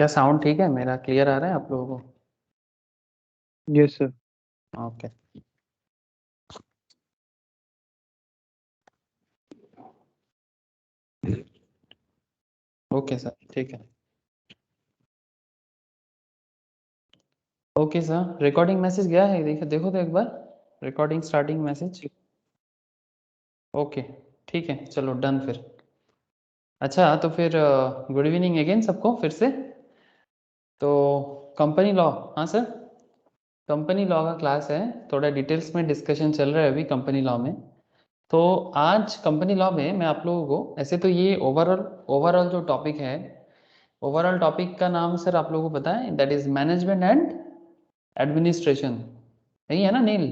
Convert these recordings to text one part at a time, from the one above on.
क्या साउंड ठीक है? मेरा क्लियर आ रहा है आप लोगों को? Yes sir. Okay. Okay sir, ठीक है। ओके सर, रिकॉर्डिंग मैसेज गया है? देखो देखो तो एक बार, रिकॉर्डिंग स्टार्टिंग मैसेज। ओके, ठीक है, चलो डन फिर। अच्छा, तो फिर गुड इवनिंग अगेन सबको फिर से। तो कंपनी लॉ, हाँ सर, कंपनी लॉ का क्लास है। थोड़ा डिटेल्स में डिस्कशन चल रहा है अभी कंपनी लॉ में। तो आज कंपनी लॉ में मैं आप लोगों को, ऐसे तो ये ओवरऑल ओवरऑल जो टॉपिक है, ओवरऑल टॉपिक का नाम सर आप लोगों को पता है, that is management and administration. यही है ना नील?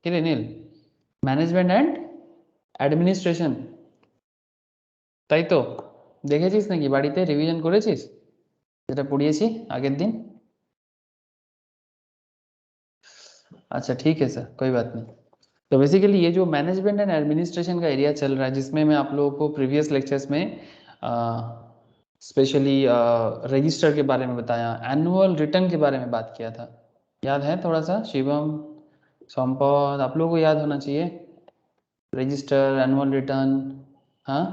किरे नील, मैनेजमेंट एंड অ্যাডমিনিস্ট্রেশন, তাই তো? দেখেছিস নাকি বাড়িতে? রিভিশন করেছিস যেটা পড়িয়েছি আগের दिन? अच्छा ठीक है सर, कोई बात नहीं। तो बेसिकली ये जो मैनेजमेंट एंड एडमिनिस्ट्रेशन का एरिया चल रहा है, जिसमें मैं आप लोगों को प्रीवियस लेक्चर्स में स्पेशली रजिस्टर के बारे में बताया, एनुअल रिटर्न के बारे में बात किया था। याद है थोड़ा सा? शिवम, संपद, आप लोगों को याद होना चाहिए रजिस्टर, एनुअल रिटर्न। हाँ,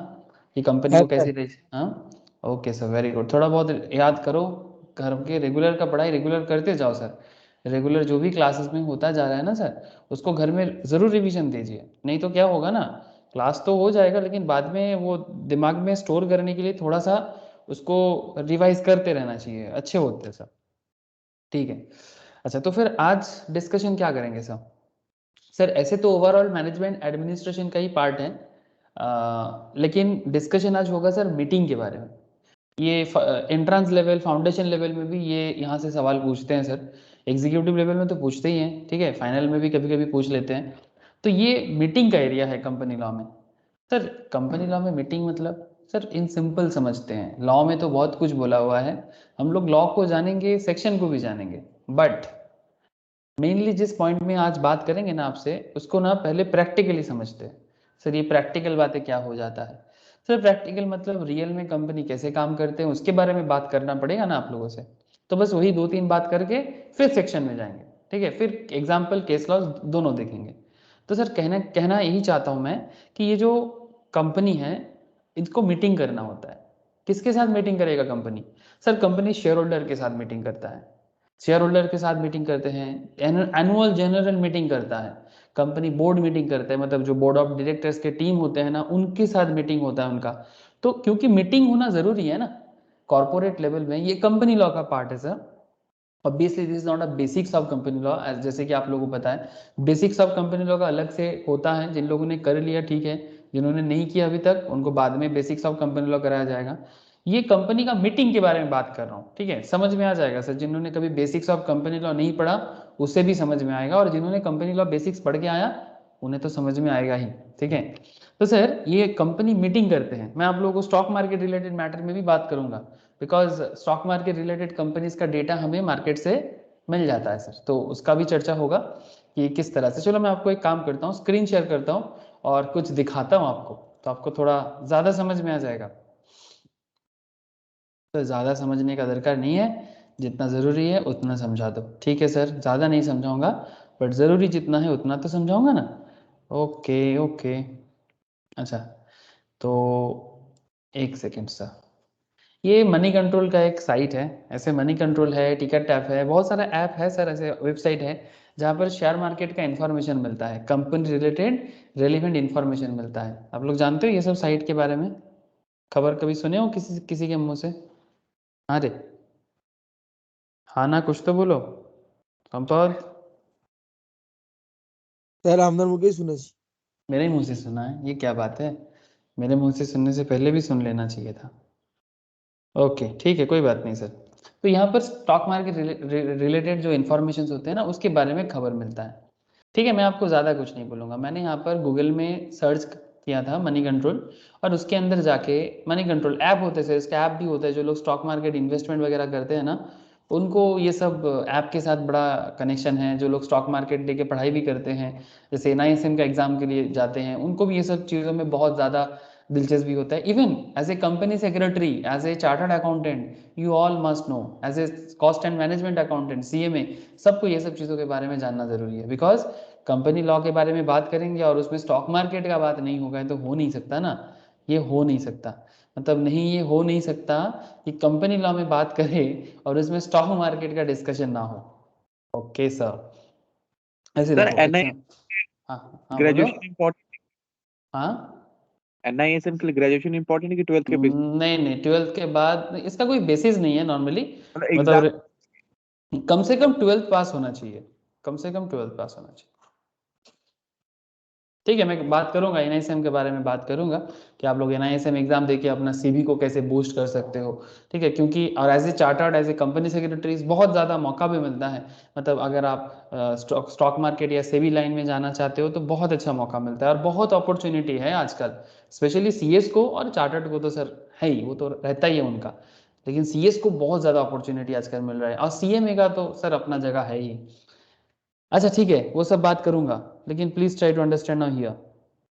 कि कंपनी को कैसे हाँ, ओके सर, वेरी गुड। थोड़ा बहुत याद करो, घर के रेगुलर का पढ़ाई रेगुलर करते जाओ सर। रेगुलर जो भी क्लासेस में होता जा रहा है ना सर, उसको घर में ज़रूर रिवीजन दीजिए। नहीं तो क्या होगा ना, क्लास तो हो जाएगा लेकिन बाद में वो दिमाग में स्टोर करने के लिए थोड़ा सा उसको रिवाइज करते रहना चाहिए, अच्छे होते हैं सर। ठीक है। अच्छा, तो फिर आज डिस्कशन क्या करेंगे सर? सर ऐसे तो ओवरऑल मैनेजमेंट एडमिनिस्ट्रेशन का ही पार्ट है, लेकिन डिस्कशन आज होगा सर मीटिंग के बारे में। ये एंट्रेंस लेवल, फाउंडेशन लेवल में भी ये यहाँ से सवाल पूछते हैं सर। एग्जीक्यूटिव लेवल में तो पूछते ही हैं, ठीक है, फाइनल में भी कभी कभी पूछ लेते हैं। तो ये मीटिंग का एरिया है कंपनी लॉ में। सर कंपनी लॉ में मीटिंग मतलब सर इन सिंपल समझते हैं, लॉ में तो बहुत कुछ बोला हुआ है, हम लोग लॉ को जानेंगे, सेक्शन को भी जानेंगे, बट मेनली जिस पॉइंट में आज बात करेंगे ना आपसे, उसको ना पहले प्रैक्टिकली समझते हैं। सर ये प्रैक्टिकल बातें क्या हो जाता है? सर प्रैक्टिकल मतलब रियल में कंपनी कैसे काम करते हैं उसके बारे में बात करना पड़ेगा ना आप लोगों से। तो बस वही दो तीन बात करके फिर सेक्शन में जाएंगे, ठीक है, फिर एग्जाम्पल केस लॉज दोनों देखेंगे। तो सर कहना कहना यही चाहता हूँ मैं कि ये जो कंपनी है, इनको मीटिंग करना होता है। किसके साथ मीटिंग करेगा company? Sir company share holder के साथ मीटिंग करता है, शेयर होल्डर के साथ मीटिंग करते हैं, एनुअल जनरल मीटिंग करता है, कंपनी बोर्ड मीटिंग करता है, मतलब जो बोर्ड ऑफ डायरेक्टर्स के टीम होते हैं ना, उनके साथ मीटिंग होता है उनका। तो क्योंकि मीटिंग होना ज़रूरी है ना कॉर्पोरेट लेवल में, ये कंपनी लॉ का पार्ट है sir. Obviously this is not a basics of company law, जैसे कि आप लोगों को पता है बेसिक्स ऑफ कंपनी लॉ का अलग से होता है, जिन लोगों ने कर लिया ठीक है, जिन्होंने नहीं किया अभी तक उनको बाद में बेसिक्स ऑफ कंपनी लॉ कराया जाएगा। ये कंपनी का मीटिंग के बारे में बात कर रहा हूँ, ठीक है, समझ में आ जाएगा सर। जिन्होंने कभी बेसिक्स ऑफ कंपनी लॉ नहीं पढ़ा उससे भी समझ में आएगा, और जिन्होंने कंपनी लॉ बेसिक्स पढ़ के आया उन्हें तो समझ में आएगा ही, ठीक है। तो सर ये कंपनी मीटिंग करते हैं, मैं आप लोगों को स्टॉक मार्केट रिलेटेड मैटर में भी बात करूंगा, because stock market related companies का डेटा हमें मार्केट से मिल जाता है सर, तो उसका भी चर्चा होगा कि किस तरह से। चलो मैं आपको एक काम करता हूँ, स्क्रीन शेयर करता हूँ और कुछ दिखाता हूँ आपको, तो आपको थोड़ा ज़्यादा समझ में आ जाएगा। तो ज़्यादा समझने का दरकार नहीं है, जितना ज़रूरी है उतना समझा दो, ठीक है सर। ज़्यादा नहीं समझाऊंगा, बट ज़रूरी जितना है उतना तो समझाऊंगा ना। Okay okay. अच्छा, तो एक सेकेंड सर, ये मनी कंट्रोल का एक साइट है, ऐसे मनी कंट्रोल है, टिकट ऐप है, बहुत सारा ऐप है सर, ऐसे वेबसाइट है जहाँ पर शेयर मार्केट का इन्फॉर्मेशन मिलता है, कंपनी रिलेटेड रेलिवेंट इन्फॉर्मेशन मिलता है। आप लोग जानते हो ये सब साइट के बारे में? खबर कभी सुने हो किसी किसी के मुंह से? हाँ रे, हाँ ना, कुछ तो बोलो संपत। सर आमदार मुकेश सुना जी। मेरे ही मुंह से सुना है? ये क्या बात है, मेरे मुंह से सुनने से पहले भी सुन लेना चाहिए था। ओके ठीक है, कोई बात नहीं सर। तो यहाँ पर स्टॉक मार्केट रिलेटेड जो इन्फॉर्मेशन होते हैं ना, उसके बारे में खबर मिलता है, ठीक है। मैं आपको ज़्यादा कुछ नहीं बोलूँगा, मैंने यहाँ पर गूगल में सर्च किया था मनी कंट्रोल, और उसके अंदर जाके मनी कंट्रोल ऐप होते हैं, इसका ऐप भी होता है, जो लोग स्टॉक मार्केट इन्वेस्टमेंट वगैरह करते हैं ना, उनको ये सब ऐप के साथ बड़ा कनेक्शन है। जो लोग स्टॉक मार्केट लेके पढ़ाई भी करते हैं, जैसे NISM का एग्ज़ाम के लिए जाते हैं, उनको भी ये सब चीज़ों में बहुत ज़्यादा दिलचस्पी होता है। Even as a company secretary, as a chartered accountant, you all must know, as a cost and management accountant, CMA, सबको ये सब चीज़ों के बारे में जानना जरूरी है। बिकॉज कंपनी लॉ के बारे में बात करेंगे और उसमें स्टॉक मार्केट का बात नहीं होगा तो हो नहीं सकता ना, ये हो नहीं सकता। मतलब नहीं, ये हो नहीं सकता कि कंपनी लॉ में बात करें और उसमें स्टॉक मार्केट का डिस्कशन ना हो। ओके सर, ऐसे सर देखो एनआई हाँ हाँ बोलो। ग्रेजुएशन इम्पोर्टेंट, हाँ एनआईएसएम के लिए ग्रेजुएशन इम्पोर्टेंट है कि 12th के बेस? नहीं नहीं, 12th के बाद इसका कोई बेसिस नहीं है नॉर्मली। मतलब एग्जाम। मतलब कम से कम 12th पास होना चाहिए, कम से कम 12th पास होना चाहिए। ठीक है, मैं बात करूंगा एनआईएसएम के बारे में, बात करूंगा कि आप लोग एनआईएसएम एग्जाम देके अपना सीवी को कैसे बूस्ट कर सकते हो। ठीक है, क्योंकि और as a chartered, as a company secretaries बहुत ज़्यादा मौका भी मिलता है। मतलब अगर आप स्टॉक मार्केट या सेबी लाइन में जाना चाहते हो तो बहुत अच्छा मौका मिलता है और बहुत अपॉर्चुनिटी है आजकल। स्पेशली सीएस को और चार्टर्ड को तो सर है ही, वो तो रहता ही है उनका, लेकिन सीएस को बहुत ज़्यादा अपॉर्चुनिटी आजकल मिल रहा है और सीएमए का तो सर अपना जगह है ही। अच्छा ठीक है, वो सब बात करूंगा, लेकिन please try to understand now here.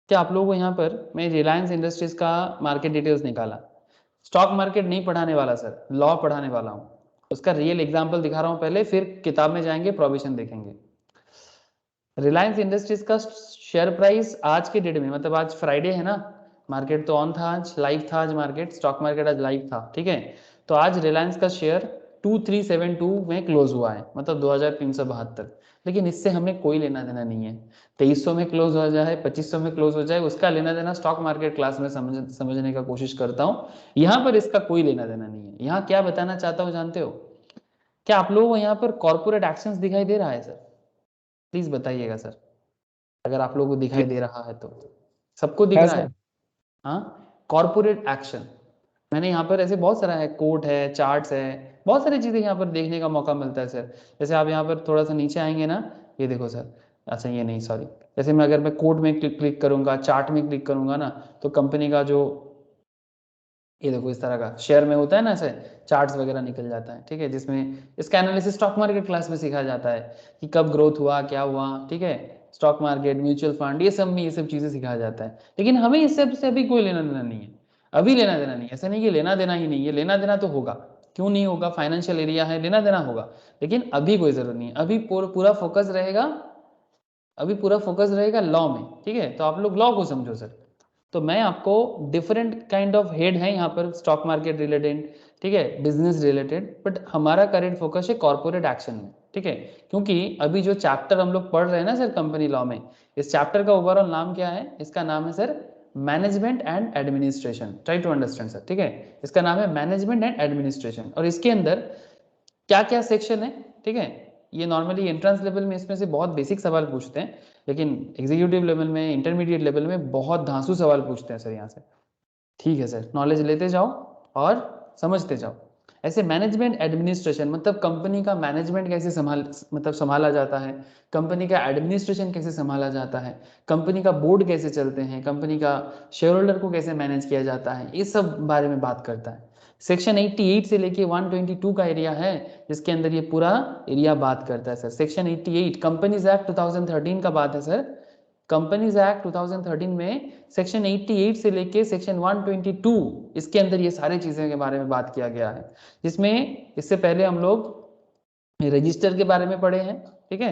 क्या आप लोगों को यहाँ पर मैं रिलायंस इंडस्ट्रीज का मार्केट डिटेल्स निकाला, स्टॉक मार्केट नहीं पढ़ाने वाला सर, लॉ पढ़ाने वाला हूँ। उसका रियल एग्जांपल दिखा रहा हूँ पहले, फिर किताब में जाएंगे, प्रोविजन देखेंगे। रिलायंस इंडस्ट्रीज का शेयर प्राइस आज के डेट में, मतलब आज फ्राइडे है ना, मार्केट तो ऑन था, आज लाइव था, आज मार्केट, स्टॉक मार्केट आज लाइव था। ठीक है, तो आज रिलायंस का शेयर 2372 में क्लोज हुआ है, मतलब 2372। लेकिन इससे हमें कोई लेना देना नहीं है। 2300 में क्लोज हो जाए, 2500 में क्लोज हो जाए, उसका लेना देना स्टॉक मार्केट क्लास में समझने का कोशिश करता हूँ। यहाँ पर इसका कोई लेना देना नहीं है। यहाँ क्या बताना चाहता हूँ जानते हो? क्या आप लोगों को यहाँ पर कॉर्पोरेट एक्शंस दिखाई दे रहा है सर? प्लीज बताइएगा सर, अगर आप लोगों को दिखाई दे रहा है तो। सबको दिख है रहा है? सर। हाँ, कॉर्पोरेट एक्शन। मैंने यहाँ पर ऐसे बहुत सारा है, कोट है, चार्ट्स है, बहुत सारी चीज़ें यहाँ पर देखने का मौका मिलता है सर। जैसे आप यहाँ पर थोड़ा सा नीचे आएंगे ना, ये देखो सर, अच्छा ये नहीं सॉरी, जैसे मैं अगर मैं कोट में क्लिक करूंगा, चार्ट में क्लिक करूंगा ना, तो कंपनी का जो, ये देखो इस तरह का शेयर में होता है ना, ऐसे चार्ट्स वगैरह निकल जाता है। ठीक है, जिसमें इसका एनालिसिस स्टॉक मार्केट क्लास में सिखाया जाता है कि कब ग्रोथ हुआ, क्या हुआ। ठीक है, स्टॉक मार्केट, म्यूचुअल फंड, ये सब में ये सब चीज़ें सिखाया जाता है। लेकिन हमें इस सब से अभी कोई लेना देना नहीं है, अभी लेना देना नहीं है। ऐसा नहीं कि लेना देना ही नहीं है, लेना देना तो होगा, क्यों नहीं होगा, फाइनेंशियल एरिया है, लेना देना होगा। लेकिन अभी कोई जरूरत नहीं है, अभी पूरा फोकस रहेगा, अभी पूरा फोकस रहेगा लॉ में। ठीक है, तो आप लोग लॉ को समझो सर। तो मैं आपको डिफरेंट काइंड ऑफ हेड है यहाँ पर, स्टॉक मार्केट रिलेटेड, ठीक है, बिजनेस रिलेटेड, बट हमारा करेंट फोकस है कॉर्पोरेट एक्शन में। ठीक है, क्योंकि अभी जो चैप्टर हम लोग पढ़ रहे हैं ना सर कंपनी लॉ में, इस चैप्टर का ओवरऑल नाम क्या है? इसका नाम है sir management and administration. Try to understand sir. ठीक है, इसका नाम है मैनेजमेंट एंड एडमिनिस्ट्रेशन, और इसके अंदर क्या क्या सेक्शन है? ठीक है, ये नॉर्मली एंट्रेंस लेवल में इसमें से बहुत बेसिक सवाल पूछते हैं, लेकिन एग्जीक्यूटिव लेवल में, इंटरमीडिएट लेवल में बहुत धांसू सवाल पूछते हैं सर यहाँ से। ठीक है सर, नॉलेज लेते जाओ और समझते जाओ। ऐसे मैनेजमेंट एडमिनिस्ट्रेशन मतलब कंपनी का मैनेजमेंट कैसे संभाला जाता है, कंपनी का एडमिनिस्ट्रेशन कैसे संभाला जाता है, कंपनी का बोर्ड कैसे चलते हैं, कंपनी का शेयर होल्डर को कैसे मैनेज किया जाता है, इस सब बारे में बात करता है। सेक्शन 88 से लेके 122 का एरिया है, जिसके अंदर ये पूरा एरिया बात करता है सर। सेक्शन 88 कंपनीज एक्ट 2013 का बात है सर। कंपनीज एक्ट 2013 में सेक्शन 88 से लेके सेक्शन 122, इसके अंदर ये सारी चीजें के बारे में बात किया गया है, जिसमें इससे पहले हम लोग रजिस्टर के बारे में पढ़े हैं। ठीक है,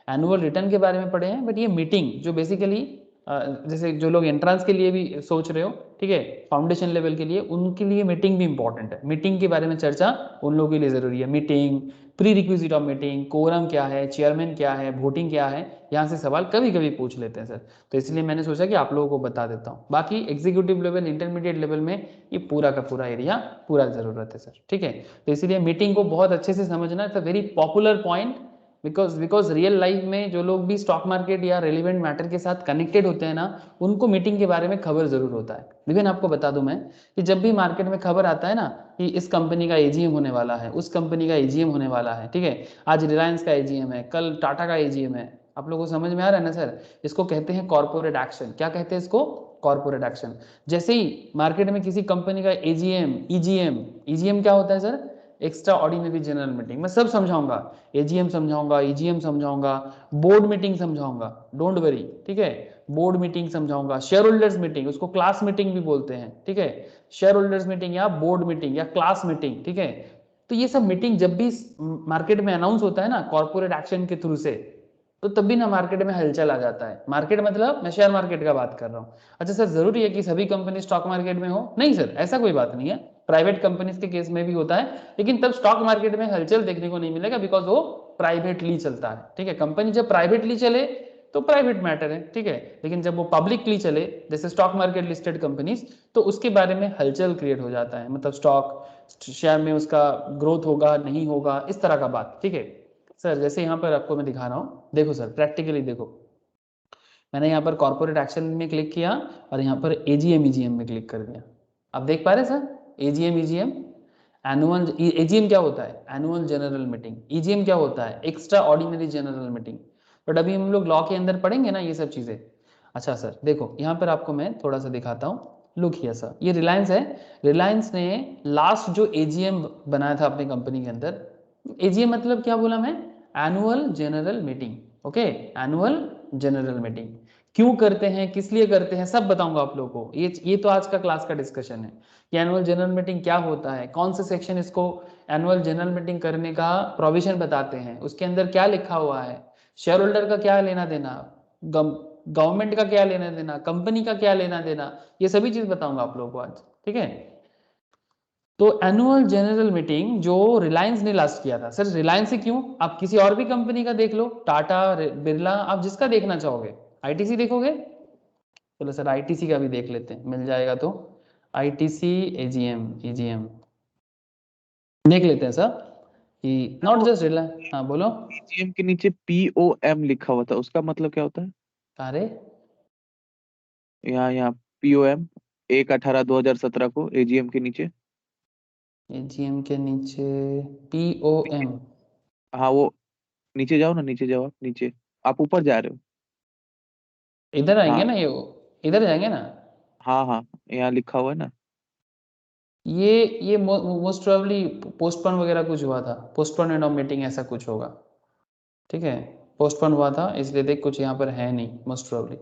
एनुअल रिटर्न के बारे में पढ़े हैं, बट ये मीटिंग जो बेसिकली जैसे जो लोग एंट्रेंस के लिए भी सोच रहे हो, ठीक है, फाउंडेशन लेवल के लिए, उनके लिए मीटिंग भी इंपॉर्टेंट है। मीटिंग के बारे में चर्चा उन लोगों के लिए जरूरी है। Meeting, pre requisite of meeting, quorum क्या है, चेयरमैन क्या है, वोटिंग क्या है, यहाँ से सवाल कभी कभी पूछ लेते हैं सर। तो इसलिए मैंने सोचा कि आप लोगों को बता देता हूँ। बाकी एग्जीक्यूटिव लेवल, इंटरमीडिएट लेवल में ये पूरा का पूरा एरिया पूरा जरूरत है सर। ठीक है, तो इसलिए मीटिंग को बहुत अच्छे से समझना, it's a very popular point, because real life में जो लोग भी स्टॉक मार्केट या रेलिवेंट मैटर के साथ कनेक्टेड होते हैं ना, उनको मीटिंग के बारे में खबर जरूर होता है। लेकिन आपको बता दूं मैं कि जब भी मार्केट में खबर आता है ना कि इस कंपनी का एजीएम होने वाला है, उस कंपनी का एजीएम होने वाला है, ठीक है, आज रिलायंस का एजीएम है, कल टाटा का एजीएम है, आप लोगों को समझ में आ रहा है ना सर? इसको कहते हैं कॉर्पोरेट एक्शन। क्या कहते हैं इसको? Corporate action. जैसे ही मार्केट में किसी कंपनी का एजीएम, ईजीएम, ईजीएम क्या होता है sir? Extra ordinary general meeting. मैं सब समझाऊंगा, एजीएम समझाऊंगा, ईजीएम समझाऊंगा, बोर्ड मीटिंग समझाऊंगा, डोंट वरी। ठीक है, बोर्ड मीटिंग समझाऊंगा, शेयर होल्डर्स मीटिंग, उसको क्लास मीटिंग भी बोलते हैं, ठीक है, शेयर होल्डर्स मीटिंग या बोर्ड मीटिंग या क्लास मीटिंग, ठीक है। तो ये सब मीटिंग जब भी मार्केट में अनाउंस होता है ना कॉर्पोरेट एक्शन के थ्रू से, तो तभी ना मार्केट में हलचल आ जाता है। मार्केट मतलब मैं शेयर मार्केट का बात कर रहा हूँ। अच्छा सर, जरूरी है कि सभी कंपनी स्टॉक मार्केट में हो? नहीं सर, ऐसा कोई बात नहीं है, प्राइवेट कंपनीज के केस में भी होता है, लेकिन तब स्टॉक मार्केट में हलचल देखने को नहीं मिलेगा, बिकॉज वो प्राइवेटली चलता है, ठीक है। कंपनी जब प्राइवेटली चले तो प्राइवेट मैटर है, ठीक है, लेकिन जब वो पब्लिकली चले जैसे स्टॉक मार्केट लिस्टेड कंपनीज, तो उसके बारे में हलचल क्रिएट हो जाता है, मतलब स्टॉक शेयर में उसका ग्रोथ होगा नहीं होगा, इस तरह का बात, ठीक है। सर जैसे यहाँ पर आपको मैं दिखा रहा हूँ, देखो सर प्रैक्टिकली देखो, मैंने यहाँ पर कॉर्पोरेट एक्शन में क्लिक किया और यहाँ पर एजीएम ईजीएम में क्लिक कर दिया। आप देख पा रहे हैं sir, AGM EGM, annual, AGM क्या होता है? Annual general meeting. ईजीएम क्या होता है? Extra ordinary general meeting. But अभी हम लोग लॉ के अंदर पढ़ेंगे ना ये सब चीजें। अच्छा सर देखो, यहाँ पर आपको मैं थोड़ा सा दिखाता हूँ, लुक हियर सर, ये रिलायंस है। रिलायंस ने लास्ट जो एजीएम बनाया था अपनी कंपनी के अंदर, एजीएम मतलब क्या बोला मैं? Annual general meeting, okay, annual general meeting. क्यों करते हैं, किस लिए करते हैं, सब बताऊंगा आप लोगों को। ये तो आज का क्लास का डिस्कशन है कि एनुअल जनरल मीटिंग क्या होता है, कौन से सेक्शन इसको एनुअल जनरल मीटिंग करने का प्रोविजन बताते हैं, उसके अंदर क्या लिखा हुआ है, शेयर होल्डर का क्या लेना देना, गवर्नमेंट का क्या लेना देना, कंपनी का क्या लेना देना, ये सभी चीज बताऊंगा आप लोगों को आज, ठीक है। तो एनुअल जनरल मीटिंग जो रिलायंस ने लास्ट किया था, सर रिलायंस से क्यों, आप किसी और भी कंपनी का देख लो, टाटा, बिरला, आप जिसका देखना चाहोगे। आईटीसी देखोगे? चलो सर आईटीसी का भी देख लेते हैं, मिल जाएगा तो। आईटीसी एजीएम, ईजीएम देख लेते हैं सर, कि नॉट जस्ट रिलायंस। हाँ बोलो। एजीएम के नीचे पीओएम लिखा हुआ था, उसका मतलब क्या होता है? अरे यहाँ पीओएम 1/18/2017 को एजीएम के नीचे। एजीएम के नीचे पीओएम, हाँ वो नीचे जाओ ना, नीचे जाओ, आप नीचे, आप ऊपर जा रहे हो। इधर आएंगे हाँ ना ये, इधर जाएंगे ना। हाँ हाँ, यहाँ लिखा हुआ है ना। ये मोस्ट प्रोबेबली पोस्टपोन वगैरह कुछ हुआ था, पोस्टपोनमेंट ऑफ मीटिंग ऐसा कुछ होगा, ठीक है। पोस्टपोन हुआ था इसलिए देख कुछ यहाँ पर है नहीं, most probably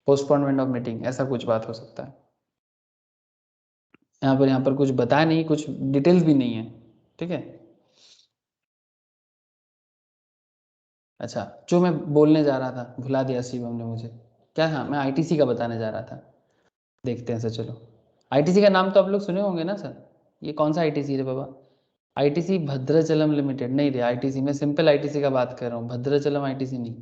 postponement of meeting ऐसा कुछ बात हो सकता है। यहाँ पर कुछ बताया नहीं, कुछ डिटेल्स भी नहीं है, ठीक है। अच्छा, जो मैं बोलने जा रहा था भुला दिया शिवम ने मुझे, क्या था, मैं आईटीसी का बताने जा रहा था। देखते हैं सर, चलो आईटीसी का नाम तो आप लोग सुने होंगे ना सर। ये कौन सा आईटीसी है बाबा? आईटीसी भद्राचलम लिमिटेड नहीं रे, आईटीसी मैं सिंपल आईटीसी का बात कर रहा हूँ, भद्राचलम आईटीसी नहीं।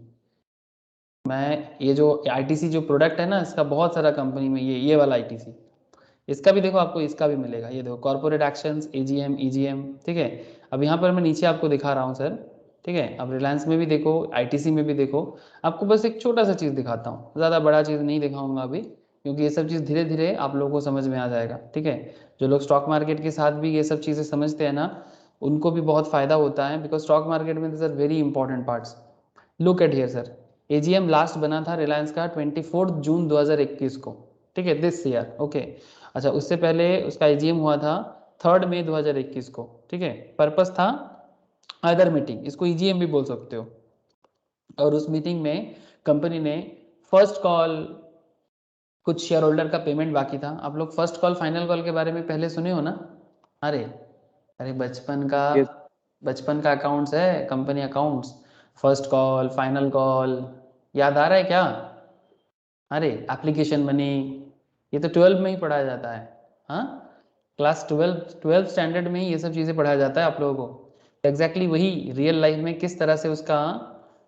मैं ये जो आईटीसी जो प्रोडक्ट है ना, इसका बहुत सारा कंपनी में ये वाला आईटीसी, इसका भी देखो, आपको इसका भी मिलेगा, ये देखो कॉर्पोरेट एक्शंस, एजीएम, ईजीएम, ठीक है। अब यहाँ पर मैं नीचे आपको दिखा रहा हूँ सर, ठीक है। अब रिलायंस में भी देखो, आईटीसी में भी देखो, आपको बस एक छोटा सा चीज़ दिखाता हूँ, ज़्यादा बड़ा चीज़ नहीं दिखाऊंगा अभी, क्योंकि ये सब चीज़ धीरे धीरे आप लोगों को समझ में आ जाएगा, ठीक है। जो लोग स्टॉक मार्केट के साथ भी ये सब चीज़ें समझते हैं ना, उनको भी बहुत फ़ायदा होता है, बिकॉज स्टॉक मार्केट में this are very important parts. Look at here sir, AGM last बना था रिलायंस का 24 जून 2021 को, ठीक है, दिस ईयर, ओके। अच्छा, उससे पहले उसका एजीएम हुआ था 3 मई 2021 को, ठीक है। पर्पस था अदर मीटिंग, इसको ईजीएम भी बोल सकते हो। और उस मीटिंग में कंपनी ने फर्स्ट कॉल, कुछ शेयर होल्डर का पेमेंट बाकी था। आप लोग फर्स्ट कॉल फाइनल कॉल के बारे में पहले सुने हो ना? अरे अरे यस। बचपन का अकाउंट्स है, company accounts, first call, final call, याद आ रहा है क्या? अरे एप्लीकेशन मनी, ये तो 12 में ही पढ़ाया जाता है। हाँ, क्लास 12 स्टैंडर्ड में ही ये सब चीज़ें पढ़ाया जाता है आप लोगों को। एग्जैक्टली वही रियल लाइफ में किस तरह से उसका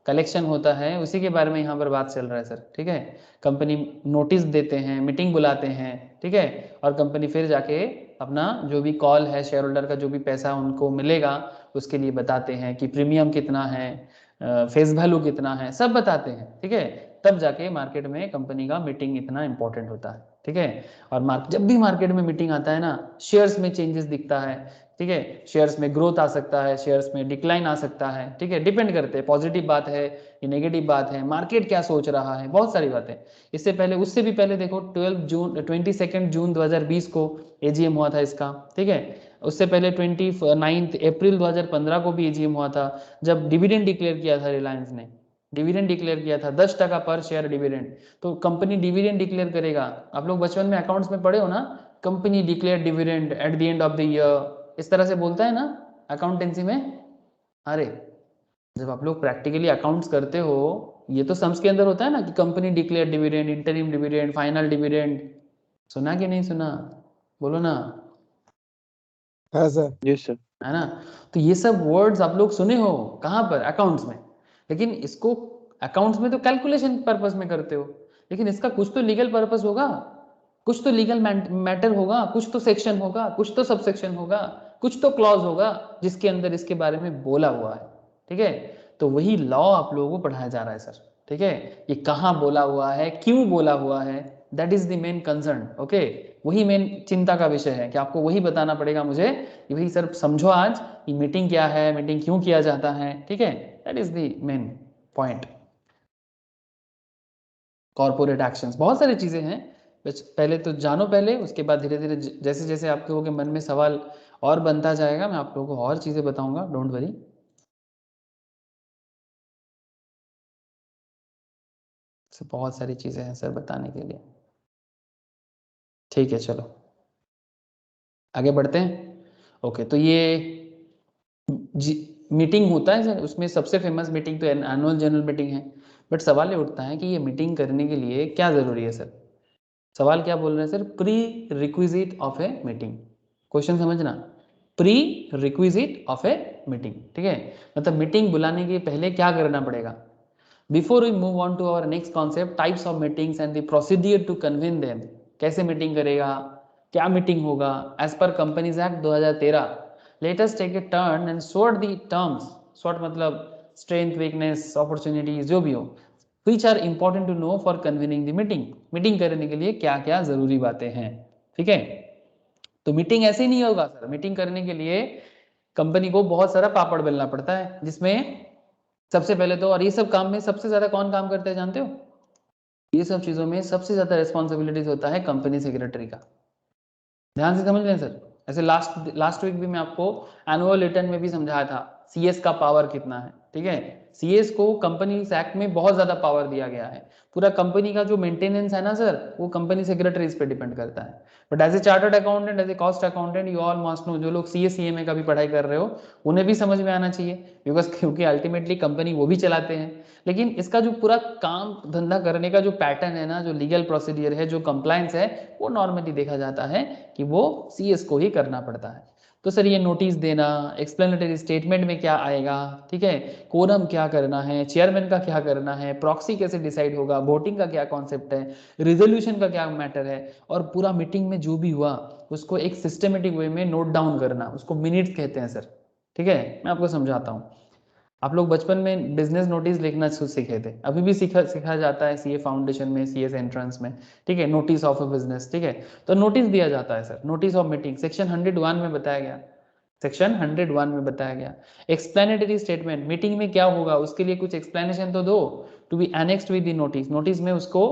कलेक्शन होता है, उसी के बारे में यहाँ पर बात चल रहा है सर, ठीक है। कंपनी नोटिस देते हैं, मीटिंग बुलाते हैं, ठीक है, और कंपनी फिर जाके अपना जो भी कॉल है, शेयर होल्डर का जो भी पैसा उनको मिलेगा उसके लिए बताते हैं कि प्रीमियम कितना है, फेस वैल्यू कितना है, सब बताते हैं, ठीक है। तब जाके मार्केट में कंपनी का मीटिंग इतना इंपॉर्टेंट होता है, ठीक है। और जब भी मार्केट में मीटिंग आता है ना, शेयर्स में चेंजेस दिखता है, ठीक है, शेयर्स में ग्रोथ आ सकता है, शेयर्स में डिक्लाइन आ सकता है, ठीक है, डिपेंड करते हैं पॉजिटिव बात है ये नेगेटिव बात है, मार्केट क्या सोच रहा है, बहुत सारी बातें। इससे पहले, उससे भी पहले देखो 22 जून 2020 को एजीएम हुआ था इसका, ठीक है। उससे पहले 29 अप्रैल 2015 को भी एजीएम हुआ था, जब डिविडेंड डिक्लेयर किया था रिलायंस ने, डिविडेंड डिक्लेयर किया था 10% पर शेयर डिविडेंड, तो कंपनी डिविडेंड डिक्लेयर करेगा। आप लोग बचपन में अकाउंट्स में पढ़े हो ना, company declare dividend at the end of the year, इस तरह से बोलता है ना अकाउंटेंसी में। अरे जब आप लोग प्रैक्टिकली अकाउंट्स करते हो, ये तो सम्स के अंदर होता है ना कि company declare dividend, interim dividend, final dividend. सुना कि नहीं सुना, बोलो ना। हाँ सर। Yes sir. है ना, तो ये सब वर्ड्स आप लोग सुने हो कहाँ पर, अकाउंट्स में। लेकिन इसको अकाउंट्स में तो कैलकुलेशन पर्पस में करते हो, लेकिन इसका कुछ तो लीगल पर्पस होगा, कुछ तो लीगल मैटर होगा, कुछ तो सेक्शन होगा, कुछ तो सबसेक्शन होगा, कुछ तो क्लॉज होगा जिसके अंदर इसके बारे में बोला हुआ है। ठीक है, तो वही लॉ आप लोगों को पढ़ाया जा रहा है सर। ठीक है, ये कहाँ बोला हुआ है, क्यों बोला हुआ है, that is the main concern. Okay, वही मेन चिंता का विषय है कि आपको वही बताना पड़ेगा मुझे कि भाई सर समझो आज कि मीटिंग क्या है, मीटिंग क्यों किया जाता है। ठीक है, that is the main point. Corporate actions, बहुत सारी चीजें हैं, बस पहले तो जानो पहले, उसके बाद धीरे धीरे जैसे जैसे आप लोगों के मन में सवाल और बनता जाएगा मैं आप लोगों को और चीजें बताऊंगा, डोंट वरी। बहुत सारी चीजें हैं सर बताने के लिए। ठीक है, चलो आगे बढ़ते हैं। ओके, तो ये मीटिंग होता है सर, उसमें सबसे फेमस मीटिंग तो एनुअल जनरल मीटिंग है। बट सवाल ये उठता है कि ये मीटिंग करने के लिए क्या जरूरी है सर। सवाल क्या बोल रहे हैं sir, pre requisite of a meeting. Question समझना, pre requisite of a meeting. ठीक है, मतलब मीटिंग बुलाने के पहले क्या करना पड़ेगा। Before we move on to our next concept, types of meetings and the procedure to convene them. कैसे मीटिंग करेगा, क्या मीटिंग होगा, as per companies act 2013। Let us take a turn and sort the terms. Sort मतलब strength, weakness, opportunities, जो भी हो, which are important to know for convening the meeting। Meeting करने के लिए क्या क्या जरूरी बातें हैं। ठीक है, तो मीटिंग ऐसे ही नहीं होगा सर, मीटिंग करने के लिए कंपनी को बहुत सारा पापड़ बेलना पड़ता है, जिसमें सबसे पहले तो, और ये सब काम में सबसे ज्यादा कौन काम करते हैं जानते हो, ये सब चीजों में सबसे ज्यादा रिस्पॉन्सिबिलिटीज होता है कंपनी सेक्रेटरी का। ध्यान से समझ लें सर, ऐसे लास्ट वीक भी मैं आपको एनुअल रिटर्न में भी समझाया था सीएस का पावर कितना है। ठीक है, सीएस को कंपनी एक्ट में बहुत ज्यादा पावर दिया गया है। पूरा कंपनी का जो मेंटेनेंस है ना सर, वो कंपनी सेक्रेटरी पे डिपेंड करता है। But as a chartered accountant, as a cost accountant, you all must know, जो लोग सीए सीएमए का भी पढ़ाई कर रहे हो उन्हें भी समझ में आना चाहिए, बिकॉज क्योंकि अल्टीमेटली कंपनी वो भी चलाते हैं। लेकिन इसका जो पूरा काम धंधा करने का जो पैटर्न है ना, जो लीगल प्रोसीडियर है, जो कंप्लायंस है, वो नॉर्मली देखा जाता है कि वो सीएस को ही करना पड़ता है। तो सर ये नोटिस देना, एक्सप्लेनेटरी स्टेटमेंट में क्या आएगा, ठीक है, कोरम क्या करना है, चेयरमैन का क्या करना है, प्रॉक्सी कैसे डिसाइड होगा, वोटिंग का क्या कॉन्सेप्ट है, रिजोल्यूशन का क्या मैटर है, और पूरा मीटिंग में जो भी हुआ उसको एक सिस्टमेटिक वे में नोट डाउन करना, उसको मिनट्स कहते हैं सर। ठीक है, मैं आपको समझाता हूँ। आप लोग बचपन में बिजनेस नोटिस लिखना सीखे थे, अभी भी सिखाया जाता है सीए फाउंडेशन में, सीएस एंट्रेंस में। ठीक है, नोटिस ऑफ अ बिजनेस। ठीक है, तो नोटिस दिया जाता है sir, notice of meeting section 101 में बताया गया, सेक्शन 101 में बताया गया। एक्सप्लेनेटरी स्टेटमेंट, मीटिंग में क्या होगा उसके लिए कुछ एक्सप्लेनेशन तो दो, to be annexed with the notice. Notice में उसको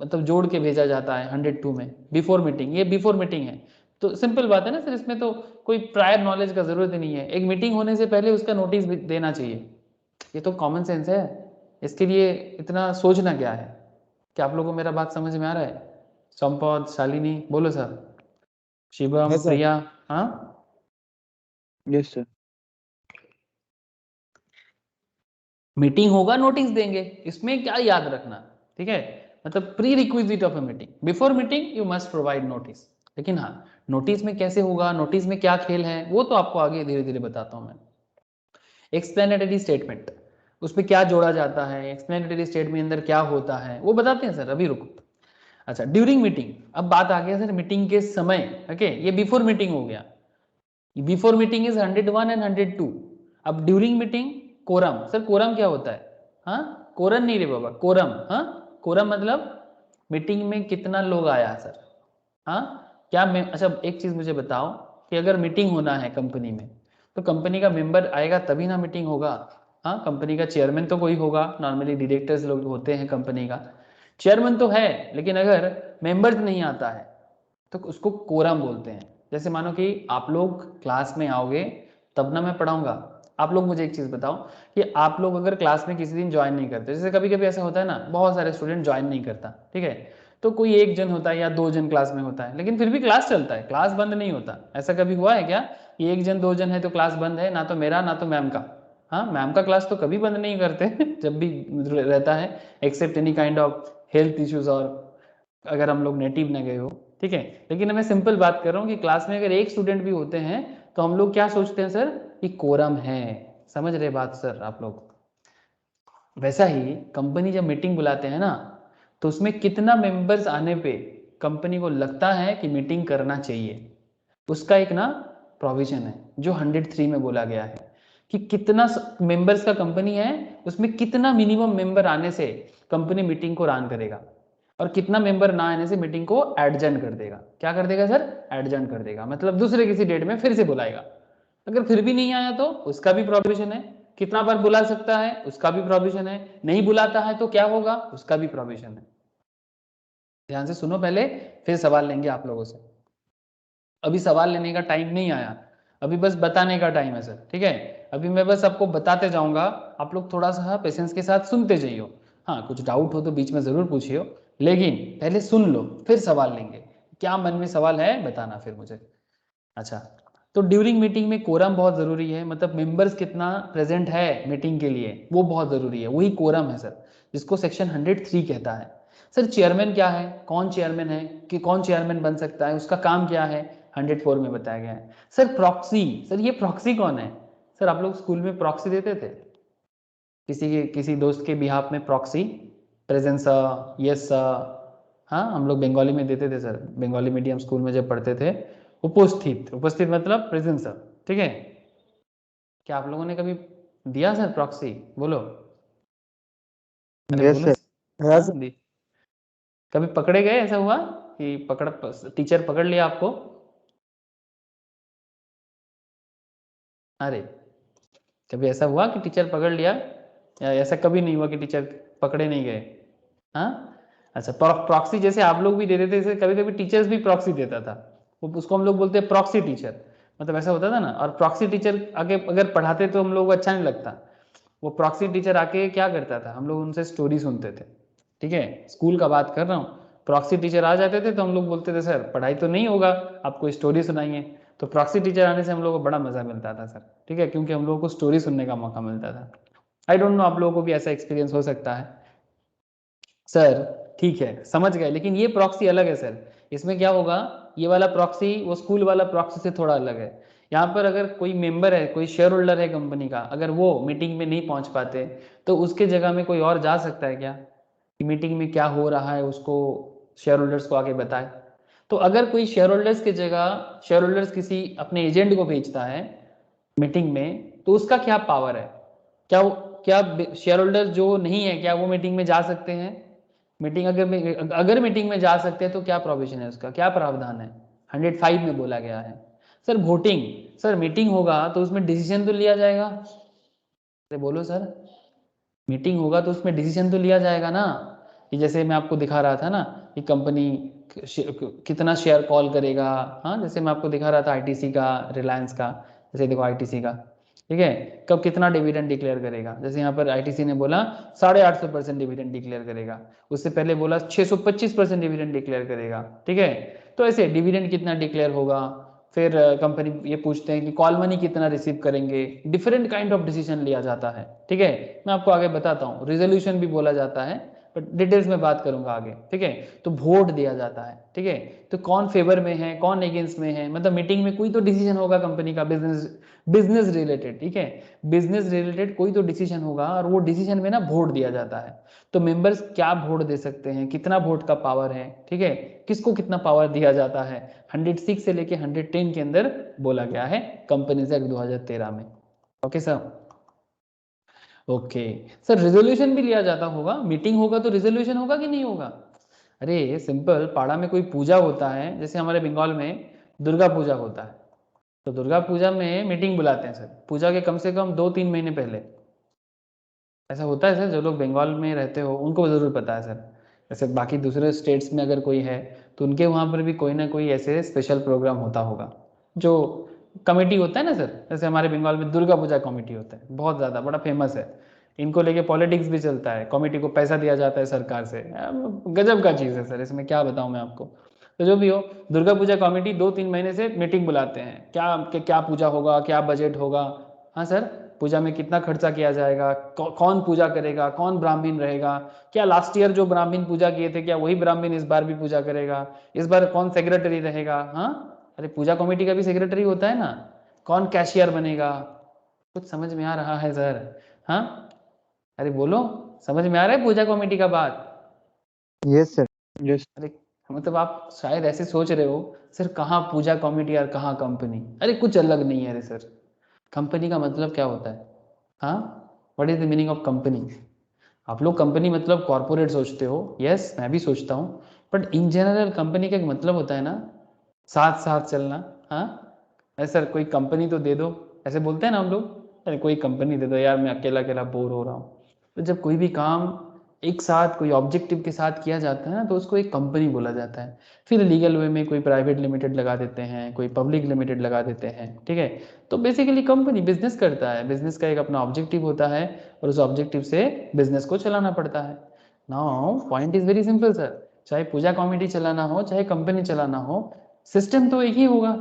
मतलब जोड़ के भेजा जाता है 102 में। बिफोर मीटिंग, ये बिफोर मीटिंग है, तो सिंपल बात है ना सर, इसमें तो कोई प्रायर नॉलेज का जरूरत ही नहीं है। एक मीटिंग होने से पहले उसका नोटिस देना चाहिए, ये तो कॉमन सेंस है। इसके लिए इतना सोचना क्या है। क्या आप लोगों को मेरा बात समझ में आ रहा है। संपद, शालिनी, बोलो सर, शिवम, है सर। प्रिया। हाँ, यस सर। मीटिंग होगा, नोटिस देंगे, इसमें क्या याद रखना। ठीक है, मतलब pre requisite of a meeting, before meeting you must provide notice. लेकिन हाँ, नोटिस में कैसे होगा, नोटिस में क्या खेल है, वो तो आपको आगे धीरे धीरे बताता हूं मैं। एक्सप्लेनेटरी स्टेटमेंट, उसमें क्या जोड़ा जाता है, एक्सप्लेनेटरी स्टेटमेंट अंदर क्या होता है, वो बताते हैं सर, अभी रुको। अच्छा, ड्यूरिंग मीटिंग, अब बात आ गया सर मीटिंग के समय। ओके, ये बिफोर मीटिंग हो गया, बिफोर मीटिंग इज 101 एंड 102। अब during meeting, quorum. Sir quorum क्या होता है, हाँ कोरम नहीं रे बाबा, कोरम। हाँ, कोरम मतलब मीटिंग में कितना लोग आया सर। हाँ, क्या मैं, अच्छा एक चीज मुझे बताओ कि अगर मीटिंग होना है कंपनी में, तो कंपनी का मेंबर आएगा तभी ना मीटिंग होगा। हाँ, कंपनी का चेयरमैन तो कोई होगा, नॉर्मली डायरेक्टर्स लोग होते हैं कंपनी का, चेयरमैन तो है, लेकिन अगर मेंबर्स नहीं आता है तो उसको कोरम बोलते हैं। जैसे मानो कि आप लोग क्लास में आओगे तब ना मैं पढ़ाऊंगा, आप लोग मुझे एक चीज़ बताओ कि आप लोग अगर क्लास में किसी दिन ज्वाइन नहीं करते, जैसे कभी कभी ऐसा होता है ना, बहुत सारे स्टूडेंट ज्वाइन नहीं करता, ठीक है, तो कोई एक जन होता है या दो जन क्लास में होता है, लेकिन फिर भी क्लास चलता है, क्लास बंद नहीं होता। ऐसा कभी हुआ है क्या कि एक जन दो जन है तो क्लास बंद है, ना तो मेरा ना तो मैम का? हाँ, मैम का क्लास तो कभी बंद नहीं करते जब भी रहता है, except any kind of health issues, और अगर हम लोग नेटिव न गए हो, ठीक है। लेकिन मैं सिंपल बात कर रहा हूँ कि क्लास में अगर एक स्टूडेंट भी होते हैं तो हम लोग क्या सोचते हैं सर कि कोरम है। समझ रहे बात सर आप लोग? वैसा ही कंपनी जब मीटिंग बुलाते हैं ना, तो उसमें कितना मेंबर्स आने पे कंपनी को लगता है कि मीटिंग करना चाहिए, उसका एक ना प्रोविजन है जो 103 में बोला गया है कि कितना मेंबर्स का कंपनी है, उसमें कितना मिनिमम मेंबर आने से कंपनी मीटिंग को रन करेगा, और कितना मेंबर ना आने से मीटिंग को एडजर्न कर देगा। क्या कर देगा सर? एडजर्न कर देगा, मतलब दूसरे किसी डेट में फिर से बुलाएगा। अगर फिर भी नहीं आया तो उसका भी प्रोविजन है, कितना बार बुला सकता है उसका भी प्रोविजन है, नहीं बुलाता है तो क्या होगा उसका भी प्रोविजन है। ध्यान से सुनो पहले, फिर सवाल लेंगे आप लोगों से। अभी सवाल लेने का टाइम नहीं आया, अभी बस बताने का टाइम है सर, ठीक है। अभी मैं बस आपको बताते जाऊंगा, आप लोग थोड़ा सा पेशेंस के साथ सुनते जाइए। हाँ, कुछ डाउट हो तो बीच में जरूर पूछिए, लेकिन पहले सुन लो फिर सवाल लेंगे। क्या मन में सवाल है बताना फिर मुझे। अच्छा, तो ड्यूरिंग मीटिंग में कोरम बहुत ज़रूरी है, मतलब मेंबर्स कितना प्रेजेंट है मीटिंग के लिए वो बहुत ज़रूरी है, वही कोरम है सर, जिसको सेक्शन 103 कहता है। सर चेयरमैन क्या है, कौन चेयरमैन है, कि कौन चेयरमैन बन सकता है, उसका काम क्या है, 104 में बताया गया है। सर प्रॉक्सी, सर ये प्रॉक्सी कौन है? सर आप लोग स्कूल में प्रॉक्सी देते थे किसी दोस्त के बिहाफ में प्रॉक्सी, प्रेजेंस, यस, हाँ हम लोग बंगाली में देते थे सर, बंगाली मीडियम स्कूल में जब पढ़ते थे। उपस्थित, उपस्थित मतलब प्रेजेंस, ठीक है। क्या आप लोगों ने कभी दिया सर प्रॉक्सी? बोलो, अरे यस बोलो। सर। हाँ सर। हाँ दी। कभी पकड़े गए, ऐसा हुआ कि टीचर पकड़ लिया आपको? अरे कभी ऐसा हुआ कि टीचर पकड़ लिया, या ऐसा कभी नहीं हुआ कि टीचर पकड़े नहीं गए? हाँ, अच्छा, प्रॉक्सी जैसे आप लोग भी देते थे, जैसे कभी कभी टीचर्स भी प्रॉक्सी देता था, वो उसको हम लोग बोलते हैं प्रॉक्सी टीचर, मतलब ऐसा होता था ना। और प्रॉक्सी टीचर आगे अगर पढ़ाते तो हम लोग को अच्छा नहीं लगता, वो प्रॉक्सी टीचर आके क्या करता था, हम लोग उनसे स्टोरी सुनते थे, ठीक है, स्कूल का बात कर रहा हूँ। प्रॉक्सी टीचर आ जाते थे तो हम लोग बोलते थे सर पढ़ाई तो नहीं होगा, आपको स्टोरी सुनाइए। तो प्रॉक्सी टीचर आने से हम लोग को बड़ा मजा मिलता था सर, ठीक है, क्योंकि हम लोगों को स्टोरी सुनने का मौका मिलता था। आई डोंट नो आप लोगों को भी ऐसा एक्सपीरियंस हो सकता है सर, ठीक है समझ गए। लेकिन ये प्रॉक्सी अलग है सर, इसमें क्या होगा, ये वाला प्रॉक्सी वो स्कूल वाला प्रॉक्सी से थोड़ा अलग है। यहाँ पर अगर कोई मेंबर है, कोई शेयर होल्डर है कंपनी का, अगर वो मीटिंग में नहीं पहुंच पाते तो उसके जगह में कोई और जा सकता है क्या, कि मीटिंग में क्या हो रहा है उसको शेयर होल्डर्स को आगे बताए। तो अगर कोई शेयर होल्डर्स की जगह शेयर होल्डर्स किसी अपने एजेंट को भेजता है मीटिंग में, तो उसका क्या पावर है, क्या क्या शेयर होल्डर जो नहीं है क्या वो मीटिंग में जा सकते हैं? मीटिंग अगर मीटिंग में जा सकते हैं तो क्या प्रोविजन है, उसका क्या प्रावधान है? 105 में बोला गया है। सर वोटिंग, सर मीटिंग होगा तो उसमें डिसीजन तो लिया जाएगा, अरे बोलो सर, मीटिंग होगा तो उसमें डिसीजन तो लिया जाएगा ना, कि जैसे मैं आपको दिखा रहा था ना कि कंपनी कितना शेयर कॉल करेगा। हाँ, जैसे मैं आपको दिखा रहा था आईटीसी का, रिलायंस का, जैसे देखो आईटीसी का, ठीक है, कब कितना डिविडेंड डिक्लेयर करेगा। जैसे यहाँ पर आईटीसी ने बोला 850% डिविडेंड डिक्लेयर करेगा, उससे पहले बोला 625% डिविडेंड डिक्लेयर करेगा, ठीक है। तो ऐसे डिविडेंड कितना डिक्लेयर होगा, फिर कंपनी ये पूछते हैं कि कॉल मनी कितना रिसीव करेंगे, डिफरेंट काइंड ऑफ डिसीजन लिया जाता है, ठीक है। मैं आपको आगे बताता हूँ, रिजोल्यूशन भी बोला जाता है, बट डिटेल्स में बात करूंगा आगे, ठीक है। तो वोट दिया जाता है, ठीक है, तो कौन फेवर में है कौन अगेंस्ट में है, मतलब मीटिंग में कोई तो डिसीजन होगा कंपनी का, बिजनेस रिलेटेड, ठीक है, बिजनेस रिलेटेड कोई तो डिसीजन होगा, और वो डिसीजन में ना वोट दिया जाता है। तो मेंबर्स क्या वोट दे सकते हैं, कितना वोट का पावर है, ठीक है, किसको कितना पावर दिया जाता है, 106 से लेके 110 के अंदर बोला गया है कंपनीज एक्ट 2013 में। Okay sir, okay sir, resolution भी लिया जाता होगा, मीटिंग होगा तो रिजोल्यूशन होगा कि नहीं होगा? अरे सिंपल, पाड़ा में कोई पूजा होता है, जैसे हमारे बंगाल में दुर्गा पूजा होता है, तो दुर्गा पूजा में मीटिंग बुलाते हैं सर, पूजा के कम से कम 2-3 महीने पहले। ऐसा होता है सर, जो लोग बंगाल में रहते हो उनको ज़रूर पता है सर। जैसे बाकी दूसरे स्टेट्स में अगर कोई है तो उनके वहाँ पर भी कोई ना कोई ऐसे स्पेशल प्रोग्राम होता होगा जो कमेटी होता है ना सर, जैसे हमारे बंगाल में दुर्गा पूजा कमेटी होता है, बहुत ज़्यादा बड़ा फेमस है, इनको लेके पॉलिटिक्स भी चलता है, कमेटी को पैसा दिया जाता है सरकार से, गजब का चीज़ है सर, इसमें क्या बताऊं मैं आपको। तो जो भी हो, दुर्गा पूजा कमेटी 2-3 महीने से मीटिंग बुलाते हैं, क्या पूजा होगा, क्या बजट होगा, हाँ सर, पूजा में कितना खर्चा किया जाएगा, कौन पूजा करेगा, कौन ब्राह्मण रहेगा, क्या लास्ट ईयर जो ब्राह्मण पूजा किए थे क्या वही ब्राह्मण इस बार भी पूजा करेगा, इस बार कौन सेक्रेटरी रहेगा, हाँ अरे पूजा कमेटी का भी सेक्रेटरी होता है ना, कौन कैशियर बनेगा, कुछ समझ में आ रहा है सर, हाँ अरे बोलो, समझ में आ रहा है पूजा कमेटी का बात। Yes sir. यस। अरे मतलब आप शायद ऐसे सोच रहे हो सर कहाँ पूजा कमेटी और कहाँ कंपनी, अरे कुछ अलग नहीं है अरे सर, कंपनी का मतलब क्या होता है, हाँ what is the meaning of company. आप लोग कंपनी मतलब कॉर्पोरेट सोचते हो, यस मैं भी सोचता हूँ, बट इन जनरल कंपनी का एक मतलब होता है ना साथ साथ चलना, हाँ अरे सर कोई कंपनी तो दे दो, ऐसे बोलते हैं ना हम लोग, अरे कोई कंपनी दे दो यार, मैं अकेला अकेला बोर हो रहा हूँ। तो जब कोई भी काम एक साथ कोई ऑब्जेक्टिव के साथ किया जाता है ना तो उसको एक कंपनी बोला जाता है। फिर लीगल वे में कोई प्राइवेट लिमिटेड लगा देते हैं, कोई पब्लिक लिमिटेड लगा देते हैं, ठीक है। तो बेसिकली कंपनी बिजनेस करता है, बिजनेस का एक अपना ऑब्जेक्टिव होता है और उस ऑब्जेक्टिव से बिजनेस को चलाना पड़ता है। Now point is very simple sir, चाहे पूजा कमेटी चलाना हो चाहे कंपनी चलाना हो, सिस्टम तो एक ही होगा,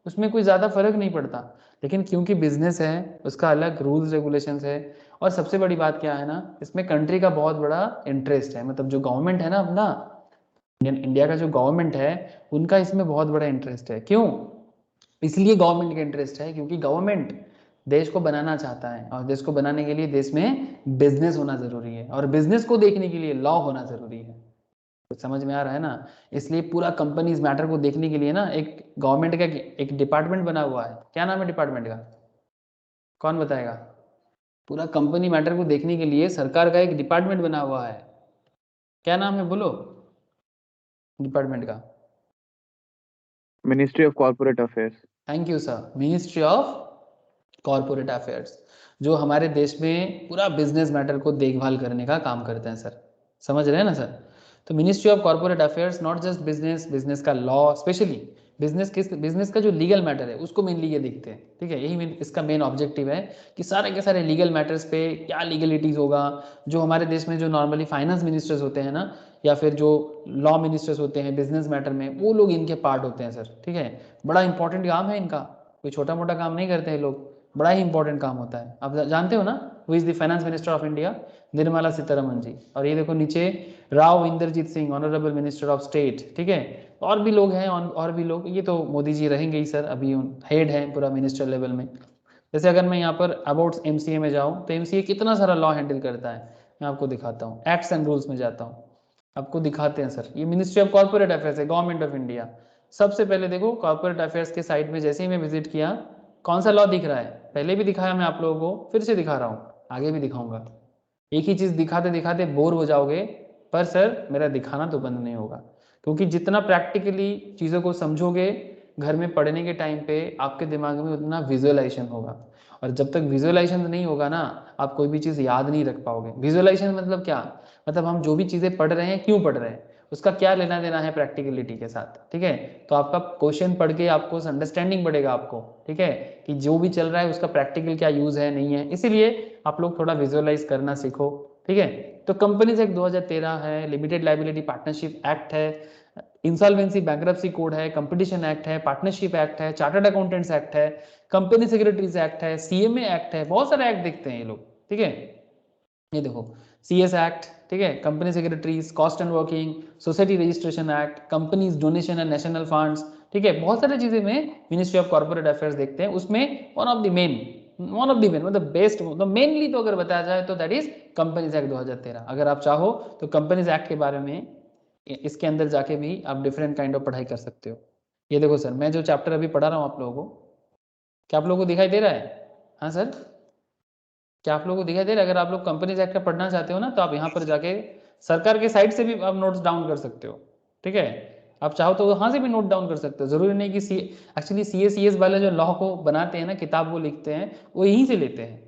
उसमें कोई ज़्यादा फर्क नहीं पड़ता। लेकिन क्योंकि बिजनेस है उसका अलग रूल्स रेगुलेशंस है, और सबसे बड़ी बात क्या है ना, इसमें कंट्री का बहुत बड़ा इंटरेस्ट है, मतलब जो गवर्नमेंट है ना अपना इंडिया का जो गवर्नमेंट है उनका इसमें बहुत बड़ा इंटरेस्ट है। क्यों? इसलिए गवर्नमेंट का इंटरेस्ट है क्योंकि गवर्नमेंट देश को बनाना चाहता है, और देश को बनाने के लिए देश में बिजनेस होना जरूरी है, और बिजनेस को देखने के लिए लॉ होना जरूरी है। तो समझ में आ रहा है ना, इसलिए पूरा कंपनीज मैटर को देखने के लिए ना एक गवर्नमेंट का एक डिपार्टमेंट बना हुआ है। क्या नाम है डिपार्टमेंट का, कौन बताएगा? पूरा कंपनी मैटर को देखने के लिए सरकार का एक डिपार्टमेंट बना हुआ है, क्या नाम है बोलो डिपार्टमेंट का? Ministry of corporate affairs. Thank you sir, ministry of corporate affairs, जो हमारे देश में पूरा बिजनेस मैटर को देखभाल करने का काम करते हैं सर, समझ रहे हैं ना सर। तो ministry of corporate affairs not just business, business का लॉ, स्पेशली बिजनेस का जो लीगल मैटर है उसको मेनली ये देखते हैं, ठीक है। यही इसका मेन ऑब्जेक्टिव है कि सारे के सारे लीगल मैटर्स पे क्या लीगलिटीज होगा, जो हमारे देश में जो नॉर्मली फाइनेंस मिनिस्टर्स होते हैं ना, या फिर जो लॉ मिनिस्टर्स होते हैं बिजनेस मैटर में, वो लोग इनके पार्ट होते हैं सर, ठीक है। बड़ा इंपॉर्टेंट काम है इनका, कोई छोटा मोटा काम नहीं करते हैं लोग, बड़ा ही इंपॉर्टेंट काम होता है। आप जानते हो ना who is the finance minister of India? Nirmala Sitharaman ji. और ये देखो नीचे Rao Inderjit Singh, honourable minister of state, ठीक है। और भी लोग हैं, और भी लोग, ये तो मोदी जी रहेंगे ही सर, अभी हेड है पूरा मिनिस्टर लेवल में। जैसे अगर मैं यहाँ पर अबाउट एमसीए में जाऊँ तो एमसीए कितना सारा लॉ हैंडल करता है, मैं आपको दिखाता हूँ। एक्ट्स एंड रूल्स में जाता हूँ, आपको दिखाते हैं सर। ये मिनिस्ट्री ऑफ कॉर्पोरेट अफेयर्स है, गवर्नमेंट ऑफ इंडिया। सबसे पहले देखो कॉर्पोरेट अफेयर्स के साइट में जैसे ही मैं विजिट किया, कौन सा लॉ दिख रहा है? पहले भी दिखाया मैं आप लोगों को, फिर से दिखा रहा हूँ, आगे भी दिखाऊंगा। एक ही चीज दिखाते दिखाते बोर हो जाओगे, पर सर मेरा दिखाना तो बंद नहीं होगा, क्योंकि जितना प्रैक्टिकली चीज़ों को समझोगे घर में पढ़ने के टाइम पे आपके दिमाग में उतना विजुअलाइजेशन होगा, और जब तक विजुअलाइजेशन नहीं होगा ना आप कोई भी चीज़ याद नहीं रख पाओगे। विजुअलाइजेशन मतलब क्या? मतलब हम जो भी चीज़ें पढ़ रहे हैं क्यों पढ़ रहे हैं, उसका क्या लेना देना है प्रैक्टिकलिटी के साथ, ठीक है। तो आपका क्वेश्चन पढ़ के आपको अंडरस्टैंडिंग बढ़ेगा आपको, ठीक है, कि जो भी चल रहा है उसका प्रैक्टिकल क्या यूज़ है नहीं है, इसीलिए आप लोग थोड़ा विजुअलाइज करना सीखो, ठीक है। तो कंपनीज एक्ट 2013 है, लिमिटेड लाइबिलिटी पार्टनरशिप एक्ट है, इंसॉल्वेंसी बैंक्रप्सी कोड है, कंपटीशन एक्ट है, पार्टनरशिप एक्ट है, चार्टर्ड अकाउंटेंट्स एक्ट है, कंपनी सेक्रेटरीज एक्ट है, सीएमए एक्ट है, बहुत सारे एक्ट देखते हैं ये लोग, ठीक है। ये देखो सीएस एक्ट, ठीक है, company secretaries, cost and working, society registration act, companies donation and national funds, ठीक है, बहुत सारी चीजें में मिनिस्ट्री ऑफ कॉर्पोरेट अफेयर्स देखते हैं। उसमें वन ऑफ द मेन मतलब बेस्ट, मतलब मेनली तो अगर बताया जाए तो दैट इज कंपनीज एक्ट 2013। अगर आप चाहो तो कंपनीज एक्ट के बारे में इसके अंदर जाके भी आप डिफरेंट काइंड ऑफ पढ़ाई कर सकते हो। ये देखो सर, मैं जो चैप्टर अभी पढ़ा रहा हूँ आप लोगों को, क्या आप लोगों को दिखाई दे रहा है? हाँ सर, क्या आप लोगों को दिखाई दे रहा है? अगर आप लोग कंपनीज एक्ट का पढ़ना चाहते हो ना तो आप यहाँ पर जाके सरकार के साइट से भी आप नोट्स डाउन कर सकते हो, ठीक है। आप चाहो तो वहाँ से भी नोट डाउन कर सकते हो, जरूरी नहीं कि एक्चुअली सीएस वाले जो लॉ को बनाते हैं ना, किताब वो लिखते हैं वो यहीं से लेते हैं,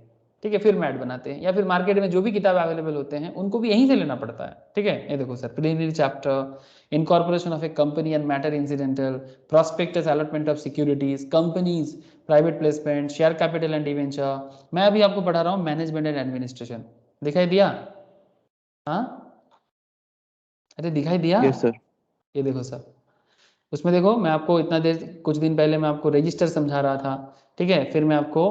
ठीक है, फिर मैट बनाते हैं, या फिर मार्केट में जो भी किताब अवेलेबल होते हैं उनको भी यहीं से लेना पड़ता है, ठीक है। ये देखो sir, preliminary chapter, incorporation of a company and matter incidental, prospectus allotment of securities, companies, private placement, share capital and debenture। मैं अभी आपको पढ़ा रहा हूँ मैनेजमेंट एंड एडमिनिस्ट्रेशन, दिखाई दिया? हाँ, अरे दिखाई दिया? Yes sir. ये देखो सर, उसमें देखो मैं आपको इतना देर कुछ दिन पहले मैं आपको रजिस्टर समझा रहा था, ठीक है, फिर मैं आपको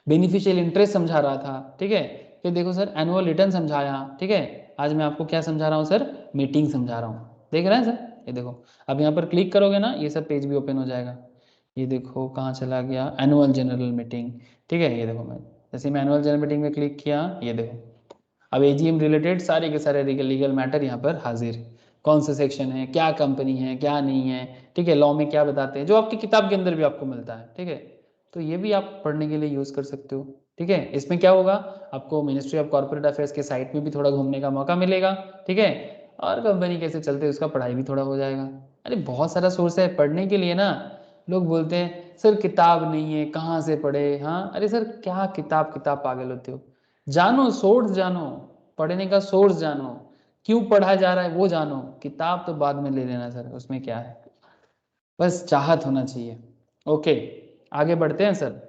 बेनिफिशियल इंटरेस्ट समझा रहा था, ठीक है, फिर देखो सर एनुअल रिटर्न समझाया, ठीक है, आज मैं आपको क्या समझा रहा हूँ सर, मीटिंग समझा रहा हूँ, देख रहे हैं सर? ये देखो, अब यहाँ पर क्लिक करोगे ना ये सब पेज भी ओपन हो जाएगा। ये देखो कहाँ चला गया, एनुअल जनरल मीटिंग, ठीक है, ये देखो मैं जैसे मैं एनुअल जनरल मीटिंग में क्लिक किया, ये देखो अब एजीएम रिलेटेड सारे के सारे लीगल मैटर यहाँ पर हाजिर, कौन सा सेक्शन है, क्या कंपनी है, क्या नहीं है, ठीक है, लॉ में क्या बताते हैं, जो आपकी किताब के अंदर भी आपको मिलता है, ठीक है, तो ये भी आप पढ़ने के लिए यूज़ कर सकते हो, ठीक है। इसमें क्या होगा, आपको मिनिस्ट्री ऑफ कॉर्पोरेट अफेयर्स के साइट में भी थोड़ा घूमने का मौका मिलेगा, ठीक है, और कंपनी कैसे चलते हैं उसका पढ़ाई भी थोड़ा हो जाएगा। अरे बहुत सारा सोर्स है पढ़ने के लिए ना, लोग बोलते हैं सर किताब नहीं है कहाँ से पढ़े, हाँ अरे सर क्या किताब किताब पागल होते हो, जानो सोर्स जानो, पढ़ने का सोर्स जानो, क्यों पढ़ा जा रहा है वो जानो, किताब तो बाद में ले लेना सर, उसमें क्या है, बस चाहत होना चाहिए। ओके आगे बढ़ते हैं सर।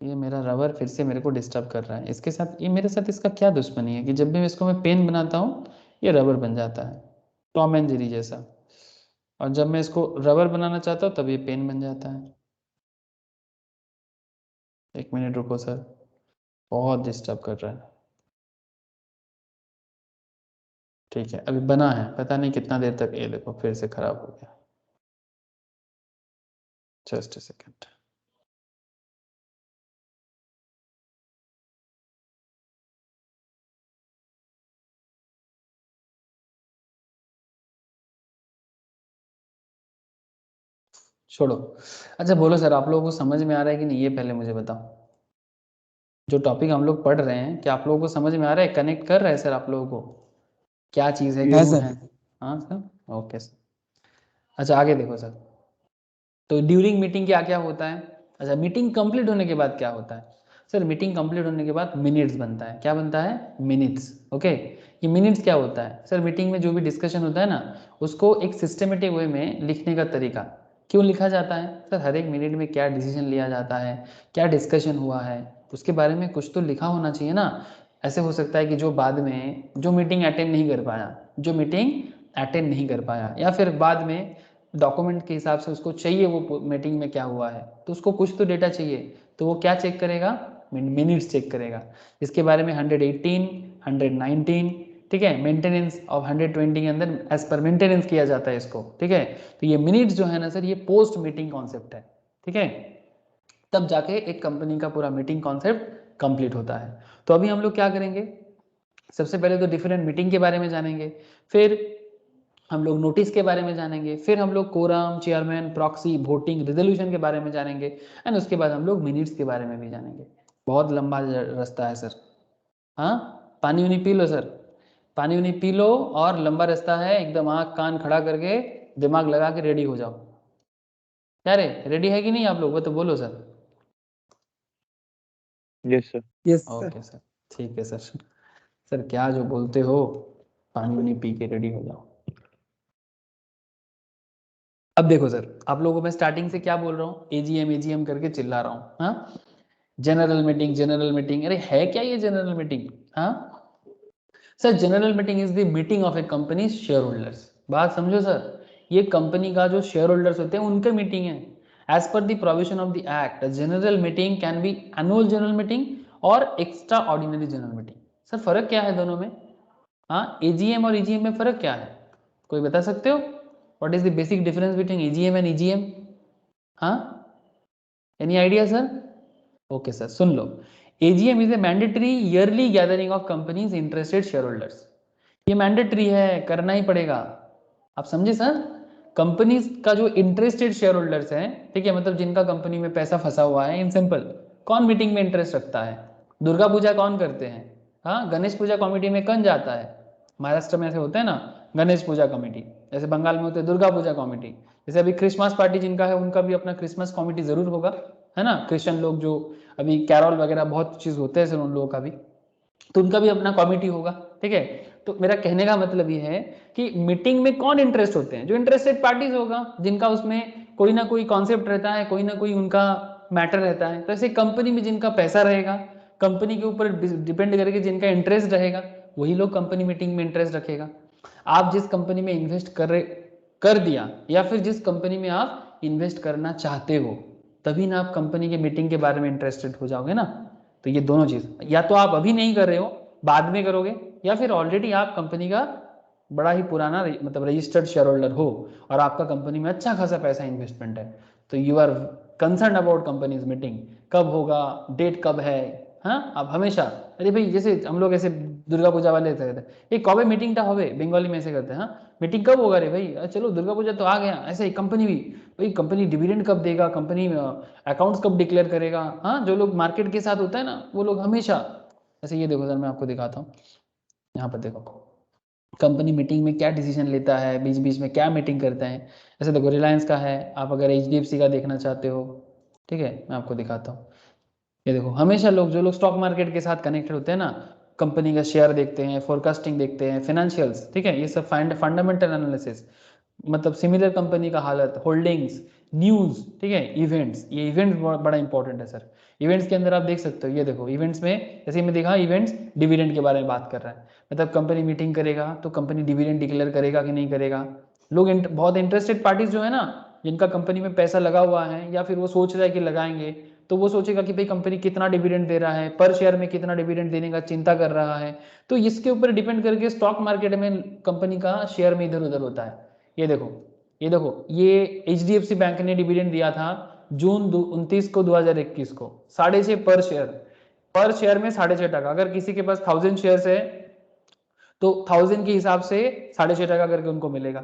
ये मेरा रबर फिर से मेरे को डिस्टर्ब कर रहा है, इसके साथ ये मेरे साथ इसका क्या दुश्मनी है कि जब भी इसको मैं पेन बनाता हूँ ये रबर बन जाता है, टॉम एंड जेरी जैसा, और जब मैं इसको रबर बनाना चाहता हूँ तब ये पेन बन जाता है। एक मिनट रुको सर, बहुत डिस्टर्ब कर रहा है। ठीक है अभी बना है, पता नहीं कितना देर तक, ये देखो फिर से खराब हो गया, जस्ट अ सेकेंड। छोड़ो, अच्छा बोलो सर आप लोगों को समझ में आ रहा है कि नहीं, ये पहले मुझे बताओ, जो टॉपिक हम लोग पढ़ रहे हैं क्या आप लोगों को समझ में आ रहा है, कनेक्ट कर रहा है सर आप लोगों को, क्या चीज़ है, Yes, क्यों sir. है? हाँ सर, ओके सर। अच्छा आगे देखो सर, तो ड्यूरिंग मीटिंग क्या क्या होता है, अच्छा मीटिंग कंप्लीट होने के बाद क्या होता है सर, मीटिंग कंप्लीट होने के बाद मिनट्स बनता है, क्या बनता है, मिनट्स, ओके। ये मिनट्स क्या होता है सर, मीटिंग में जो भी डिस्कशन होता है ना उसको एक सिस्टमेटिक वे में लिखने का तरीका, क्यों लिखा जाता है सर, हर एक मिनट में क्या डिसीजन लिया जाता है, क्या डिस्कशन हुआ है, उसके बारे में कुछ तो लिखा होना चाहिए ना। ऐसे हो सकता है कि जो बाद में जो मीटिंग अटेंड नहीं कर पाया, जो मीटिंग अटेंड नहीं कर पाया या फिर बाद में डॉक्यूमेंट के हिसाब से उसको चाहिए वो मीटिंग में क्या हुआ है, तो उसको कुछ तो डेटा चाहिए, तो वो क्या चेक करेगा, मिनट्स चेक करेगा, इसके बारे में 118 119, ठीक है, मेंटेनेंस ऑफ 120 के अंदर एज पर मेंटेनेंस किया जाता है इसको, ठीक है। तो ये मिनट्स जो है ना सर ये पोस्ट मीटिंग कॉन्सेप्ट है, ठीक है, तब जाके एक कंपनी का पूरा मीटिंग कॉन्सेप्ट कंप्लीट होता है। तो अभी हम लोग क्या करेंगे, सबसे पहले तो डिफरेंट मीटिंग के बारे में जानेंगे, फिर हम लोग नोटिस के बारे में जानेंगे, फिर हम लोग quorum, chairman, proxy, voting, resolution के बारे में जानेंगे, एंड उसके बाद हम लोग मिनट्स के बारे में भी जानेंगे। बहुत लंबा रास्ता है सर, हाँ पानी वानी पी लो सर, पानी वानी पी लो, और लंबा रास्ता है एकदम, आँख कान खड़ा करके दिमाग लगा के रेडी हो जाओ। क्या रे, रेडी है कि नहीं आप लोग, वो तो बोलो sir. yes sir. Yes, sir. Okay sir, ठीक है सर। सर क्या जो बोलते हो, पानी वानी पी के रेडी हो जाओ। अब देखो सर आप लोगों को मैं स्टार्टिंग से क्या बोल रहा हूँ, एजीएम एजीएम करके चिल्ला रहा हूँ, हाँ जनरल मीटिंग जनरल मीटिंग, अरे है क्या ये जनरल मीटिंग, हाँ sir general meeting is the meeting of A company share holders, बात समझो सर, ये कंपनी का जो शेयर होल्डर्स होते हैं उनके मीटिंग है। As per the provision of the act general meeting can be annual general meeting और extraordinary general meeting. Sir फर्क क्या है दोनों में, हाँ एजीएम और ईजीएम में फर्क क्या है, कोई बता सकते हो, what is the basic difference between AGM and EGM, हाँ any idea sir? Okay sir सुन लो, AGM is a mandatory yearly gathering of companies interested shareholders, ये मैंडेटरी है, करना ही पड़ेगा, आप समझे सर। कंपनीज का जो इंटरेस्टेड शेयर होल्डर्स हैं, ठीक है, मतलब जिनका कंपनी में पैसा फंसा हुआ है, इन सिंपल कौन मीटिंग में इंटरेस्ट रखता है, दुर्गा पूजा कौन करते हैं, हाँ गणेश पूजा कमेटी में कौन जाता है, महाराष्ट्र में ऐसे होते हैं ना गणेश पूजा कमेटी, जैसे बंगाल में होते हैं दुर्गा पूजा कमेटी, जैसे अभी क्रिसमस पार्टी जिनका है उनका भी अपना क्रिसमस कमेटी जरूर होगा, है ना, क्रिश्चियन लोग जो अभी कैरोल वगैरह बहुत चीज होते हैं सर उन लोगों का भी, तो उनका भी अपना कमेटी होगा, ठीक है। तो मेरा कहने का मतलब ये है कि मीटिंग में कौन इंटरेस्ट होते हैं, जो इंटरेस्टेड पार्टीज होगा, जिनका उसमें कोई ना कोई कॉन्सेप्ट रहता है, कोई ना कोई उनका मैटर रहता है। तो ऐसे कंपनी में जिनका पैसा रहेगा, कंपनी के ऊपर डिपेंड करके जिनका इंटरेस्ट रहेगा, वही लोग कंपनी मीटिंग में इंटरेस्ट रखेगा। आप जिस कंपनी में इन्वेस्ट कर दिया या फिर जिस कंपनी में आप इन्वेस्ट करना चाहते हो, तभी ना आप कंपनी के मीटिंग के बारे में इंटरेस्टेड हो जाओगे ना। तो ये दोनों चीज, या तो आप अभी नहीं कर रहे हो, बाद में करोगे, या फिर ऑलरेडी आप कंपनी का बड़ा ही पुराना मतलब रजिस्टर्ड शेयर होल्डर हो और आपका कंपनी में अच्छा खासा पैसा इन्वेस्टमेंट है, तो you are concern about companies meeting, कब होगा, डेट कब है। हाँ, आप हमेशा, अरे भाई जैसे हम लोग ऐसे दुर्गा पूजा वाले कहते हैं ये कब मीटिंग टा होवे, बंगाली में ऐसे करते हैं, हाँ मीटिंग कब होगा रे भाई, चलो दुर्गा पूजा तो आ गया। ऐसे ही कंपनी भी, भाई कंपनी डिविडेंड कब देगा, कंपनी अकाउंट्स कब डिक्लेयर करेगा। हाँ, जो लोग मार्केट के साथ होता है ना, वो लोग हमेशा ऐसे, ये देखो सर मैं आपको दिखाता हूँ, यहाँ पर देखो कंपनी मीटिंग में क्या डिसीजन लेता है, बीच बीच में क्या मीटिंग करता है। ऐसे देखो रिलायंस का है, आप अगर HDFC का देखना चाहते हो, ठीक है मैं आपको दिखाता हूँ। ये देखो हमेशा लोग, जो लोग स्टॉक मार्केट के साथ कनेक्टेड होते हैं ना, कंपनी का शेयर देखते हैं, फोरकास्टिंग देखते हैं, फाइनेंशियल्स, ठीक है, ये सब फंडामेंटल एनालिसिस, मतलब सिमिलर कंपनी का हालत, होल्डिंग्स, न्यूज़, ठीक है, इवेंट्स, ये इवेंट्स बड़ा इंपॉर्टेंट है सर। इवेंट्स के अंदर आप देख सकते हो, ये देखो इवेंट्स में जैसे मैं देखा, इवेंट्स डिविडेंड के बारे में बात कर रहा है, मतलब कंपनी मीटिंग करेगा तो कंपनी डिविडेंड डिक्लेयर करेगा कि नहीं करेगा। लोग बहुत इंटरेस्टेड पार्टीज जो है ना, जिनका कंपनी में पैसा लगा हुआ है या फिर वो सोच रहा है कि लगाएंगे, तो वो सोचेगा कि भाई कंपनी कितना डिविडेंड दे रहा है, पर शेयर में कितना डिविडेंड देने का चिंता कर रहा है। तो इसके ऊपर डिपेंड करके स्टॉक मार्केट में कंपनी का शेयर में इधर उधर होता है। ये देखो, ये देखो, ये HDFC बैंक ने डिविडेंड दिया था जून 29 को 2021 को 6.5 पर शेयर में 6.5%। अगर किसी के पास 1000 शेयर है तो 1000 के हिसाब से 6.5% करके उनको मिलेगा।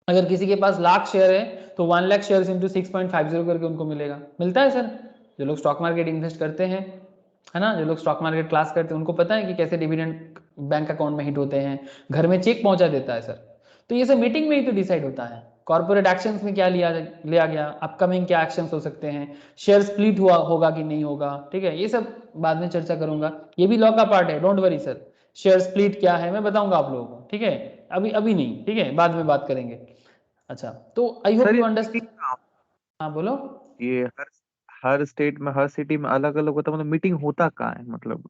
अगर किसी के पास लाख शेयर है तो 1 लाख शेयर इंटू 6.50 करके उनको मिलेगा। मिलता है सर, जो लोग स्टॉक मार्केट इन्वेस्ट करते हैं, है ना, जो लोग स्टॉक मार्केट क्लास करते हैं, उनको पता है कि कैसे डिविडेंड बैंक अकाउंट में हिट होते हैं, घर में चेक पहुंचा देता है सर। तो ये सब मीटिंग में ही तो डिसाइड होता है। कॉर्पोरेट एक्शंस में क्या लिया गया, अपकमिंग क्या एक्शंस हो सकते हैं, शेयर स्प्लिट हुआ होगा कि नहीं होगा, ठीक है, ये सब बाद में चर्चा करूंगा, ये भी लॉ का पार्ट है, don't worry sir. Share split क्या है मैं बताऊंगा आप लोगों को, ठीक है, अभी अभी नहीं, ठीक है, बाद में बात करेंगे। अच्छा, तो आई होप सर यू ये अंडरस्टैंड। हाँ बोलो। ये हर स्टेट में, हर सिटी में अलग अलग होता है, मतलब मीटिंग होता कहाँ है, मतलब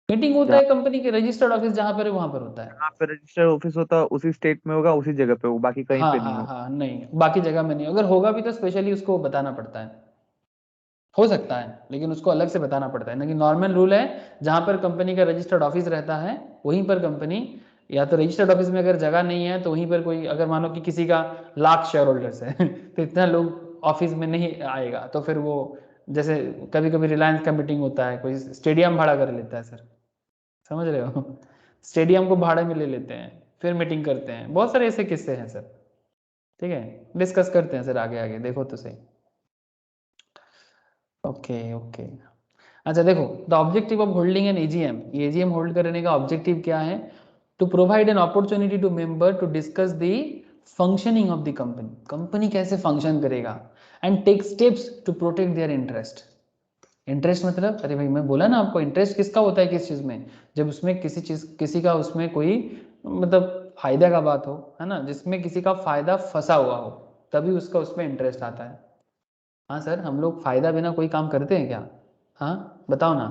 मीटिंग होता जहाँ है कंपनी के रजिस्टर्ड ऑफिस जहां पर है वहां पर होता है। जहाँ पे रजिस्टर ऑफिस होता है उसी स्टेट में होगा, उसी जगह पे होगा, बाकी कहीं हाँ पे नहीं हाँ होगा। हाँ, नहीं बाकी जगह में नहीं, अगर होगा भी तो स्पेशली उसको बताना पड़ता है, हो सकता है लेकिन उसको अलग से बताना पड़ता है। लेकिन नॉर्मल रूल है, जहां पर कंपनी का रजिस्टर्ड ऑफिस रहता है वहीं पर कंपनी, या तो रजिस्टर्ड ऑफिस में अगर जगह नहीं है तो वहीं पर कोई, अगर मानो कि किसी का लाख शेयर होल्डर्स है तो इतना लोग ऑफिस में नहीं आएगा, तो फिर वो, जैसे कभी कभी रिलायंस का मीटिंग होता है, कोई स्टेडियम भाड़ा कर लेता है सर, समझ रहे हो स्टेडियम को भाड़े में ले लेते हैं फिर मीटिंग करते हैं, बहुत सारे ऐसे किस्से हैं सर, ठीक है, डिस्कस करते हैं सर आगे आगे, देखो तो सही। ओके ओके, अच्छा देखो, the objective of holding an AGM, ये एजीएम होल्ड करने का ऑब्जेक्टिव क्या है, to provide an opportunity to member to discuss the functioning of the company, company कैसे फंक्शन करेगा, and take steps to protect their interest. Interest मतलब, अरे भाई मैं बोला ना आपको, इंटरेस्ट किसका होता है किस चीज में, जब उसमें किसी चीज, किसी का उसमें कोई मतलब फायदा का बात हो, है ना, जिसमें किसी का फायदा फंसा हुआ हो, तभी उसका उसमें इंटरेस्ट आता है। हाँ सर, हम लोग फायदा बिना कोई काम करते हैं क्या, हाँ बताओ ना,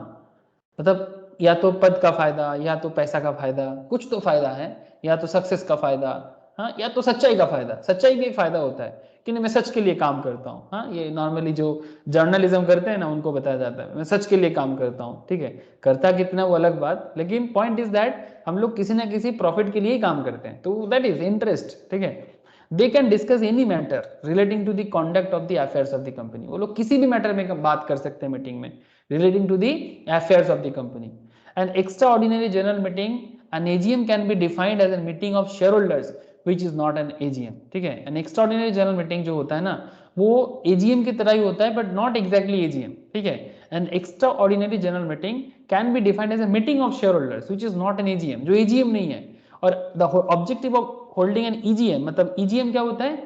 मतलब या तो पद का फायदा, या तो पैसा का फायदा, कुछ तो फायदा है, या तो सक्सेस का फायदा, हाँ, या तो सच्चाई का फायदा, सच्चाई भी एक फायदा होता है कि नहीं मैं सच के लिए काम करता हूँ। हाँ, ये नॉर्मली जो जर्नलिज्म करते हैं ना उनको बताया जाता है मैं सच के लिए काम करता हूँ, ठीक है, करता कितना वो अलग बात, लेकिन पॉइंट इज दैट हम लोग किसी ना किसी प्रॉफिट के लिए ही काम करते हैं, तो दैट इज इंटरेस्ट, ठीक है। They can discuss any matter relating to the conduct of the affairs of the company, वो लोग किसी भी मैटर में बात कर सकते हैं मीटिंग में, relating to the affairs of the company. An extraordinary general meeting, an AGM can be defined as a meeting of shareholders which is not an AGM, ठीक है। an extraordinary general meeting जो होता है ना वो AGM की तरह ही होता है but not exactly AGM, ठीक है। an extraordinary general meeting can be defined as a meeting of shareholders which is not an AGM, जो AGM नहीं है। और the objective of holding an EGM, मतलब EGM क्या होता है,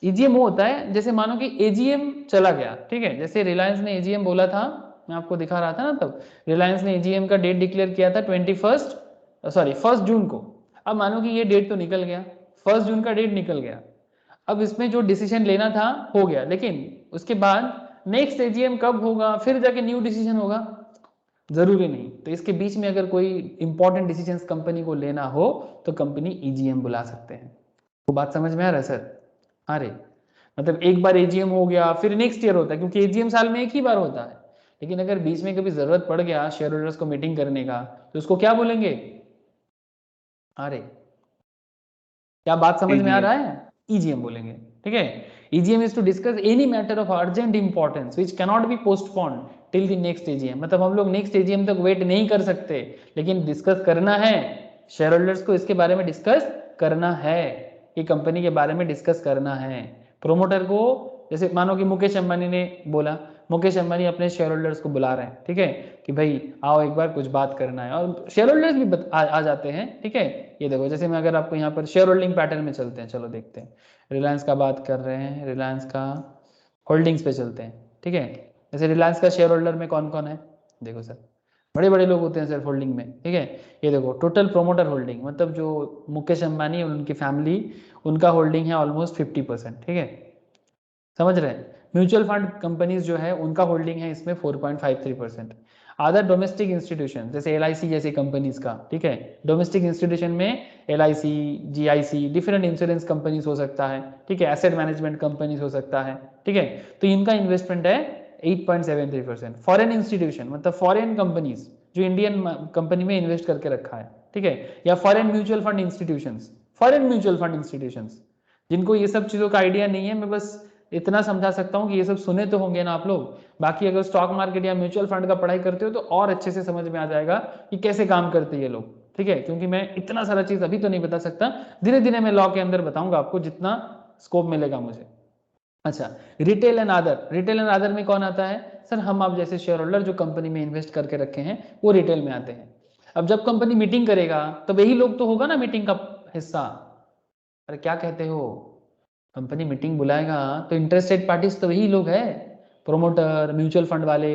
EGM वो होता है जैसे मानो कि AGM चला गया, ठीक है, जैसे रिलायंस ने AGM बोला था, मैं आपको दिखा रहा था ना, तब रिलायंस ने एजीएम का डेट डिक्लेयर किया था 1 जून को, अब मानो कि ये डेट तो निकल गया, 1 जून का डेट निकल गया, अब इसमें जो डिसीजन लेना था हो गया, लेकिन उसके बाद नेक्स्ट एजीएम कब होगा, फिर जाके न्यू डिसीजन होगा, जरूरी नहीं। तो इसके बीच में अगर कोई इंपॉर्टेंट डिसीजंस कंपनी को लेना हो तो कंपनी ईजीएम बुला सकते हैं। वो बात समझ में आ रहा है सर? अरे मतलब एक बार एजीएम हो गया फिर नेक्स्ट ईयर होता है, क्योंकि एजीएम साल में एक ही बार होता है, लेकिन अगर बीच में कभी जरूरत पड़ गया शेयर होल्डर्स को मीटिंग करने का तो उसको क्या बोलेंगे? अरे क्या बात समझ में आ रहा है? ईजीएम बोलेंगे, ठीक है। EGM is to discuss any matter of urgent importance which can not be postponed till the next AGM. मतलब हम लोग नेक्स्ट एजीएम तक वेट नहीं कर सकते, लेकिन डिस्कस करना है, शेयर होल्डर्स को इसके बारे में डिस्कस करना है, ये कंपनी के बारे में डिस्कस करना है। प्रोमोटर को, जैसे मानो कि मुकेश अंबानी ने बोला, मुकेश अंबानी अपने शेयर होल्डर्स को बुला रहे हैं, ठीक है, कि भाई आओ एक बार कुछ बात करना है, और शेयर होल्डर्स भी आ जाते हैं, ठीक है। ये देखो, जैसे मैं अगर आपको यहाँ पर शेयर होल्डिंग पैटर्न में चलते हैं, चलो देखते हैं, रिलायंस का बात कर रहे हैं, रिलायंस का होल्डिंग्स पे चलते हैं, ठीक है। जैसे रिलायंस का शेयर होल्डर में कौन कौन है, देखो सर, बड़े बड़े लोग होते हैं सर होल्डिंग में, ठीक है। ये देखो टोटल प्रोमोटर होल्डिंग, मतलब जो मुकेश अंबानी और उनकी फैमिली, उनका होल्डिंग है ऑलमोस्ट 50%, ठीक है, समझ रहे हैं। म्यूचुअल फंड कंपनीज जो है उनका होल्डिंग है इसमें 4.53%। अदर डोमेस्टिक इंस्टीट्यूशन जैसे एलआईसी जैसी कंपनीज का, ठीक है, डोमेस्टिक इंस्टीट्यूशन में LIC, GIC, different insurance companies हो सकता है, ठीक है, एसेट मैनेजमेंट कंपनीज हो सकता है, ठीक है। तो इनका इन्वेस्टमेंट है 8.73%। फॉरेन इंस्टीट्यूशन मतलब फॉरेन कंपनीज जो इंडियन कंपनी में इन्वेस्ट करके रखा है, ठीक है, या foreign mutual fund institutions, foreign mutual fund institutions, जिनको ये सब चीज़ों का आइडिया नहीं है, मैं बस इतना समझा सकता हूँ कि ये सब सुने तो होंगे ना आप लोग, बाकी अगर स्टॉक मार्केट या म्यूचुअल फंड का पढ़ाई करते हो तो और अच्छे से समझ में आ जाएगा कि कैसे काम करते हैं ये लोग, ठीक है, क्योंकि मैं इतना सारा चीज़ अभी तो नहीं बता सकता, धीरे धीरे मैं लॉ के अंदर बताऊंगा आपको जितना स्कोप मिलेगा मुझे। अच्छा, retail and other, retail and other में कौन आता है सर? हम आप जैसे शेयर होल्डर जो कंपनी में इन्वेस्ट करके रखे हैं वो रिटेल में आते हैं। अब जब कंपनी मीटिंग करेगा तब यही लोग तो होगा ना मीटिंग का हिस्सा। अरे क्या कहते हो, कंपनी मीटिंग बुलाएगा तो इंटरेस्टेड पार्टीज तो वही लोग हैं, प्रोमोटर, म्यूचुअल फंड वाले,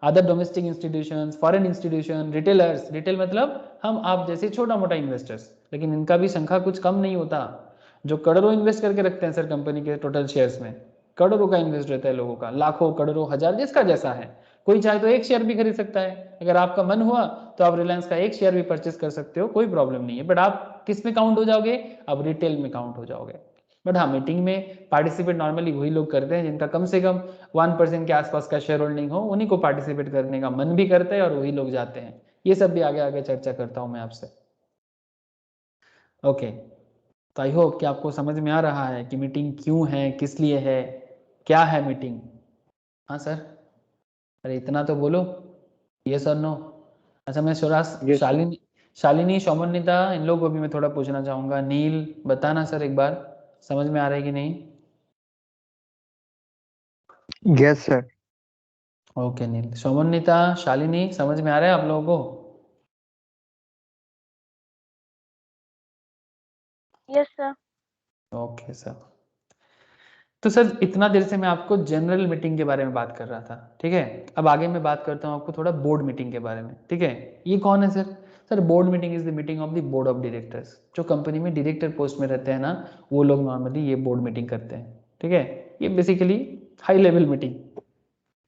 other domestic institutions, foreign institution, retailers, retail मतलब हम आप जैसे छोटा मोटा इन्वेस्टर्स, लेकिन इनका भी संख्या कुछ कम नहीं होता, जो करोड़ों इन्वेस्ट करके रखते हैं सर कंपनी के टोटल शेयर्स में, करोड़ों का इन्वेस्ट रहता है लोगों का, लाखों, करोड़ों, हजार, जिसका जैसा है, कोई चाहे तो एक शेयर भी खरीद सकता है, अगर आपका मन हुआ तो आप रिलायंस का एक शेयर भी परचेस कर सकते हो, कोई प्रॉब्लम नहीं है, बट आप किस में काउंट हो जाओगे? आप रिटेल में काउंट हो जाओगे। बट हाँ, मीटिंग में पार्टिसिपेट नॉर्मली वही लोग करते हैं जिनका कम से कम 1% के आसपास का शेयर होल्डिंग हो, उन्हीं को पार्टिसिपेट करने का मन भी करता है और वही लोग जाते हैं। ये सब भी आगे आगे चर्चा करता हूँ मैं आपसे। ओके, तो आई होप कि आपको समझ में आ रहा है कि मीटिंग क्यों है, किस लिए है, क्या है मीटिंग। हाँ सर, अरे इतना तो बोलो, ये सर नो। अच्छा, मैं शालिनी, शालिनी, शौमनिता, इन लोगों को भी मैं थोड़ा पूछना चाहूंगा। नील, बताना सर एक बार, समझ में आ रहा है कि नहीं? Yes sir. ओके नील, शौमनिता, शालिनी, समझ में आ रहा है आप लोगों को? Yes sir. Okay sir. तो सर इतना देर से मैं आपको जनरल मीटिंग के बारे में बात कर रहा था, ठीक है। अब आगे मैं बात करता हूँ आपको थोड़ा बोर्ड मीटिंग के बारे में, ठीक है। ये कौन है sir? Sir board meeting is the meeting of the board of directors. जो कंपनी में डायरेक्टर पोस्ट में रहते हैं ना, वो लोग नॉर्मली ये बोर्ड मीटिंग करते हैं, ठीक है। ये बेसिकली हाई लेवल मीटिंग,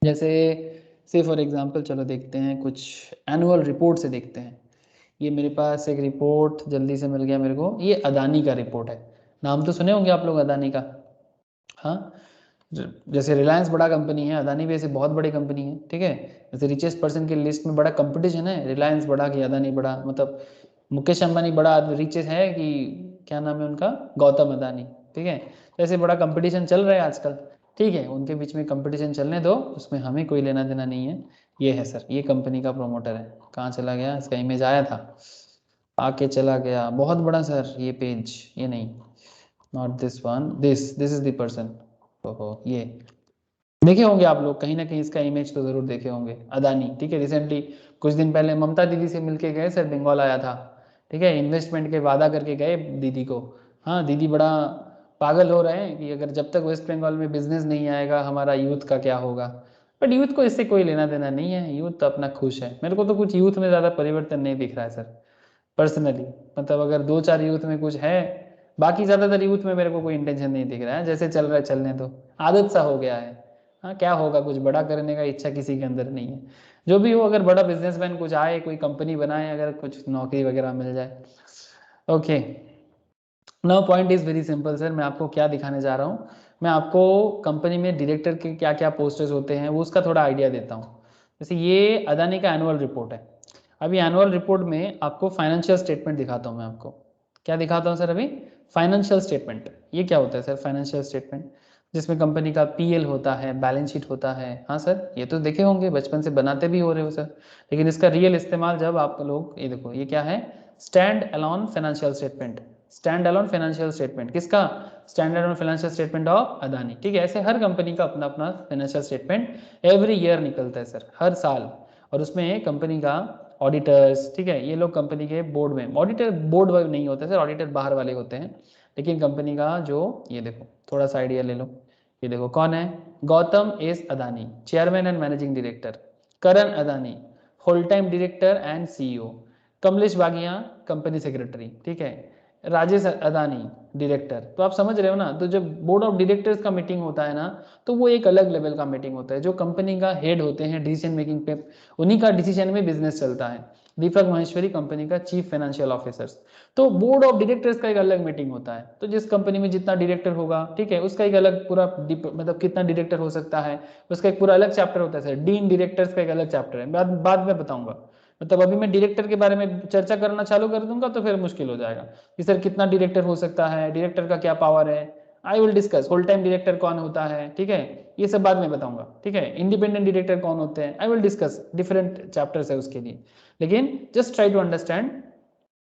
जैसे से फॉर एग्जांपल चलो देखते हैं कुछ एनुअल रिपोर्ट से देखते हैं। ये मेरे पास एक रिपोर्ट जल्दी से मिल गया मेरे को, ये अदानी का रिपोर्ट है। नाम तो सुने होंगे आप लोग अदानी का, हाँ। जैसे रिलायंस बड़ा कंपनी है, अदानी भी ऐसे बहुत बड़ी कंपनी है, ठीक है। जैसे रिचेस्ट पर्सन की लिस्ट में बड़ा कंपटीशन है, रिलायंस बड़ा कि अदानी बड़ा, मतलब मुकेश अंबानी बड़ा रिचेस्ट है कि क्या नाम है उनका, गौतम अदानी, ठीक है। ऐसे बड़ा कंपटीशन चल रहा है आजकल, ठीक है, उनके बीच में कंपटीशन चलने दो, उसमें हमें कोई लेना देना नहीं है। ये है सर, ये कंपनी का प्रोमोटर है, कहाँ चला गया, इसका इमेज आया था, आके चला गया, बहुत बड़ा सर ये पेज, ये नहीं, not this one, this is the person. ओहो, ये देखे होंगे आप लोग कहीं ना कहीं, इसका इमेज तो जरूर देखे होंगे, अदानी, ठीक है। रिसेंटली कुछ दिन पहले ममता दीदी से मिलके गए सर, बंगाल आया था, ठीक है, इन्वेस्टमेंट के वादा करके गए दीदी को। हाँ, दीदी बड़ा पागल हो रहे हैं कि अगर जब तक वेस्ट बंगाल में बिजनेस नहीं आएगा हमारा यूथ का क्या होगा। बट यूथ को इससे कोई लेना देना नहीं है, यूथ तो अपना खुश है, मेरे को तो कुछ यूथ में ज़्यादा परिवर्तन नहीं दिख रहा है सर। पर्सनली, मतलब अगर 2-4 यूथ में कुछ है, बाकी ज़्यादातर यूथ में मेरे को कोई इंटेंशन नहीं दिख रहा है, जैसे चल रहा है चलने दो, आदत सा हो गया है। हाँ, क्या होगा, कुछ बड़ा करने का इच्छा किसी के अंदर नहीं है। जो भी हो, अगर बड़ा बिजनेसमैन कुछ आए, कोई कंपनी बनाए, अगर कुछ नौकरी वगैरह मिल जाए। Okay, now point is very simple sir, मैं आपको क्या दिखाने जा रहा हूँ, मैं आपको कंपनी में डायरेक्टर के क्या क्या पोस्टर्स होते हैं वो उसका थोड़ा आइडिया देता हूँ। जैसे ये अदानी का एनुअल रिपोर्ट है। अभी एनुअल रिपोर्ट में आपको फाइनेंशियल स्टेटमेंट दिखाता हूँ मैं आपको। क्या दिखाता हूँ सर अभी? Financial statement. ये क्या होता है सर फाइनेंशियल स्टेटमेंट? जिसमें कंपनी का पीएल होता है, बैलेंस शीट होता है। हाँ सर, ये तो देखे होंगे, बचपन से बनाते भी हो रहे हो सर, लेकिन इसका रियल इस्तेमाल जब आप लोग, ये देखो ये क्या है, standalone financial statement. Standalone financial statement किसका? Standalone financial statement of Adani. ठीक है, ऐसे हर कंपनी का अपना अपना फाइनेंशियल स्टेटमेंट एवरी ईयर निकलता है सर, हर साल। और उसमें कंपनी का ऑडिटर्स, ठीक है, ये लोग कंपनी के बोर्ड में, ऑडिटर बोर्ड वर्क नहीं होते सर, ऑडिटर बाहर वाले होते हैं, लेकिन कंपनी का जो, ये देखो थोड़ा सा आइडिया ले लो, ये देखो कौन है, Gautam S Adani, chairman and managing director, Karan Adani, whole time director and CEO, Kamlesh Bagia company secretary, ठीक है, राजेश अदानी डायरेक्टर। तो आप समझ रहे हो ना, तो जब बोर्ड ऑफ डायरेक्टर्स का मीटिंग होता है ना, तो वो एक अलग लेवल का मीटिंग होता है, जो कंपनी का हेड होते हैं डिसीजन मेकिंग पे, उन्हीं का डिसीजन में बिजनेस चलता है। दीपक महेश्वरी कंपनी का चीफ फाइनेंशियल ऑफिसर्स। तो बोर्ड ऑफ डायरेक्टर्स का एक अलग मीटिंग होता है, तो जिस कंपनी में जितना डायरेक्टर होगा, ठीक है, उसका एक अलग पूरा मतलब कितना डायरेक्टर हो सकता है, उसका एक पूरा अलग चैप्टर होता है सर। डीन डायरेक्टर्स का एक अलग चैप्टर है, बाद में बताऊंगा। मतलब अभी मैं डायरेक्टर के बारे में चर्चा करना चालू कर दूंगा तो फिर मुश्किल हो जाएगा कि सर कितना डायरेक्टर हो सकता है, डायरेक्टर का क्या पावर है। I will discuss whole time director कौन होता है, ठीक है, ये सब बाद में बताऊंगा, ठीक है। इंडिपेंडेंट डायरेक्टर कौन होते हैं, आई विल डिस्कस, डिफरेंट चैप्टर्स है उसके लिए। लेकिन जस्ट ट्राई टू अंडरस्टैंड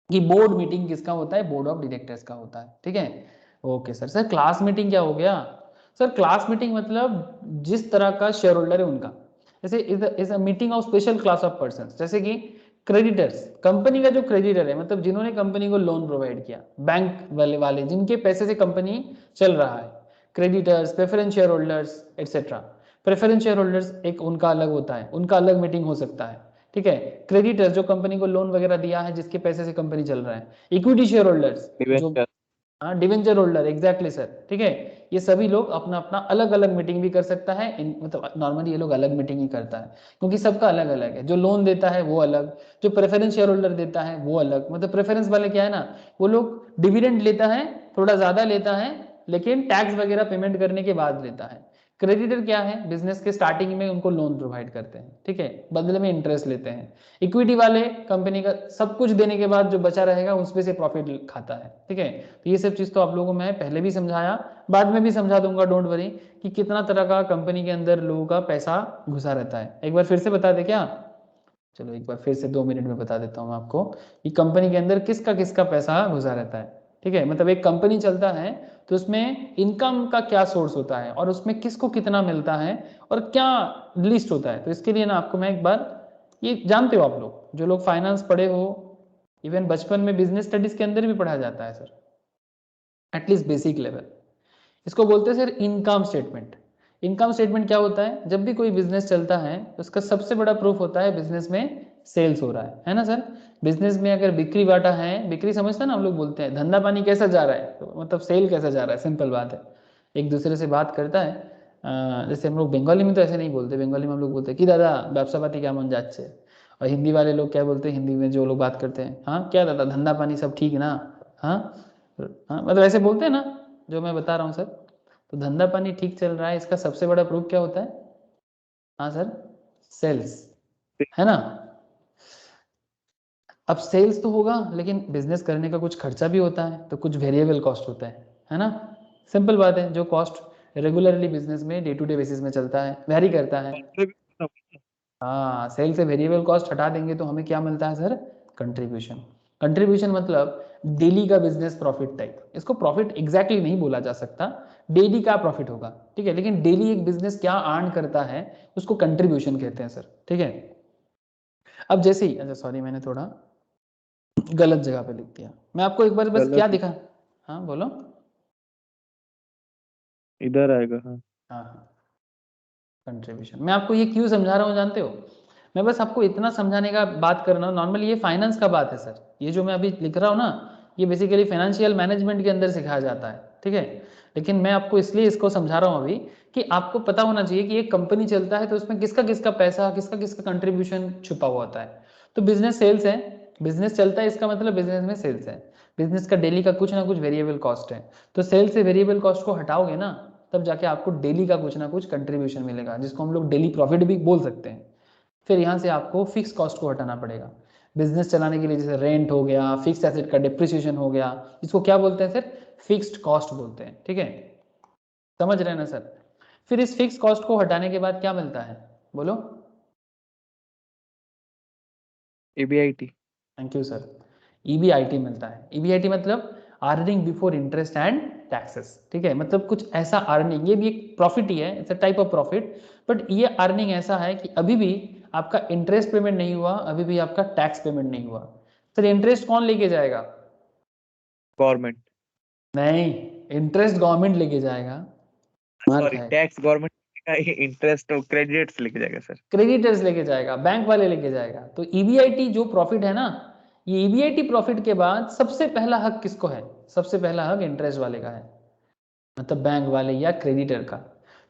कि बोर्ड मीटिंग किसका होता है, बोर्ड ऑफ डायरेक्टर्स का होता है, ठीक है। Okay sir, sir class meeting क्या हो गया? सर क्लास मीटिंग मतलब जिस तरह का शेयर होल्डर है उनका, जैसे is a meeting of special class of person, जैसे कि क्रेडिटर्स, कंपनी का जो क्रेडिटर है, मतलब जिन्होंने कंपनी को लोन प्रोवाइड किया, बैंक वाले जिनके पैसे से कंपनी चल रहा है, creditors, preference share holders etcetera. Preference share holders एक उनका अलग होता है, उनका अलग मीटिंग हो सकता है, ठीक है। क्रेडिटर्स जो कंपनी को लोन वगैरह दिया है, जिसके पैसे से कंपनी चल रहा है। इक्विटी शेयर होल्डर्स जो, हाँ डिवेंचर होल्डर, एग्जैक्टली सर, ठीक है। ये सभी लोग अपना अपना अलग अलग मीटिंग भी कर सकता है, मतलब नॉर्मली ये लोग अलग मीटिंग ही करता है, क्योंकि सबका अलग अलग है। जो लोन देता है वो अलग, जो प्रेफरेंस शेयर होल्डर देता है वो अलग। मतलब प्रेफरेंस वाले क्या है ना, वो लोग डिविडेंड लेता है, थोड़ा ज्यादा लेता है, लेकिन टैक्स वगैरह पेमेंट करने के बाद लेता है। क्रेडिटर क्या है, बिजनेस के स्टार्टिंग में उनको लोन प्रोवाइड करते हैं, ठीक है, बदले में इंटरेस्ट लेते हैं। इक्विटी वाले कंपनी का सब कुछ देने के बाद जो बचा रहेगा उसमें से प्रॉफिट खाता है, ठीक है। तो ये सब चीज़ तो आप लोगों को मैं पहले भी समझाया, बाद में भी समझा दूंगा, डोंट वरी, कि कितना तरह का कंपनी के अंदर लोगों का पैसा घुसा रहता है। एक बार फिर से बता दे क्या? चलो एक बार फिर से 2 मिनट में बता देता हूँ आपको कि कंपनी के अंदर किसका किसका पैसा घुसा रहता है, ठीक है। मतलब एक कंपनी चलता है तो उसमें इनकम का क्या सोर्स होता है, और उसमें किसको कितना मिलता है, और क्या लिस्ट होता है। तो इसके लिए ना आपको मैं एक बार, ये जानते हो आप लोग, जो लोग फाइनेंस पढ़े हो, इवन बचपन में बिजनेस स्टडीज के अंदर भी पढ़ा जाता है सर, एटलीस्ट बेसिक लेवल। इसको बोलते हैं sir income statement. Income statement क्या होता है? जब भी कोई बिजनेस चलता है उसका सबसे बड़ा प्रूफ होता है बिजनेस में सेल्स हो रहा है ना सर। बिजनेस में अगर बिक्री बाटा है, बिक्री समझते हैं ना हम लोग, बोलते हैं धंधा पानी कैसा जा रहा है, तो मतलब सेल कैसा जा रहा है, सिंपल बात है। एक दूसरे से बात करता है, जैसे हम लोग बंगाली में तो ऐसे नहीं बोलते, बंगाली में हम लोग बोलते हैं कि दादा व्यवसा पाती क्या मन जाच्छे। और हिंदी वाले लोग क्या बोलते हैं, हिंदी में जो लोग बात करते हैं, हाँ क्या दादा धंधा पानी सब ठीक ना, हाँ हाँ, मतलब ऐसे बोलते हैं ना, जो मैं बता रहा हूँ सर। तो धंधा पानी ठीक चल रहा है, इसका सबसे बड़ा प्रूफ क्या होता है? हाँ सर, सेल्स, है ना। अब सेल्स तो होगा, लेकिन बिजनेस करने का कुछ खर्चा भी होता है, तो कुछ वेरिएबल कॉस्ट होता है ना। सिंपल बात है, जो कॉस्ट रेगुलरली बिजनेस में डे टू डे बेसिस में चलता है, वेरी करता है। हाँ, सेल से वेरिएबल कॉस्ट हटा देंगे तो हमें क्या मिलता है सर? कंट्रीब्यूशन। कंट्रीब्यूशन मतलब डेली का बिजनेस प्रॉफिट टाइप, इसको प्रॉफिट एग्जैक्टली नहीं बोला जा सकता, डेली का प्रॉफिट होगा, ठीक है। लेकिन डेली एक बिजनेस क्या अर्न करता है उसको कंट्रीब्यूशन कहते हैं सर, ठीक है। अब जैसे ही, अच्छा सॉरी मैंने थोड़ा गलत जगह पे लिख दिया, मैं आपको एक बार बस क्या दिखा, हाँ बोलो, इधर आएगा, हाँ हाँ हाँ, कंट्रीब्यूशन। मैं आपको ये क्यों समझा रहा हूँ जानते हो? मैं बस आपको इतना समझाने का बात कर रहा हूँ। नॉर्मली ये फाइनेंस का बात है सर, ये जो मैं अभी लिख रहा हूँ ना, ये बेसिकली फाइनेंशियल मैनेजमेंट के अंदर सिखाया जाता है, ठीक है। लेकिन मैं आपको इसलिए इसको समझा रहा हूँ अभी कि आपको पता होना चाहिए कि एक कंपनी चलता है तो उसमें किसका किसका पैसा, किसका किसका कंट्रीब्यूशन छुपा हुआ होता है। तो बिजनेस सेल्स है, बिजनेस चलता है, इसका मतलब बिजनेस में सेल्स है। बिजनेस का डेली का कुछ ना कुछ वेरिएबल कॉस्ट है, तो सेल्स से वेरिएबल कॉस्ट को हटाओगे ना, तब जाके आपको डेली का कुछ ना कुछ कंट्रीब्यूशन मिलेगा, जिसको हम लोग डेली प्रॉफिट भी बोल सकते हैं। फिर यहाँ से आपको फिक्स कॉस्ट को हटाना पड़ेगा। बिजनेस चलाने के लिए जैसे रेंट हो गया, फिक्स एसेट का डिप्रिसिएशन हो गया, इसको क्या बोलते हैं सर? फिक्स्ड कॉस्ट बोलते हैं, ठीक है। समझ रहे हैं ना सर? फिर इस फिक्स कॉस्ट को हटाने के बाद क्या मिलता है, बोलो। EBIT। Thank you sir. EBIT मिलता है। ईबीआईटी मतलब earning before interest and taxes, ठीक है। मतलब कुछ ऐसा अर्निंग, ये भी एक प्रॉफिट ही है, it's a type of profit, but ये अर्निंग ऐसा है कि अभी भी आपका इंटरेस्ट पेमेंट नहीं हुआ, अभी भी आपका टैक्स पेमेंट नहीं हुआ। सर इंटरेस्ट कौन लेके जाएगा? गवर्नमेंट। नहीं, इंटरेस्ट गवर्नमेंट लेके जाएगा। मार सॉरी, खाए, टैक्स गवर्नमेंट का, इंटरेस्ट और क्रेडिट्स लेके जाएगा सर। क्रेडिटर्स लेके जाएगा, बैंक वाले लेके जाएगा। तो ईबीआईटी जो प्रॉफिट है ना, ये ईबीआईटी प्रॉफिट के बाद सबसे पहला हक किसको है? सबसे पहला हक इंटरेस्ट वाले का है, मतलब बैंक वाले या क्रेडिटर का।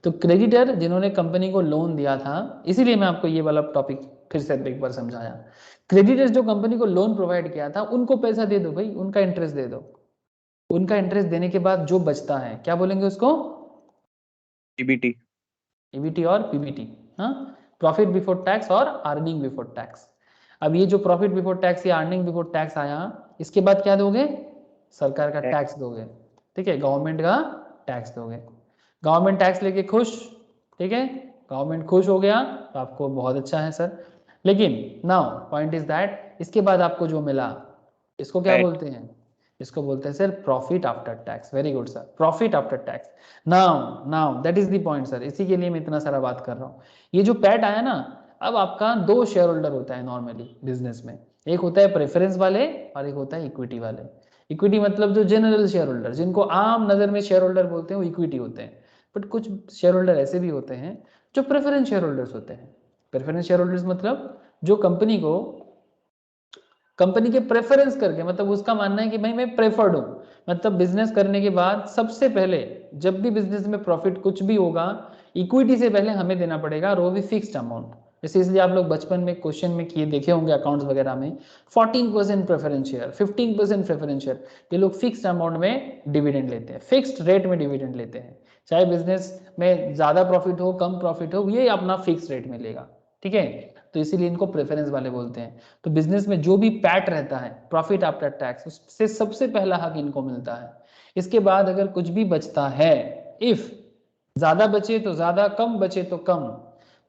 तो क्रेडिटर जिन्होंने कंपनी को लोन दिया था, इसीलिए मैं आपको ये वाला टॉपिक फिर से एक बार समझाया। क्रेडिटर्स जो कंपनी को लोन प्रोवाइड किया था, उनको पैसा दे दो भाई, उनका इंटरेस्ट दे दो। उनका इंटरेस्ट देने के बाद जो बचता है, क्या बोलेंगे उसको? EBT। ईबीटी और पीबीटी, हाँ, प्रॉफिट बिफोर टैक्स और अर्निंग बिफोर टैक्स। अब ये जो प्रॉफिट बिफोर टैक्स या अर्निंग बिफोर टैक्स आया, इसके बाद क्या दोगे? सरकार का टैक्स दोगे, ठीक है, गवर्नमेंट का टैक्स दोगे। गवर्नमेंट टैक्स लेके खुश, ठीक है, गवर्नमेंट खुश हो गया तो आपको बहुत अच्छा है सर। लेकिन नाउ पॉइंट इज दैट, इसके बाद आपको जो मिला, इसको क्या पैट। बोलते हैं? इसको बोलते हैं sir profit after tax. Very good sir, profit after tax. Now that is the point sir, इसी के लिए मैं इतना सारा बात कर रहा हूँ। ये जो पैट आया ना, अब आपका दो शेयर होल्डर होता है नॉर्मली बिजनेस में। एक होता है प्रेफरेंस वाले और एक होता है इक्विटी वाले। इक्विटी मतलब जो जनरल शेयर होल्डर, जिनको आम नजर में शेयर होल्डर बोलते हैं, वो इक्विटी होते हैं। बट कुछ शेयर होल्डर ऐसे भी होते हैं जो प्रेफरेंस शेयर होल्डर्स होते हैं। प्रेफरेंस शेयर होल्डर्स मतलब जो कंपनी के प्रेफरेंस करके, मतलब उसका मानना है कि भाई मैं प्रेफर्ड हूं, मतलब बिजनेस करने के बाद सबसे पहले, जब भी बिजनेस में प्रॉफिट कुछ भी होगा, इक्विटी से पहले हमें देना पड़ेगा, और वो भी फिक्स्ड अमाउंट। जैसे इसलिए आप लोग बचपन में क्वेश्चन में किए देखे होंगे अकाउंट्स वगैरह में, 14% प्रेफरेंस शेयर, 15% प्रेफरेंस शेयर, ये लोग फिक्स्ड अमाउंट में डिविडेंड लेते हैं, फिक्स्ड रेट में डिविडेंड लेते हैं। चाहे बिजनेस में ज्यादा प्रॉफिट हो, कम प्रॉफिट हो, ये अपना फिक्स रेट में लेगा, ठीक है। तो इसीलिए इनको प्रेफरेंस वाले बोलते हैं। तो बिजनेस में जो भी पैट रहता है, प्रॉफिट आफ्टर टैक्स, उससे सबसे पहला हक इनको मिलता है। इसके बाद अगर कुछ भी बचता है, इफ ज्यादा बचे तो ज्यादा, कम बचे तो कम,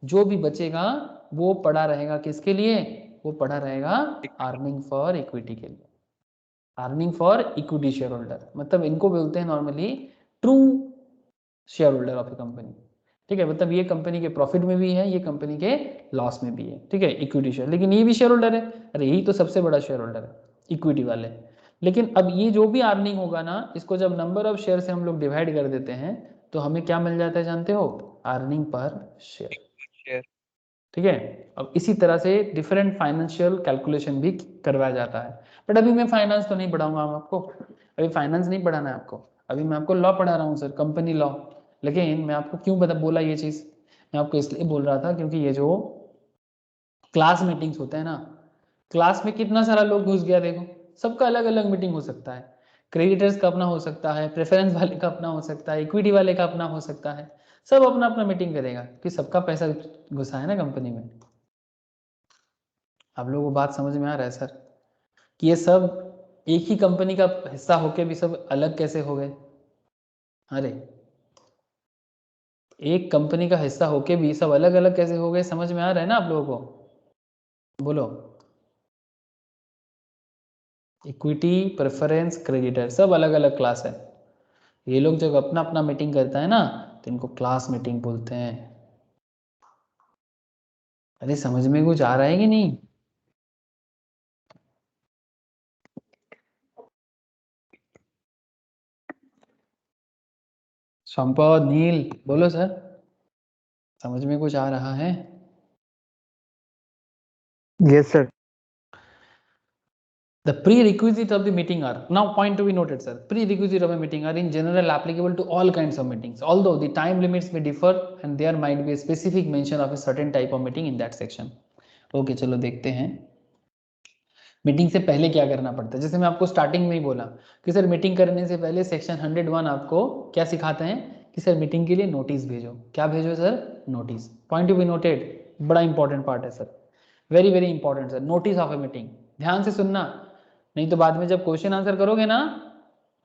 जो भी बचेगा वो पड़ा रहेगा किसके लिए? वो पड़ा रहेगा अर्निंग फॉर इक्विटी के लिए। Earning for equity share holder, मतलब इनको बोलते हैं normally true share holder of A company, ठीक है। मतलब ये कंपनी के प्रॉफिट में भी है, ये कंपनी के लॉस में भी है, ठीक है, इक्विटी शेयर। लेकिन ये भी शेयर होल्डर है, अरे यही तो सबसे बड़ा शेयर होल्डर है, इक्विटी वाले। लेकिन अब ये जो भी अर्निंग होगा ना, इसको जब नंबर ऑफ शेयर से हम लोग डिवाइड कर देते हैं, तो हमें क्या मिल जाता है जानते हो? Earning per share, share. ठीक है। अब इसी तरह से डिफरेंट फाइनेंशियल कैलकुलेशन भी करवाया जाता है। बट अभी मैं फाइनेंस तो नहीं पढ़ाऊंगा आपको, अभी फाइनेंस नहीं पढ़ाना है आपको, अभी मैं आपको लॉ पढ़ा रहा हूँ सर, कंपनी लॉ। लेकिन मैं आपको क्यों बोला ये चीज़, मैं आपको इसलिए बोल रहा था क्योंकि ये जो क्लास मीटिंग्स होते हैं ना, क्लास में कितना सारा लोग घुस गया देखो, सबका अलग अलग मीटिंग हो सकता है। क्रेडिटर्स का अपना हो सकता है, प्रेफरेंस वाले का अपना हो सकता है, इक्विटी वाले का अपना हो सकता है, सब अपना अपना मीटिंग करेगा कि सबका पैसा घुसा है ना कंपनी में। आप लोगों को बात समझ में आ रहा है सर, कि ये सब एक ही कंपनी का हिस्सा होके भी सब अलग कैसे हो गए? अरे एक कंपनी का हिस्सा होके भी सब अलग अलग कैसे हो गए, समझ में आ रहा है ना आप लोगों को? बोलो। इक्विटी, प्रेफरेंस, क्रेडिटर सब अलग अलग क्लास है। ये लोग जब अपना अपना मीटिंग करता है ना, तो इनको क्लास मीटिंग बोलते हैं। अरे समझ में कुछ आ रहा है कि नहीं? संपद, नील, बोलो सर, समझ में कुछ आ रहा है? Yes, sir. The prerequisite of the meeting are, now point to be noted sir, prerequisite of a meeting are in general applicable to all kinds of meetings, although the time limits may differ and there might be a specific mention of a certain type of meeting in that section. Okay, चलो देखते हैं meeting से पहले क्या करना पड़ता है। जैसे मैं आपको स्टार्टिंग में ही बोला कि सर मीटिंग करने से पहले सेक्शन 101 आपको क्या सिखाते हैं कि सर मीटिंग के लिए नोटिस भेजो। क्या भेजो sir? Notice. Point to be noted, बड़ा इंपॉर्टेंट पार्ट है sir, very very important sir. Notice of a meeting, ध्यान से सुनना, नहीं तो बाद में जब क्वेश्चन आंसर करोगे ना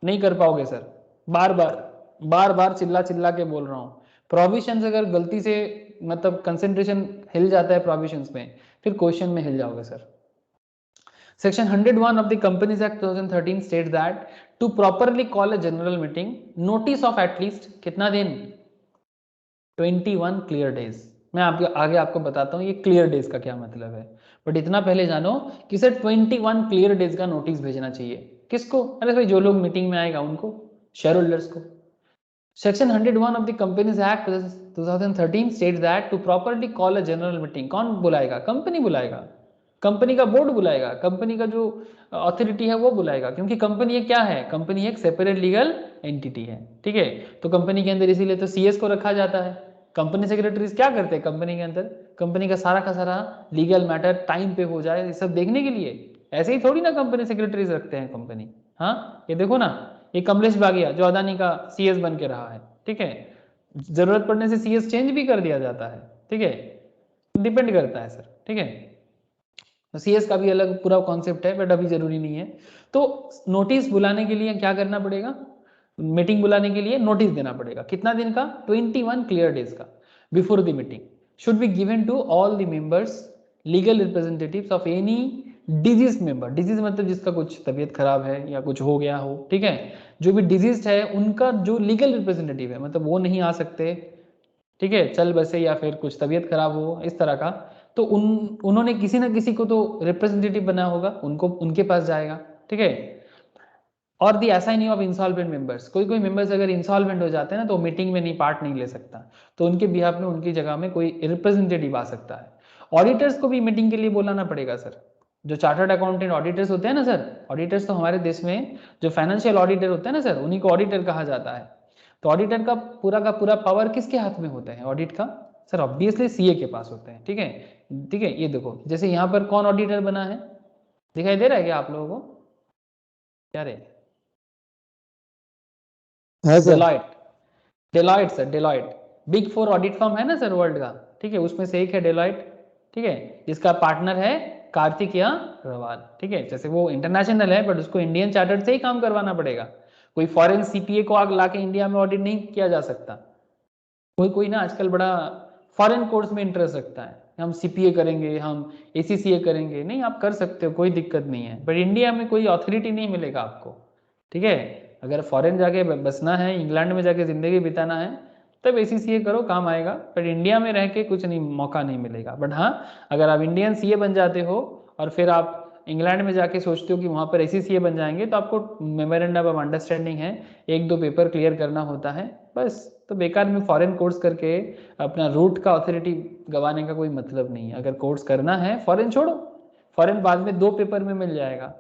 नहीं कर पाओगे सर। बार बार चिल्ला चिल्ला के बोल रहा हूँ, प्रोविजंस अगर गलती से मतलब कंसेंट्रेशन हिल जाता है प्रोविजंस में, फिर क्वेश्चन में हिल जाओगे sir. Section 101 of the Companies Act 2013 states that to properly call a general meeting, notice of at least कितना दिन? 21 clear days। मैं आगे आपको बताता हूँ ये clear days का क्या मतलब है, बट इतना पहले जानो कि सर 21 clear days का नोटिस भेजना चाहिए। किसको? अरे भाई जो लोग मीटिंग में आएगा उनको, शेयर होल्डर्स को। Section 101 of the Companies Act 2013 states that to properly call a general meeting, कौन बुलाएगा? कंपनी बुलाएगा, कंपनी का बोर्ड बुलाएगा, कंपनी का जो अथॉरिटी है वो बुलाएगा, क्योंकि कंपनी एक क्या है? कंपनी एक सेपरेट लीगल एंटिटी है, ठीक है। तो कंपनी के अंदर इसीलिए तो सीएस को रखा जाता है। कंपनी सेक्रेटरीज क्या करते हैं कंपनी के अंदर? कंपनी का सारा लीगल मैटर टाइम पे हो जाए ये सब देखने के लिए, ऐसे ही थोड़ी ना कंपनी सेक्रेटरीज रखते हैं कंपनी। हाँ, ये देखो ना, ये कमलेश बागिया जो अदानी का सीएस बन के रहा है, ठीक है, जरूरत पड़ने से सीएस चेंज भी कर दिया जाता है, ठीक है, डिपेंड करता है सर, ठीक है। तो सीएस का भी अलग पूरा कॉन्सेप्ट है, बट अभी जरूरी नहीं है। तो नोटिस बुलाने के लिए क्या करना पड़ेगा? मीटिंग बुलाने के लिए नोटिस देना पड़ेगा। कितना दिन का? 21 क्लियर डेज का before the meeting should be given to all the members, legal representatives of any deceased member. Deceased मतलब जिसका कुछ तबीयत खराब है या कुछ हो गया हो, ठीक है, जो भी डिजीज है उनका जो लीगल रिप्रेजेंटेटिव है, मतलब वो नहीं आ सकते, ठीक है, चल बसे या फिर कुछ तबीयत खराब हो इस तरह का, तो उन्होंने किसी ना किसी को तो रिप्रेजेंटेटिव बनाया होगा, उनको उनके पास जाएगा, ठीक है। और दी असाइनी ऑफ इंसॉल्वेंट मेंबर्स, कोई मेंबर्स अगर इंसॉल्वेंट हो जाते हैं ना तो मीटिंग में नहीं पार्ट नहीं ले सकता, तो उनके बिहाफ में उनकी जगह में कोई रिप्रेजेंटेटिव आ सकता है। ऑडिटर्स को भी मीटिंग के लिए बुलाना पड़ेगा सर। जो चार्टर्ड अकाउंटेंट ऑडिटर्स होते हैं ना सर, ऑडिटर्स तो हमारे देश में जो फाइनेंशियल ऑडिटर होते हैं ना सर, उन्हीं को ऑडिटर कहा जाता है। तो ऑडिटर का पूरा पावर किसके हाथ में होता है ऑडिट का? सर ऑब्वियसली सीए के पास होते हैं, ठीक है, ठीक है। ये देखो जैसे यहाँ पर कौन ऑडिटर बना है, दिखाई दे रहा है क्या आप लोगों को? क्या रे? Deloitte, Deloitte sir, Deloitte big 4 audit firm है ना सर वर्ल्ड का, ठीक है, उसमें से एक है डेलॉयट, ठीक है, जिसका पार्टनर है कार्तिक या रवाल, ठीक है। जैसे वो इंटरनेशनल है बट उसको इंडियन चार्टर्ड से ही काम करवाना पड़ेगा, कोई फॉरेन सीपीए को आग लाके इंडिया में ऑडिट नहीं किया जा सकता। कोई ना आजकल बड़ा फॉरेन कोर्स में इंटरेस्ट रखता है, हम सीपीए करेंगे, हम एसीसीए करेंगे, नहीं आप कर सकते हो, कोई दिक्कत नहीं है, बट इंडिया में कोई अथॉरिटी नहीं मिलेगा आपको, ठीक है। अगर फॉरेन जाके बसना है, इंग्लैंड में जाके जिंदगी बिताना है, तब एसीसीए करो, काम आएगा, पर इंडिया में रह के कुछ नहीं, मौका नहीं मिलेगा। बट हाँ, अगर आप इंडियन सीए बन जाते हो और फिर आप इंग्लैंड में जाके सोचते हो कि वहाँ पर एसीसीए बन जाएंगे, तो आपको मेमोरेंडम ऑफ अंडरस्टैंडिंग है, 1-2 पेपर क्लियर करना होता है बस। तो बेकार में फॉरेन कोर्स करके अपना रूट का अथॉरिटी गंवाने का कोई मतलब नहीं है। अगर कोर्स करना है फॉरेन छोड़ो, फॉरेन बाद में 2 पेपर में मिल जाएगा,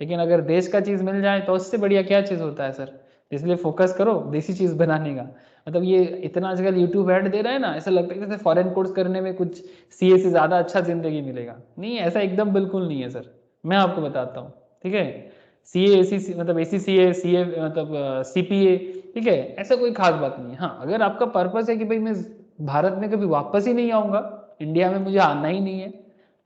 लेकिन अगर देश का चीज़ मिल जाए तो उससे बढ़िया क्या चीज़ होता है सर। इसलिए फोकस करो देसी चीज़ बनाने का। मतलब ये इतना आजकल यूट्यूब ऐड दे रहा है ना, ऐसा लगता है जैसे फॉरेन कोर्स करने में कुछ सीए से ज़्यादा अच्छा जिंदगी मिलेगा। नहीं, ऐसा एकदम बिल्कुल नहीं है सर, मैं आपको बताता हूँ, ठीक है। सीए एसी मतलब एसीसीए सीए मतलब सीपीए, ठीक है, ऐसा कोई खास बात नहीं है। हाँ, अगर आपका पर्पस है कि भाई मैं भारत में कभी वापस ही नहीं आऊँगा, इंडिया में मुझे आना ही नहीं है,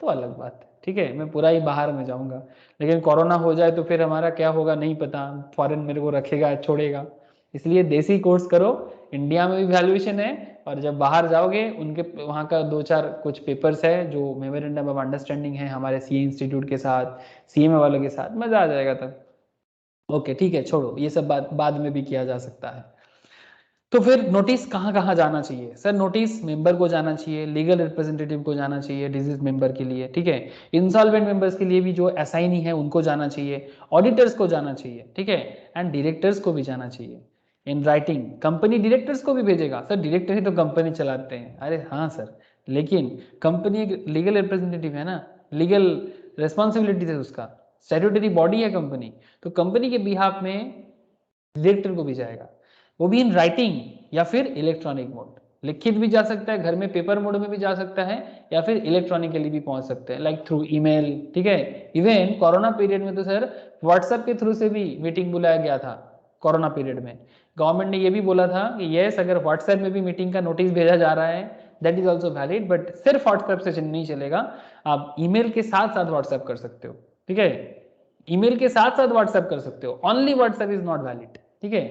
तो अलग बात है, ठीक है, मैं पूरा ही बाहर में जाऊँगा। लेकिन कोरोना हो जाए तो फिर हमारा क्या होगा नहीं पता, फॉरेन मेरे को रखेगा छोड़ेगा, इसलिए देसी कोर्स करो, इंडिया में भी वैल्यूएशन है, और जब बाहर जाओगे उनके वहाँ का 2-4 कुछ पेपर्स है जो मेमोरेंडम ऑफ अंडरस्टैंडिंग है हमारे सीए इंस्टीट्यूट के साथ, सीएमए वालों के साथ, मजा आ जाएगा तब। ओके ठीक है, छोड़ो ये सब बात, बाद में भी किया जा सकता है। तो फिर नोटिस कहाँ कहाँ जाना चाहिए सर? नोटिस मेंबर को जाना चाहिए, लीगल रिप्रेजेंटेटिव को जाना चाहिए डिजीज मेंबर के लिए, ठीक है, इंसॉल्वेंट मेंबर्स के लिए भी जो असाइनी है उनको जाना चाहिए, ऑडिटर्स को जाना चाहिए, ठीक है, एंड डायरेक्टर्स को भी जाना चाहिए इन राइटिंग। कंपनी डायरेक्टर्स को भी भेजेगा सर, डायरेक्टर ही तो कंपनी चलाते हैं। अरे हाँ सर, लेकिन कंपनी एक लीगल रिप्रेजेंटेटिव है ना, लीगल रेस्पॉन्सिबिलिटी है उसका, स्टैट्यूटरी बॉडी है कंपनी, तो कंपनी के बिहाफ में डायरेक्टर को भी जाएगा, वो भी इन राइटिंग या फिर इलेक्ट्रॉनिक मोड, लिखित भी जा सकता है, घर में पेपर मोड में भी जा सकता है, या फिर इलेक्ट्रॉनिकली भी पहुंच सकते हैं, लाइक थ्रू ईमेल। ठीक है, इवन कोरोना पीरियड में तो सर व्हाट्सएप के थ्रू से भी मीटिंग बुलाया गया था। कोरोना पीरियड में गवर्नमेंट ने ये भी बोला था कि यस, अगर व्हाट्सएप में भी मीटिंग का नोटिस भेजा जा रहा है that is also valid, but सिर्फ व्हाट्सएप से नहीं चलेगा, आप ईमेल के साथ साथ व्हाट्सएप कर सकते हो। ठीक है, ईमेल के साथ साथ व्हाट्सएप कर सकते हो, only WhatsApp is not valid. ठीक है,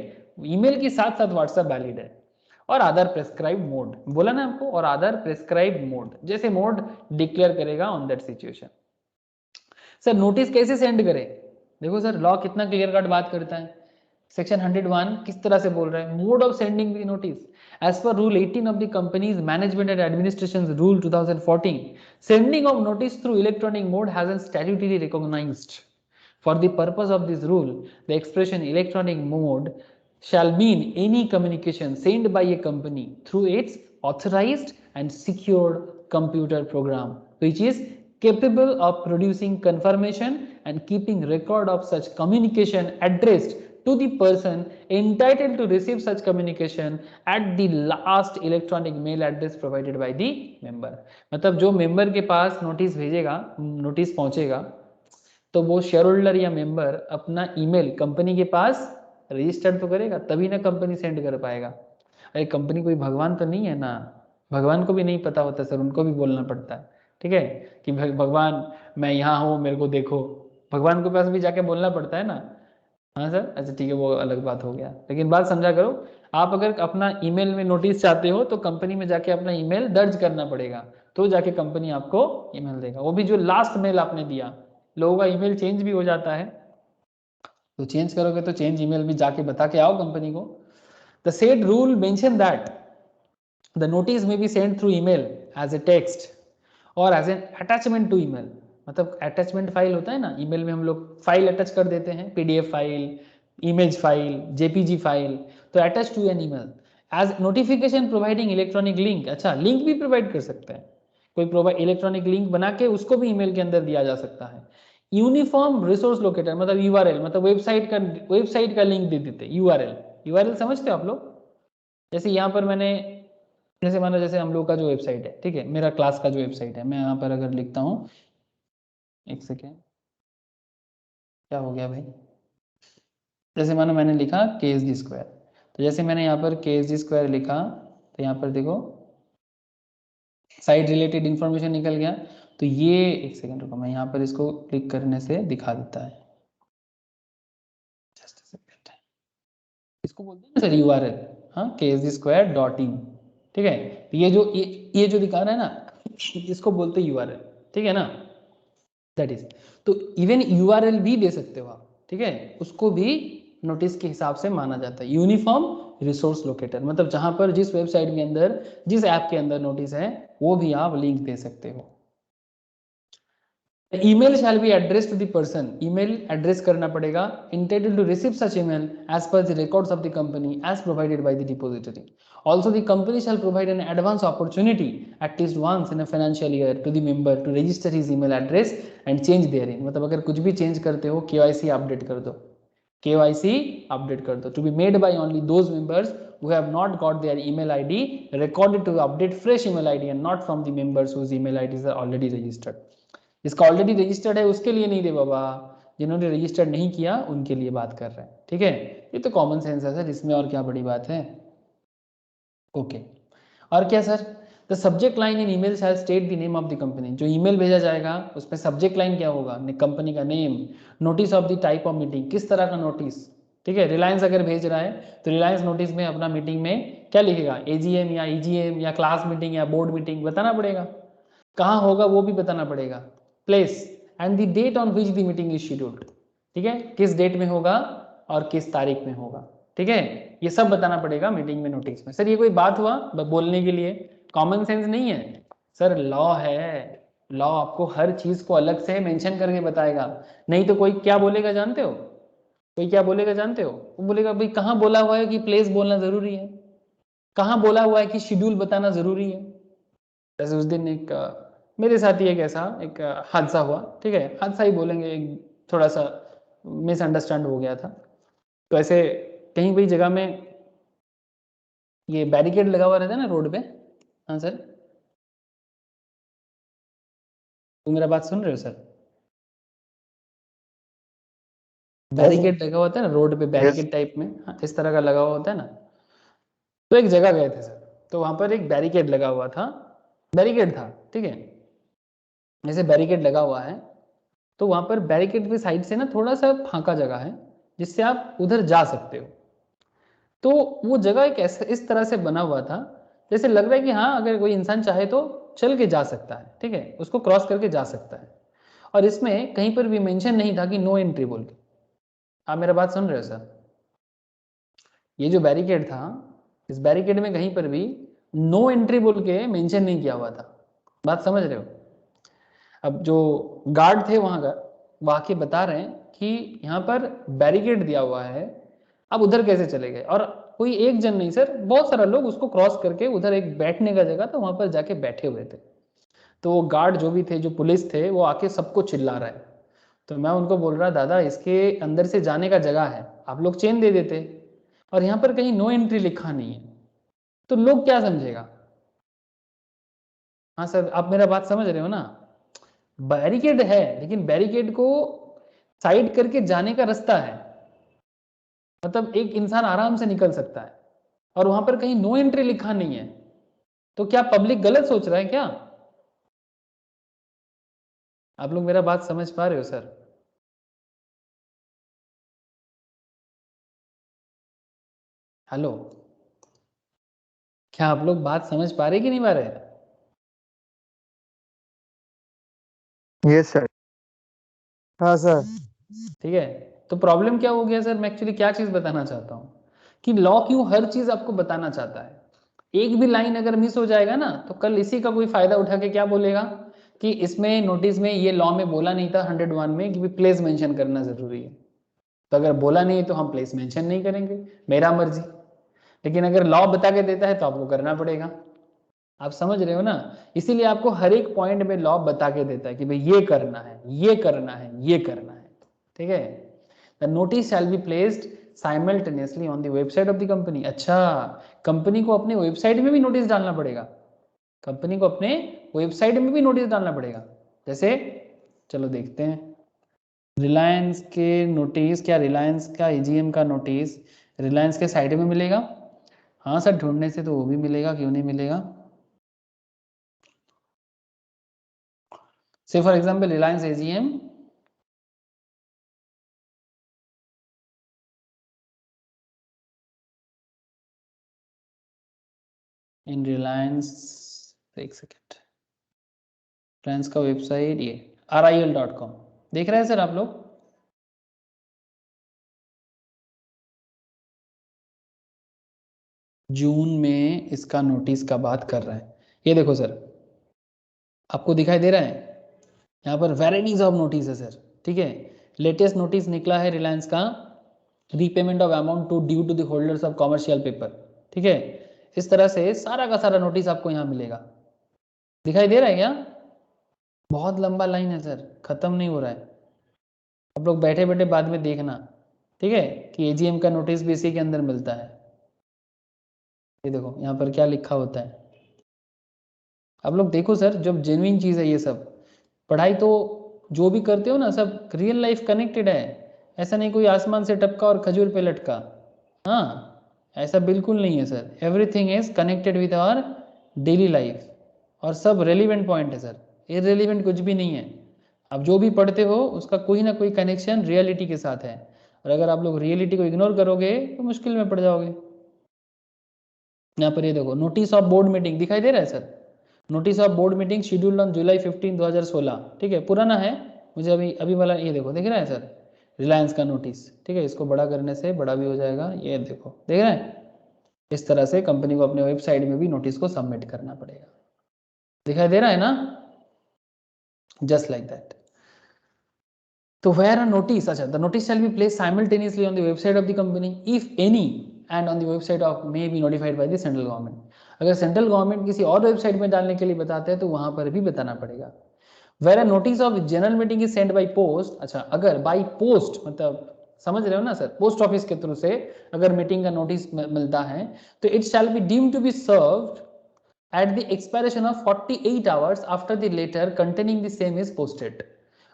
ईमेल के साथ साथ व्हाट्सएप वैलिड है। और अदर प्रेस्क्राइब मोड बोला ना आपको, और अदर प्रेस्क्राइब मोड, जैसे मोड डिक्लेयर करेगा on that situation. Sir notice कैसे सेंड करें? देखो सर लॉ कितना क्लियर कट बात करता है। सेक्शन 101 किस तरह से बोल रहा है, mode of sending the notice as per rule 18 of the companies management and administration rule 2014, sending of notice through electronic mode has been statutory recognized. For the purpose of this rule, the expression electronic mode shall mean any communication sent by a company through its authorized and secured computer program, which is capable of producing confirmation and keeping record of such communication addressed to the person entitled to receive such communication at the last electronic mail address provided by the member। मतलब जो member के पास notice भेजेगा, notice पहुंचेगा, तो वो share holder या member अपना email company के पास रजिस्टर्ड तो करेगा, तभी ना कंपनी सेंड कर पाएगा। अरे कंपनी कोई भगवान तो नहीं है ना, भगवान को भी नहीं पता होता सर, उनको भी बोलना पड़ता है। ठीक है, कि भगवान मैं यहाँ हूँ मेरे को देखो, भगवान के पास भी जाके बोलना पड़ता है ना। हाँ सर, अच्छा ठीक है, वो अलग बात हो गया, लेकिन बात समझा करो। आप अगर अपना ईमेल में नोटिस चाहते हो तो कंपनी में जाके अपना ईमेल दर्ज करना पड़ेगा, तो जाके कंपनी आपको ईमेल देगा, वो भी जो लास्ट मेल आपने दिया। लोगों का ईमेल चेंज भी हो जाता है, तो चेंज करोगे तो चेंज ईमेल भी जाके बता के आओ कंपनी को। The said rule mention that the notice may be send through email as a text और as an attachment to email. मतलब अटैचमेंट फाइल होता है ना, ईमेल में हम लोग फाइल अटैच कर देते हैं, PDF file, image file, JPG file, तो attach to an email as notification providing electronic link. अच्छा, लिंक भी प्रोवाइड कर सकते हैं, कोई प्रोवाइड इलेक्ट्रॉनिक लिंक बना के उसको भी ईमेल के अंदर दिया जा सकता है। यूनिफॉर्म रिसोर्स लोकेटर मतलब यूआरएल, मतलब वेबसाइट का लिंक दे देते। यूआरएल समझते हो आप लोग? जैसे यहाँ पर मैंने, जैसे मानो जैसे हम लोग का जो वेबसाइट है, ठीक है, मेरा क्लास का जो वेबसाइट है, मैं यहाँ पर अगर लिखता हूँ, एक सेकेंड, क्या हो गया भाई, जैसे मानो मैंने लिखा KSG स्क्वायर, तो जैसे मैंने यहाँ पर KSG स्क्वायर लिखा, तो यहाँ पर देखो साइट रिलेटेड इंफॉर्मेशन निकल गया। तो ये एक सेकेंड रुको, मैं यहाँ पर इसको क्लिक करने से दिखा देता है, जस्ट सेकेंड, इसको बोलते हैं ना सर यूआरएल, हाँ, KSG_.in। ठीक है, तो ये जो दिखा रहा है ना, इसको बोलते हैं यूआरएल। ठीक है ना, दैट इज, तो इवन यूआरएल भी दे सकते हो आप। ठीक है, उसको भी नोटिस के हिसाब से माना जाता है। यूनिफॉर्म रिसोर्स लोकेटर मतलब जहां पर जिस वेबसाइट के अंदर, जिस ऐप के अंदर नोटिस है, वो भी आप लिंक दे सकते हो। Email shall be address to the person, email address करना पड़ेगा entitled to receive such email as per the records of the company as provided by the depository. Also the company shall provide an advance opportunity at least once in a financial year to the member to register his email address and change therein। मतलब अगर कुछ भी change करते हो, KYC update कर दो, KYC update कर दो, to be made by only those members who have not got their email ID recorded to update fresh email ID and not from the members whose email IDs are already registered। जिसका already registered है उसके लिए नहीं दे बाबा, जिन्होंने registered नहीं किया उनके लिए बात कर रहे हैं। ठीक है, ये तो कॉमन सेंस है सर, इसमें और क्या बड़ी बात है। ओके, और क्या sir, the subject line in email shall state the name of the company. जो ईमेल भेजा जाएगा उसमें सब्जेक्ट लाइन क्या होगा, कंपनी का name, notice of the type of meeting, किस तरह का नोटिस। ठीक है, रिलायंस अगर भेज रहा है तो रिलायंस नोटिस में अपना मीटिंग में क्या लिखेगा, AGM या EGM या क्लास मीटिंग या बोर्ड मीटिंग बताना पड़ेगा, कहाँ होगा वो भी बताना पड़ेगा, place and the date on which the meeting is scheduled. ठीक है, किस डेट में होगा और किस तारीख में होगा। ठीक है, ये सब बताना पड़ेगा मीटिंग में, नोटिस में। सर ये कोई बात हुआ बोलने के लिए, कॉमन सेंस नहीं है सर, लॉ है। लॉ आपको हर चीज को अलग से मेंशन करके बताएगा, नहीं तो कोई क्या बोलेगा जानते हो, कोई क्या बोलेगा जानते हो, वो बोलेगा भाई कहाँ बोला हुआ है कि प्लेस बोलना जरूरी है, कहाँ बोला हुआ है कि शेड्यूल बताना जरूरी है। जैसे उस दिन एक मेरे साथ ही एक ऐसा एक हादसा हुआ, ठीक है, हादसा ही बोलेंगे, एक थोड़ा सा मिसअंडरस्टैंड हो गया था। तो ऐसे कहीं भी जगह में ये बैरिकेड लगा हुआ रहता है ना रोड पे। हाँ सर, तो मेरा बात सुन रहे हो सर? बैरिकेड लगा हुआ होता है ना रोड पे, बैरिकेड टाइप में, हाँ, इस तरह का लगा हुआ होता है ना। तो एक जगह गए थे सर, तो वहां पर एक बैरिकेड लगा हुआ था, बैरिकेड था, ठीक है, जैसे बैरिकेड लगा हुआ है, तो वहां पर बैरिकेड के साइड से ना थोड़ा सा फांका जगह है जिससे आप उधर जा सकते हो। तो वो जगह एक ऐसा इस तरह से बना हुआ था जैसे लग रहा है कि हाँ अगर कोई इंसान चाहे तो चल के जा सकता है, ठीक है, उसको क्रॉस करके जा सकता है। और इसमें कहीं पर भी मेंशन नहीं था कि नो एंट्री बोल के। आप मेरा बात सुन रहे हो सर? ये जो बैरिकेड था, इस बैरिकेड में कहीं पर भी नो एंट्री बोल के मेंशन नहीं किया हुआ था। बात समझ रहे हो? अब जो गार्ड थे वहां का, वो आके बता रहे हैं कि यहाँ पर बैरिकेड दिया हुआ है, अब उधर कैसे चले गए? और कोई एक जन नहीं सर, बहुत सारा लोग उसको क्रॉस करके उधर एक बैठने का जगह था वहां पर जाके बैठे हुए थे। तो वो गार्ड जो भी थे, जो पुलिस थे, वो आके सबको चिल्ला रहे हैं। तो मैं उनको बोल रहा, दादा इसके अंदर से जाने का जगह है, आप लोग चेन दे देते, और यहाँ पर कहीं नो एंट्री लिखा नहीं है, तो लोग क्या समझेगा? हाँ सर, आप मेरा बात समझ रहे हो ना? बैरिकेड है लेकिन बैरिकेड को साइड करके जाने का रास्ता है, मतलब एक इंसान आराम से निकल सकता है, और वहां पर कहीं नो एंट्री लिखा नहीं है। तो क्या पब्लिक गलत सोच रहा है क्या? आप लोग मेरा बात समझ पा रहे हो सर? हेलो, क्या आप लोग बात समझ पा रहे कि नहीं पा रहे? Yes sir. हाँ सर। ठीक है, तो प्रॉब्लम क्या हो गया सर? मैं एक्चुअली क्या चीज बताना चाहता हूँ कि लॉ क्यों हर चीज आपको बताना चाहता है। एक भी लाइन अगर मिस हो जाएगा ना, तो कल इसी का कोई फायदा उठा के क्या बोलेगा कि इसमें नोटिस में ये लॉ में बोला नहीं था 101 में कि प्लेस मेंशन करना जरूरी है। तो अगर बोला नहीं है तो हम प्लेस मेंशन नहीं करेंगे, मेरा मर्जी। लेकिन अगर लॉ बता के देता है तो आपको करना पड़ेगा। आप समझ रहे हो ना? इसीलिए आपको हर एक पॉइंट में लॉ बता के देता है कि भाई ये करना है, ये करना है, ये करना है, ठीक है। The notice shall be placed simultaneously on the website of the company. अच्छा, कंपनी को अपने वेबसाइट में भी नोटिस डालना पड़ेगा, कंपनी को अपने वेबसाइट में भी नोटिस डालना पड़ेगा। जैसे चलो देखते हैं, रिलायंस के नोटिस, क्या रिलायंस का एजीएम का नोटिस रिलायंस के साइट में मिलेगा? हाँ सर, ढूंढने से तो वो भी मिलेगा, क्यों नहीं मिलेगा। से फॉर एग्जाम्पल रिलायंस एजीएम, इन रिलायंस, एक सेकेंड, रिलायंस का वेबसाइट ये RIL.com देख रहे हैं सर आप लोग? जून में इसका नोटिस का बात कर रहा है, ये देखो सर, आपको दिखाई दे रहा है यहाँ पर वेराइटीज ऑफ नोटिस है सर, ठीक है। लेटेस्ट नोटिस निकला है रिलायंस का, repayment of amount to due to the holders of commercial paper, ठीक है। इस तरह से सारा का सारा नोटिस आपको यहाँ मिलेगा, दिखाई दे रहा है क्या? बहुत लंबा लाइन है सर, खत्म नहीं हो रहा है। आप लोग बैठे बैठे बाद में देखना, ठीक है, कि एजीएम का नोटिस भी इसी के अंदर मिलता है। ये देखो यहाँ पर क्या लिखा होता है, आप लोग देखो सर, जब जेन्युइन चीज़ है ये सब। पढ़ाई तो जो भी करते हो ना, सब रियल लाइफ कनेक्टेड है, ऐसा नहीं कोई आसमान से टपका और खजूर पे लटका। हाँ, ऐसा बिल्कुल नहीं है sir, everything is connected with our daily life, और सब रेलिवेंट पॉइंट है सर, इररेलिवेंट कुछ भी नहीं है। आप जो भी पढ़ते हो उसका कोई ना कोई कनेक्शन रियलिटी के साथ है, और अगर आप लोग रियलिटी को इग्नोर करोगे तो मुश्किल में पड़ जाओगे। यहाँ पर ये देखो, नोटिस ऑफ बोर्ड मीटिंग दिखाई दे रहा है sir, notice of board meeting scheduled on July 15, 2016, ठीक है, पुराना है, मुझे अभी अभी वाला ये देखो, दिख रहा है सर, रिलायंस का नोटिस, ठीक है। इसको बड़ा करने से बड़ा भी हो जाएगा, ये देखो, देख रहे हैं? इस तरह से कंपनी को अपने वेबसाइट में भी नोटिस को सबमिट करना पड़ेगा, दिखाई दे रहा है ना? Just like that. तो वेयर अ नोटिस, अच्छा, the notice shall be placed simultaneously on the website of the company if any, and on the website of may be notified by the central government. अगर central government किसी और website में डालने के लिए बताते हैं तो वहां पर भी बताना पड़ेगा। Where a notice of general meeting is send by post, अच्छा अगर बाई पोस्ट मतलब समझ रहे हो ना सर, पोस्ट ऑफिस के थ्रू से अगर मीटिंग का नोटिस मिलता है तो it shall be deemed to be served at the expiration of 48 hours after the letter containing the same is posted.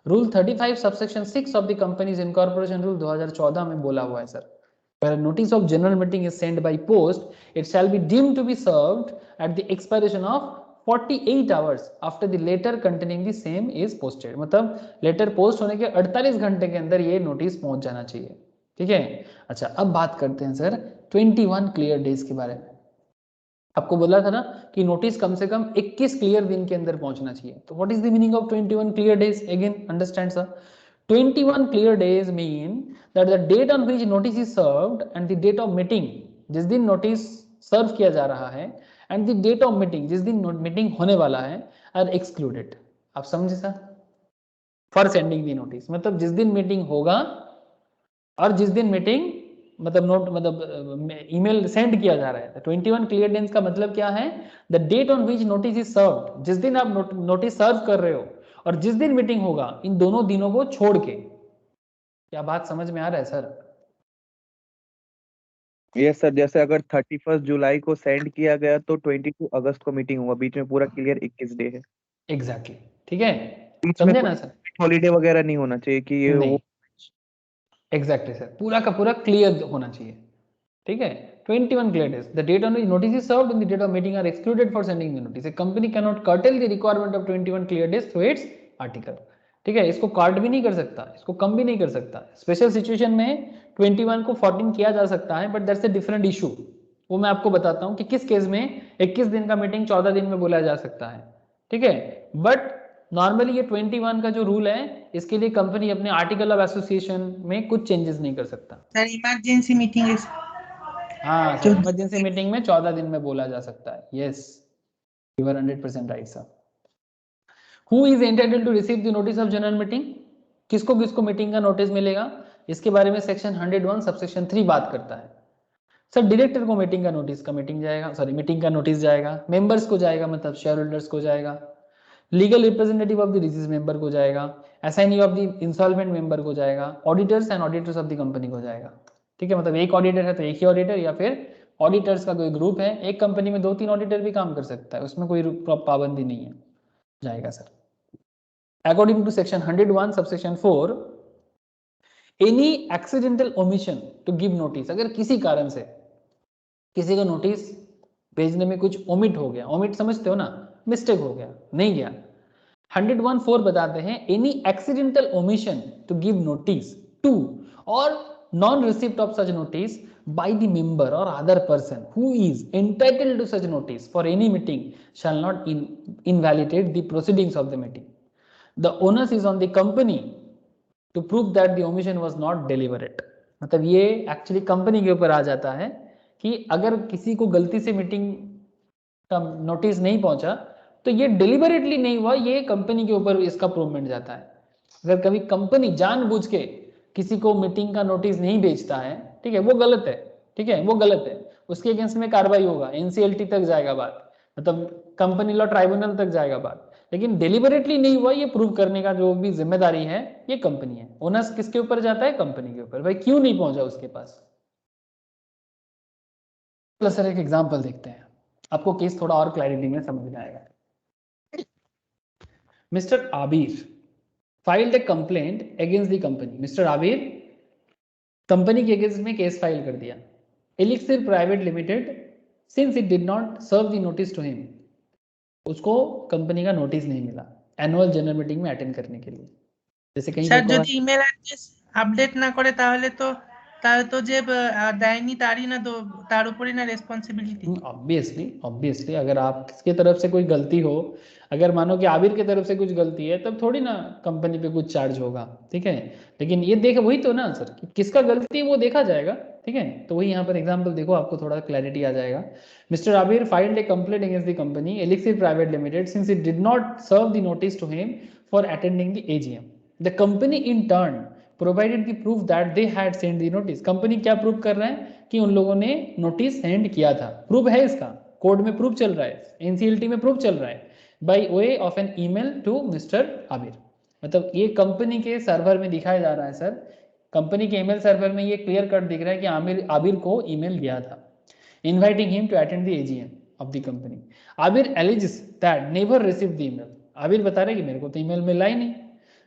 Rule 35 subsection 6 of the Companies Incorporation Rule 2014 में बोला हुआ है sir, where notice of general meeting is sent by post, it shall be deemed to be served at the expiration of 48 hours after the letter containing the same is posted. मतलब letter post होने के 48 घंटे के अंदर ये notice पहुंच जाना चाहिए, ठीक है। अच्छा अब बात करते हैं सर 21 क्लियर डेज के बारे में। आपको बोला था ना कि नोटिस कम से कम 21 क्लियर दिन के अंदर पहुंचना चाहिए, तो what is the meaning of 21 clear days? Again understand sir, 21 clear days mean that the date on which notice is served and the date of meeting, जिस दिन नोटिस सर्व किया जा रहा है, and the date of meeting, जिस दिन meeting होने वाला है, आर एक्सक्लूडेड। आप समझे sir? For sending the notice मतलब जिस दिन मीटिंग होगा और जिस दिन मीटिंग मतलब नोट मतलब ईमेल सेंड किया जा रहा है। 21 क्लियर डेज का मतलब क्या है? The date on which notice is served, जिस दिन आप नोटिस सर्व कर रहे हो और जिस दिन मीटिंग होगा, इन दोनों दिनों को छोड़ के। क्या बात समझ में आ रहा है सर? यस सर, जैसे अगर 31 जुलाई को सेंड किया गया तो 22 अगस्त को मीटिंग होगा, बीच में पूरा क्लियर 21 डे है। एग्जैक्टली ठीक है, बीच में समझे कोई ना सर? हॉलीडे वगैरह नहीं होना चाहिए कि ये नहीं, वो एग्जैक्टली सर, पूरा का पूरा क्लियर होना चाहिए, ठीक है। 21 clear days. The date on which notice is served and the date of meeting are excluded for sending the notice. A company cannot curtail the requirement of 21 clear days through its article. ठीक है, इसको काट भी नहीं कर सकता, इसको कम भी नहीं कर सकता। स्पेशल सिचुएशन में 21 को 14 किया जा सकता है, but that's a different issue. वो मैं आपको बताता हूँ कि किस केस में 21 दिन का मीटिंग 14 दिन में बोला जा सकता है, ठीक है। बट नॉर्मली ये 21 का जो रूल है, इसके लिए कंपनी अपने आर्टिकल ऑफ एसोसिएशन में कुछ चेंजेस नहीं कर सकता। सर इमरजेंसी मीटिंग हाँ सर, इमरजेंसी मीटिंग में 14 दिन में बोला जा सकता है। Yes, you are 100% right sir. Who is entitled to receive the notice of general meeting? किसको किसको मीटिंग का नोटिस मिलेगा? इसके बारे में सेक्शन 101 सबसेक्शन 3 बात करता है। सर डायरेक्टर को मीटिंग का नोटिस जाएगा, मेंबर्स को जाएगा मतलब शेयर होल्डर्स को जाएगा, legal representative of the disease member को जाएगा, assignee of the insolvent member को जाएगा, auditors and auditors of the company को जाएगा, ठीक है। मतलब एक ऑडिटर है तो एक ही ऑडिटर, या फिर ऑडिटर्स का कोई ग्रुप है, एक कंपनी में 2-3 ऑडिटर भी काम कर सकता है, उसमें कोई पाबंदी नहीं है, जाएगा sir. According to section 101 subsection 4, any accidental omission to give notice, अगर किसी कारण से किसी का नोटिस भेजने में कुछ ओमिट हो गया, ओमिट समझते हो ना, मिस्टेक हो गया, नहीं गया, 101(4) बताते हैं any accidental omission to give notice to और non receipt of such notice by the member or other person who is entitled to such notice for any meeting shall not invalidate the proceedings of the meeting. The onus is on the company to prove that the omission was not deliberate. मतलब ये actually company के ऊपर आ जाता है कि अगर किसी को गलती से मीटिंग का नोटिस नहीं पहुंचा तो ये डिलिबरेटली नहीं हुआ, ये कंपनी के ऊपर इसका प्रूवमेंट जाता है। अगर कभी कंपनी जानबूझ के किसी को मीटिंग का नोटिस नहीं भेजता है, ठीक है, वो गलत है, ठीक है, वो गलत है, उसके अगेंस्ट में कार्रवाई होगा, एनसीएलटी तक जाएगा बात, मतलब कंपनी लॉ ट्राइब्यूनल तक जाएगा बात। लेकिन डिलिबरेटली नहीं हुआ, ये प्रूव करने का जो भी जिम्मेदारी है ये कंपनी है। ओनस किसके ऊपर जाता है? कंपनी के ऊपर। भाई क्यों नहीं पहुंचा उसके पास? सर एक एग्जांपल देखते हैं, आपको केस थोड़ा और क्लैरिटी में समझ में आएगा। Mister Abir filed a complaint against the company. Mister Abir company के अगेंस्ट में केस फाइल कर दिया, Elixir private limited, since it did not serve the notice to him, उसको कंपनी का नोटिस नहीं मिला एनुअल जनरल मीटिंग में अटेंड करने के लिए। जैसे कहीं স্যার যদি ইমেল অ্যাড্রেস আপডেট না করে তাহলে তো যে দেয়নি তারই না তার উপরই না রেসপন্সিবিলিটি। ऑब्वियसली अगर आप किसके तरफ से कोई गलती हो, अगर मानो कि आबिर की तरफ से कुछ गलती है, तब थोड़ी ना कंपनी पे कुछ चार्ज होगा, ठीक है। लेकिन ये देख वही तो ना सर कि किसका गलती है वो देखा जाएगा, ठीक है। तो वही यहाँ पर एग्जांपल देखो, आपको थोड़ा क्लैरिटी आ जाएगा। Mister Abir filed a complaint against the company Elixir private limited since it did not serve the notice to him for attending the AGM. The company in turn provided the proof that they had send the notice. Company क्या proof कर रहे हैं कि उन लोगों ने notice send किया था, प्रूफ है इसका, कोड में प्रूफ चल रहा है, एनसीएलटी में प्रूफ चल रहा है by way of an email to mister Abir. मतलब ये कंपनी के सर्वर में दिखाया जा रहा है सर, कंपनी के ईमेल सर्वर में ये क्लियर कट दिख रहा है कि आबिर को ईमेल गया था inviting him to attend the AGM of the company. Abir alleges that never received the email. Abir बता रहे कि मेरे को तो ईमेल मिला ही नहीं।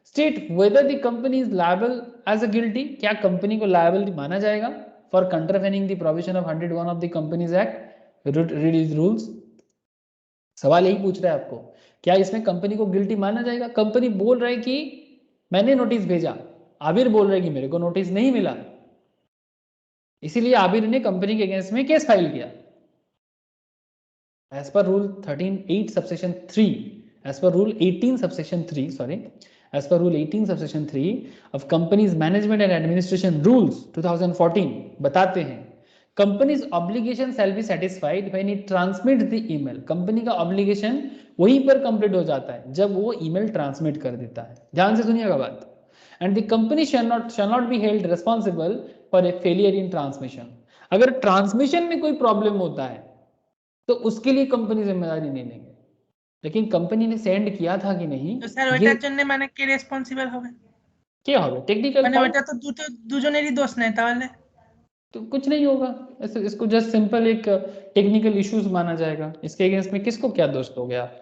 State whether the company is liable as a guilty, क्या कंपनी को liable माना जाएगा for contravening the provision of 101 of the Companies Act, read rules। सवाल यही पूछ रहा है आपको, क्या इसमें कंपनी को गिल्टी माना जाएगा? कंपनी बोल रहा है कि मैंने नोटिस भेजा, आबिर बोल रहा है कि मेरे को नोटिस नहीं मिला, इसीलिए आबिर ने कंपनी के अगेंस्ट में केस फाइल किया। As per rule 13(8) subsection 3, as per rule 18 subsection 3, sorry, as per rule 18 subsection 3 of companies management and administration rules 2014 बताते हैं companies obligation shall be satisfied when it transmit the email. Company का obligation वहीं पर complete हो जाता है जब वो ईमेल ट्रांसमिट कर देता है। ध्यान से सुनिएगा बात। And the company shall not be held responsible for a failure in transmission। अगर ट्रांसमिशन में कोई प्रॉब्लम होता है तो उसके लिए कंपनी जिम्मेदारी नहीं लेंगे, लेकिन कंपनी ने सेंड किया था कि नहीं, তো স্যার ওইটার জন্য মানে কে রেসপন্সিবল হবে? কে হবে? টেকনিক্যাল মানে ফল্ट, ওইটা তো দুজনেরই দোষ নেই তাহলে? तो कुछ नहीं होगा, इसको जस्ट सिंपल एक टेक्निकल इश्यूज माना जाएगा। इसके अगेंस्ट में किसको क्या दोष दोगे आप?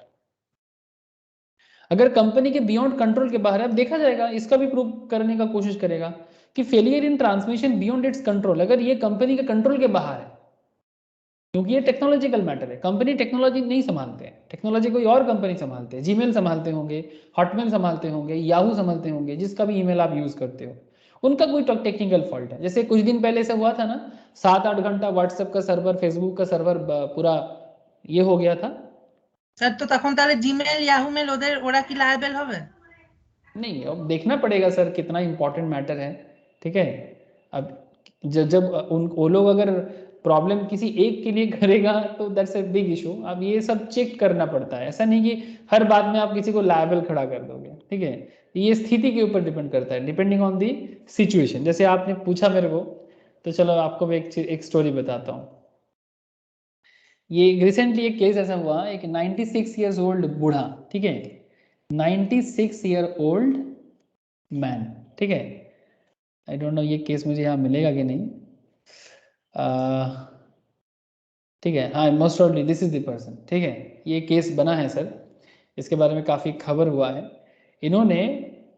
अगर कंपनी के बियॉन्ड कंट्रोल के बाहर है, अब देखा जाएगा, इसका भी प्रूव करने का कोशिश करेगा कि failure in transmission beyond it's control, अगर ये कंपनी के कंट्रोल के बाहर है, क्योंकि ये टेक्नोलॉजिकल मैटर है, कंपनी टेक्नोलॉजी नहीं संभालते हैं, टेक्नोलॉजी कोई और कंपनी संभालते हैं, जीमेल संभालते होंगे, हॉटमेल संभालते होंगे, याहू संभालते होंगे, जिसका भी ईमेल आप यूज करते हो, उनका कोई टेक्निकल फॉल्ट है। जैसे कुछ दिन पहले से हुआ था ना, 7-8 घंटा व्हाट्सएप का सर्वर, फेसबुक का सर्वर पूरा ये हो गया था। স্যার তো তখন তাহলে জিমেল ইয়াহू মেল ওরা কি লায়াবেল হবে? नहीं, अब देखना पड़ेगा सर कितना इंपॉर्टेंट मैटर है, ठीक है। अब जब वो लोग अगर प्रॉब्लम किसी एक के लिए करेगा तो दैट्स ए बिग इशू। अब ये सब चेक करना पड़ता है, ऐसा नहीं कि हर बात में आप किसी को लायबल खड़ा कर दोगे, ठीक है। ये स्थिति के ऊपर डिपेंड करता है, डिपेंडिंग ऑन दी सिचुएशन। जैसे आपने पूछा मेरे को, तो चलो आपको मैं एक स्टोरी बताता हूँ। ये रिसेंटली एक केस ऐसा हुआ, एक 96 ईयर्स ओल्ड बूढ़ा, ठीक है, 96 ईयर ओल्ड मैन, ठीक है। आई डोंट नो ये केस मुझे यहाँ मिलेगा कि नहीं, ठीक है, हाँ, most probably this is the person, ठीक है। ये केस बना है सर, इसके बारे में काफ़ी खबर हुआ है। इन्होंने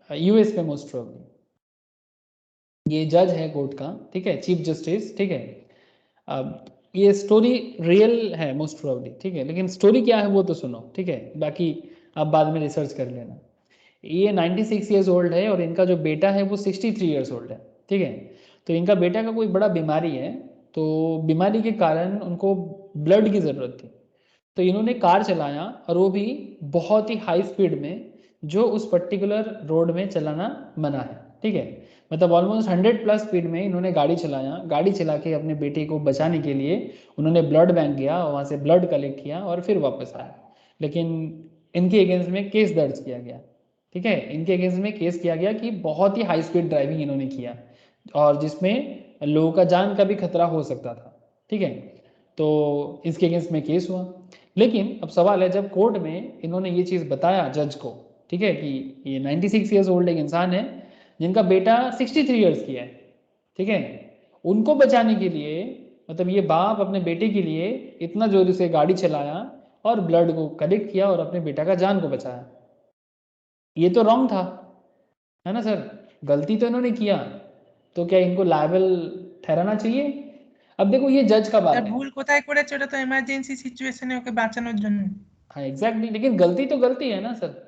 यूएस पे मोस्ट प्रॉब्ली, ये जज है कोर्ट का, ठीक है, चीफ जस्टिस, ठीक है। अब ये स्टोरी रियल है मोस्ट प्रॉब्ली, ठीक है, लेकिन स्टोरी क्या है वो तो सुनो, ठीक है, बाकी आप बाद में रिसर्च कर लेना। ये 96 ईयर्स ओल्ड है और इनका जो बेटा है वो 63 ईयर्स ओल्ड है, ठीक है। तो इनका बेटा का कोई बड़ा बीमारी है, तो बीमारी के कारण उनको ब्लड की ज़रूरत थी। तो इन्होंने कार चलाया, और वो भी बहुत ही हाई स्पीड में, जो उस पर्टिकुलर रोड में चलाना मना है, ठीक है। मतलब ऑलमोस्ट 100+ स्पीड में इन्होंने गाड़ी चलाया। गाड़ी चला के अपने बेटे को बचाने के लिए उन्होंने ब्लड बैंक गया, वहाँ से ब्लड कलेक्ट किया और फिर वापस आया। लेकिन इनके अगेंस्ट में केस दर्ज किया गया, ठीक है, इनके अगेंस्ट में केस किया गया कि बहुत ही हाई स्पीड ड्राइविंग इन्होंने किया, और जिसमें लोगों का जान का भी खतरा हो सकता था, ठीक है। तो इसके अगेंस्ट में केस हुआ। लेकिन अब सवाल है, जब कोर्ट में इन्होंने ये चीज़ बताया जज को, ठीक है, कि ये 96 ईयर्स ओल्ड एक इंसान है जिनका बेटा 63 ईयर्स की है, ठीक है, उनको बचाने के लिए, मतलब ये बाप अपने बेटे के लिए इतना जोर से गाड़ी चलाया और ब्लड को कलेक्ट किया और अपने बेटा का जान को बचाया। ये तो रॉन्ग था, है ना सर, गलती तो इन्होंने किया, तो क्या इनको लायबल ठहराना चाहिए? अब देखो ये जज का बात তার है। ভুল কোথায় করেছে? ওটা তো এমার্জেন্সি সিচুয়েশনে ওকে বাঁচানোর জন্য। हाँ एग्जैक्टली, लेकिन गलती तो गलती है ना सर।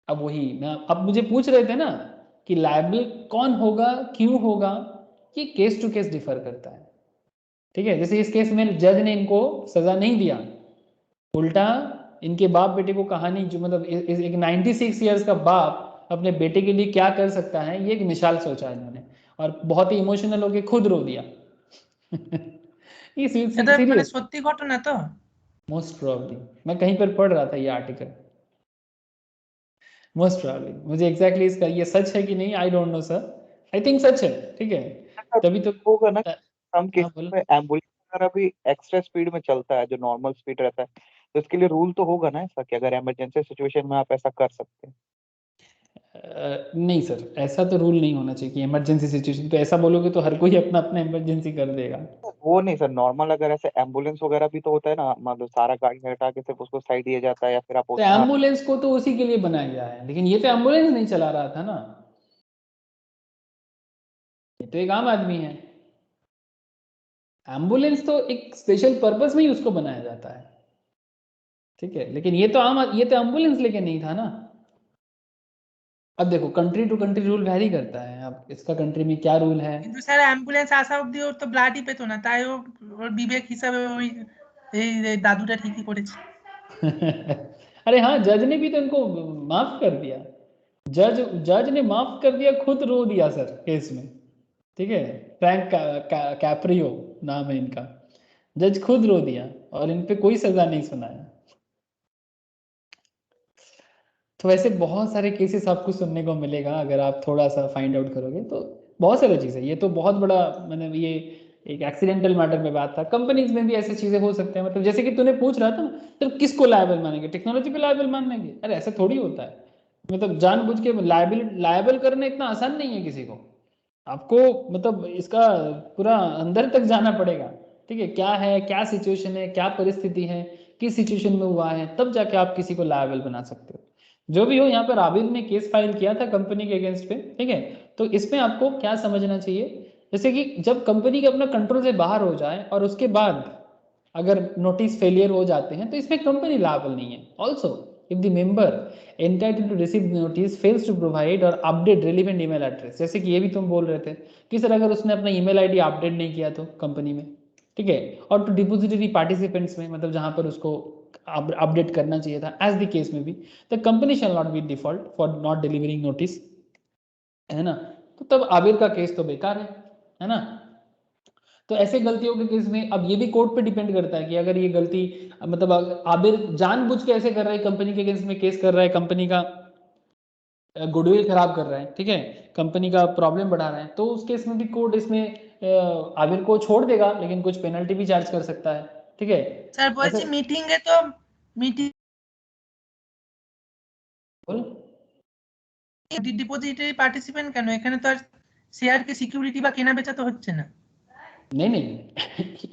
अब वही मैं, अब मुझे पूछ रहे थे ना कि लायबल कौन होगा, क्यों होगा, ये केस टू केस डिफर करता है, ठीक है। जैसे इस केस में जज ने इनको सजा नहीं दिया, उल्टा इनके बाप बेटे को कहानी, जो मतलब एक 96 ईयर्स का बाप अपने बेटे के लिए क्या कर सकता है, ये एक मिसाल सोचा इन्होंने, और बहुत ही इमोशनल होके खुद रो दिया। ये এটা মানে सीरियस, সত্যি ঘটনা তো? मोस्ट प्रॉब्ली मैं कहीं पर पढ़ रहा था ये आर्टिकल, मोस्ट प्रॉब्ली, मुझे एग्जैक्टली इसका ये सच है कि नहीं I don't know sir, I think such है, ठीक है। तभी तो होगा ना, हम केस हाँ बोलो। में एम्बुलेंस अगर अभी एक्स्ट्रा स्पीड में चलता है जो नॉर्मल स्पीड रहता है, तो इसके लिए रूल तो होगा ना ऐसा कि अगर इमरजेंसी सिचुएशन में आप ऐसा कर सकते हैं? नहीं सर, ऐसा तो रूल नहीं होना चाहिए कि इमरजेंसी सिचुएशन, तो ऐसा बोलोगे तो हर कोई अपना अपना इमरजेंसी कर देगा। वो नहीं सर, नॉर्मल अगर ऐसे एम्बुलेंस वगैरह भी तो होता है ना, मान लो सारा गाड़ी हटा के सिर्फ उसको साइड दिया जाता है, या फिर आप तो उतना एम्बुलेंस को तो उसी के लिए बनाया गया है, लेकिन ये तो एम्बुलेंस नहीं चला रहा था ना, ये तो एक आम आदमी है। एम्बुलेंस तो एक स्पेशल पर्पस में ही उसको बनाया जाता है, ठीक है, लेकिन ये तो एम्बुलेंस लेके नहीं था ना। अब देखो country to country rule vary करता है, अब इसका कंट्री में क्या रूल है। কিন্তু স্যার অ্যাম্বুলেন্স আসা অব্দি ওর তো ব্লাডই পেতো না, তাই ওর বিবেক হিসাবে ওই এই দাদুটা ঠিকই করেছে। अरे हाँ, जज ने भी तो इनको माफ कर दिया, जज ने माफ कर दिया, खुद रो दिया सर केस में, ठीक है। फ्रैंक कैप्रियो नाम है इनका, जज खुद रो दिया और इन पे कोई सजा नहीं सुनाया। तो वैसे बहुत सारे केसेस आपको सुनने को मिलेगा, अगर आप थोड़ा सा फाइंड आउट करोगे तो बहुत सारी चीज़ें, ये तो बहुत बड़ा, मतलब ये एक एक्सीडेंटल मैटर में बात था। कंपनीज में भी ऐसी चीज़ें हो सकते हैं, मतलब जैसे कि तूने पूछ रहा था ना, तो किसको लायबल मानेंगे, टेक्नोलॉजी पे लायबल मानेंगे? अरे ऐसा थोड़ी होता है, मतलब जानबूझ के लायबल करना इतना आसान नहीं है किसी को, आपको मतलब इसका पूरा अंदर तक जाना पड़ेगा, ठीक है, क्या है, क्या सिचुएशन है, क्या परिस्थिति है, किस सिचुएशन में हुआ है, तब जाके आप किसी को लायबल बना सकते हो। जो भी हो, यहाँ पर आबिद ने केस फाइल किया था कंपनी के अगेंस्ट पे, ठीक है। तो इसमें आपको क्या समझना चाहिए, जैसे कि जब कंपनी के अपना कंट्रोल से बाहर हो जाए और उसके बाद अगर नोटिस फेलियर हो जाते हैं, तो इसमें कंपनी लायबल नहीं है। Also if the member entitled to receive notice fails to provide or update relevant email address, जैसे कि ये भी तुम बोल रहे थे कि सर अगर उसने अपना ईमेल आईडी अपडेट नहीं किया तो कंपनी में, ठीक है, और टू डिपोजिटरी पार्टिसिपेंट्स में, मतलब जहां पर उसको अपडेट करना चाहिए था, एज द केस में भी, the company shall not be default for not delivering notice, है ना। तो तब आबिर का केस तो बेकार है ना। तो ऐसे गलतियों के केस में अब ये भी कोर्ट पे डिपेंड करता है कि अगर ये गलती, मतलब आबिर जानबूझ के ऐसे कर रहा है, कंपनी के अगेंस्ट में केस कर रहा है, कंपनी का गुडविल खराब कर रहा है, ठीक है, कंपनी का प्रॉब्लम बढ़ा रहा है, तो उस केस में भी कोर्ट इसमें आबिर को छोड़ देगा, लेकिन कुछ पेनल्टी भी चार्ज कर सकता है, ठीक है। স্যার বলছি ऐसे মিটিংয়ে তো মিটিং बोल। ডিপোজিটরি পার্টিসিপেন্ট কেন, এখানে তো আর শেয়ারকে সিকিউরিটি বা কেনা বেচা তো হচ্ছে না। नहीं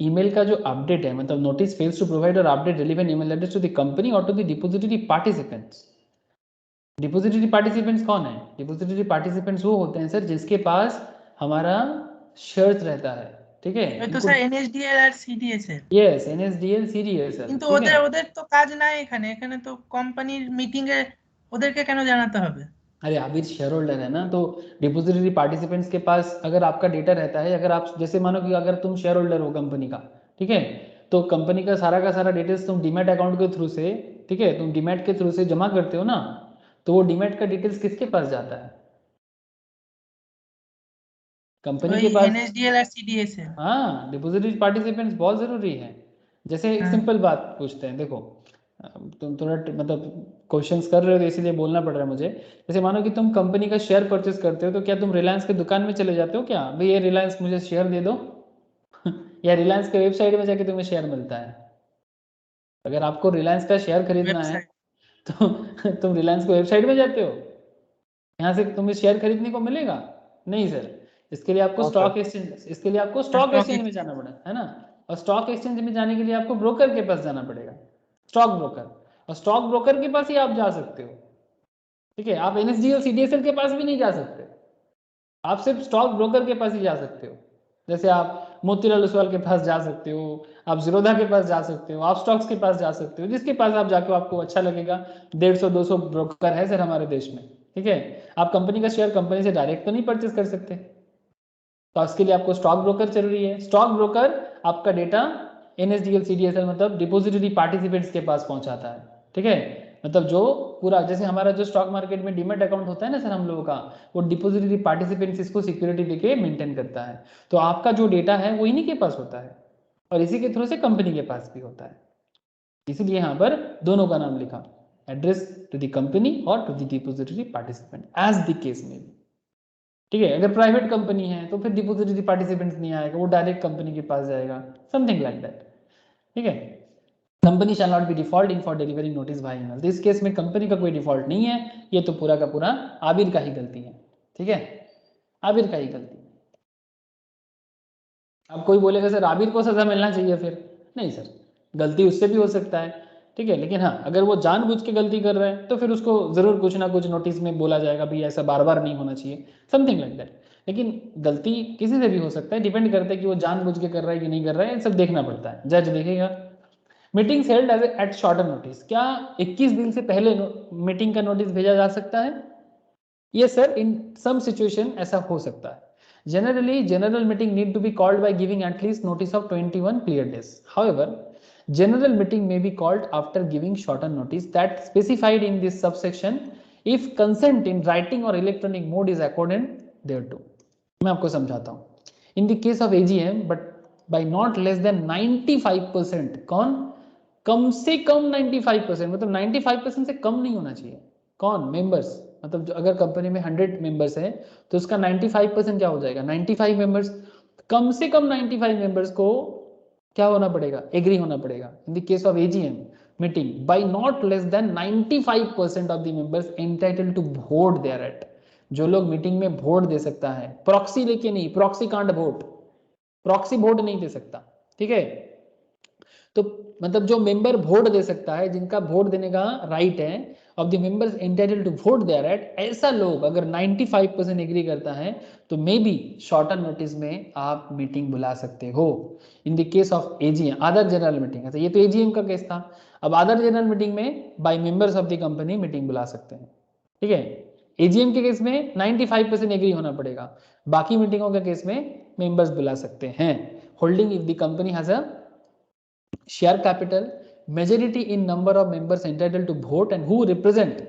ईमेल का जो अपडेट है, मतलब नोटिस फेल्स टू प्रोवाइड और update relevant email address to the company और to the depository participants. Depository participants कौन है? डिपोजिटरी पार्टिसिपेंट्स वो होते हैं सर जिसके पास हमारा शर्त रहता है, ठीक है, ওই তো স্যার এনএসডিএল আর সিডিএস এর, यस एनएसडीएल सीडीएसएल, কিন্তু ठीक ওদের है। ওদের তো কাজ নাই এখানে, এখানে তো কোম্পানির মিটিং এ ওদেরকে কেন জানাতে হবে? अरे आबिर शेयर होल्डर है ना, तो डिपोजिटरी पार्टिसिपेंट्स के पास अगर आपका डेटा रहता है, अगर आप जैसे मानो कि अगर तुम शेयर होल्डर हो कंपनी का, ठीक है, तो कंपनी का सारा डिटेल्स तुम डीमैट अकाउंट के थ्रू से, ठीक है, तुम डीमैट के थ्रू से जमा करते हो ना, तो वो डीमैट का डिटेल्स किसके पास जाता है? कंपनी ওই के पास। এনএসডিএল আর সিডিএস এর। हाँ, डिपोजिटरी पार्टिसिपेंट्स बहुत ज़रूरी है। जैसे एक हाँ। सिंपल बात पूछते हैं, देखो तुम थोड़ा मतलब क्वेश्चंस कर रहे हो तो इसीलिए बोलना पड़ रहा है मुझे। जैसे मानो कि तुम कंपनी का शेयर परचेस करते हो, तो क्या तुम रिलायंस की दुकान में चले जाते हो क्या, भाई ये रिलायंस मुझे शेयर दे दो या रिलायंस के वेबसाइट में जाके तुम्हें शेयर मिलता है? अगर आपको रिलायंस का शेयर खरीदना है वेबसाइट। तो तुम रिलायंस की वेबसाइट में जाते हो, यहाँ से तुम्हें शेयर खरीदने को मिलेगा? नहीं सर, इसके लिए आपको हाँ स्टॉक सर। एक्सचेंज, इसके लिए आपको स्टॉक स्टॉक एक्सचेंज में जाना पड़ा है ना, और स्टॉक एक्सचेंज में जाने के लिए आपको ब्रोकर के पास जाना पड़ेगा, स्टॉक ब्रोकर, और स्टॉक ब्रोकर के पास ही आप जा सकते हो, ठीक है। आप एनएसडीएल सीडीएसएल के पास भी नहीं जा सकते, आप सिर्फ स्टॉक ब्रोकर के पास ही जा सकते हो। जैसे आप मोतीलाल ओसवाल के पास जा सकते हो, आप जीरोधा के पास जा सकते हो, आप स्टॉक्स के पास जा सकते हो, जिसके पास आप जाके आपको अच्छा लगेगा। 150-200 ब्रोकर है सर हमारे देश में, ठीक है। आप कंपनी का शेयर कंपनी से डायरेक्ट तो नहीं परचेस कर सकते, तो उसके लिए आपको स्टॉक ब्रोकर जरूरी है। स्टॉक ब्रोकर आपका डेटा एनएसडीएल सीडीएसएल मतलब डिपोजिटरी पार्टिसिपेंट्स के पास पहुंचाता है, ठीक है। मतलब जो पूरा जैसे हमारा जो स्टॉक मार्केट में डीमैट अकाउंट होता है ना सर हम लोगों का, वो डिपोजिटरी पार्टिसिपेंट्स इसको सिक्योरिटी देके मेंटेन करता है। तो आपका जो डेटा है वो इन्हीं के पास होता है और इसी के थ्रू से कंपनी के पास भी होता है। इसीलिए यहाँ पर दोनों का नाम लिखा, एड्रेस टू द कंपनी और to the depository participant as the case में भी। ठीक है। अगर प्राइवेट कंपनी है तो फिर डिपोजिटरी पार्टिसिपेंट्स नहीं आएगा, वो डायरेक्ट कंपनी के पास जाएगा, समथिंग लाइक दैट। ठीक है। Company shall not be default in for delivering notice by email. इस केस में कंपनी का कोई डिफॉल्ट नहीं है, ये तो पूरा का पूरा आबिर का ही गलती है। ठीक है, आबिर का ही गलती है। अब कोई बोलेगा सर आबिर को सजा मिलना चाहिए, फिर नहीं सर, गलती उससे भी हो सकता है। ठीक है, लेकिन हाँ अगर वो जानबूझ के गलती कर रहा है तो फिर उसको जरूर कुछ ना कुछ नोटिस में बोला जाएगा, भी ऐसा बार बार नहीं होना चाहिए, समथिंग लाइक दैट। लेकिन गलती किसी से भी हो सकता है, डिपेंड करता है कि वो जानबूझ के कर रहा है कि नहीं कर रहा है, सब देखना पड़ता है, जज देखेगा। Meeting held as at shorter notice, क्या 21 दिन से पहले मीटिंग का नोटिस भेजा जा सकता है? Yes sir, in some situation ऐसा हो सकता है। Generally general meeting need to be called by giving at least notice of 21 clear days. However general meeting may be called after giving shorter notice that specified in this subsection if consent in writing or electronic mode is accorded thereto। मैं आपको समझाता हूँ। in the case of AGM but by not less than 95%, कौन? कम से कम 95%, मतलब 95% से कम नहीं होना चाहिए। कौन? मेंबर्स, मतलब जो अगर कंपनी में 100 मेंबर्स है तो उसका 95% क्या हो जाएगा? 95 मेंबर्स। कम से कम 95 मेंबर्स को क्या होना पड़ेगा? एग्री होना पड़ेगा। In the case of AGM meeting by not less than 95% of the members entitled to vote thereat. जो लोग मीटिंग में वोट दे सकता है, प्रॉक्सी लेके नहीं, proxy can't vote, proxy vote नहीं दे सकता। ठीक है, तो मतलब जो मेंबर वोट दे सकता है, जिनका वोट देने का राइट है, of the members entitled to vote thereat, ऐसा लोग अगर 95% एग्री करता है तो मे बी शॉर्टर नोटिस में आप मीटिंग बुला सकते हो। In the case of AGM other general meeting, अच्छा ये तो एजीएम का केस था। अब अदर जनरल मीटिंग में by members of the company meeting बुला सकते हैं। ठीक है, एजीएम के केस में 95% एग्री होना पड़ेगा, बाकी मीटिंगों के केस में मेंबर्स बुला सकते हैं। Holding if the company has a share capital, majority in number of members entitled to vote and who represent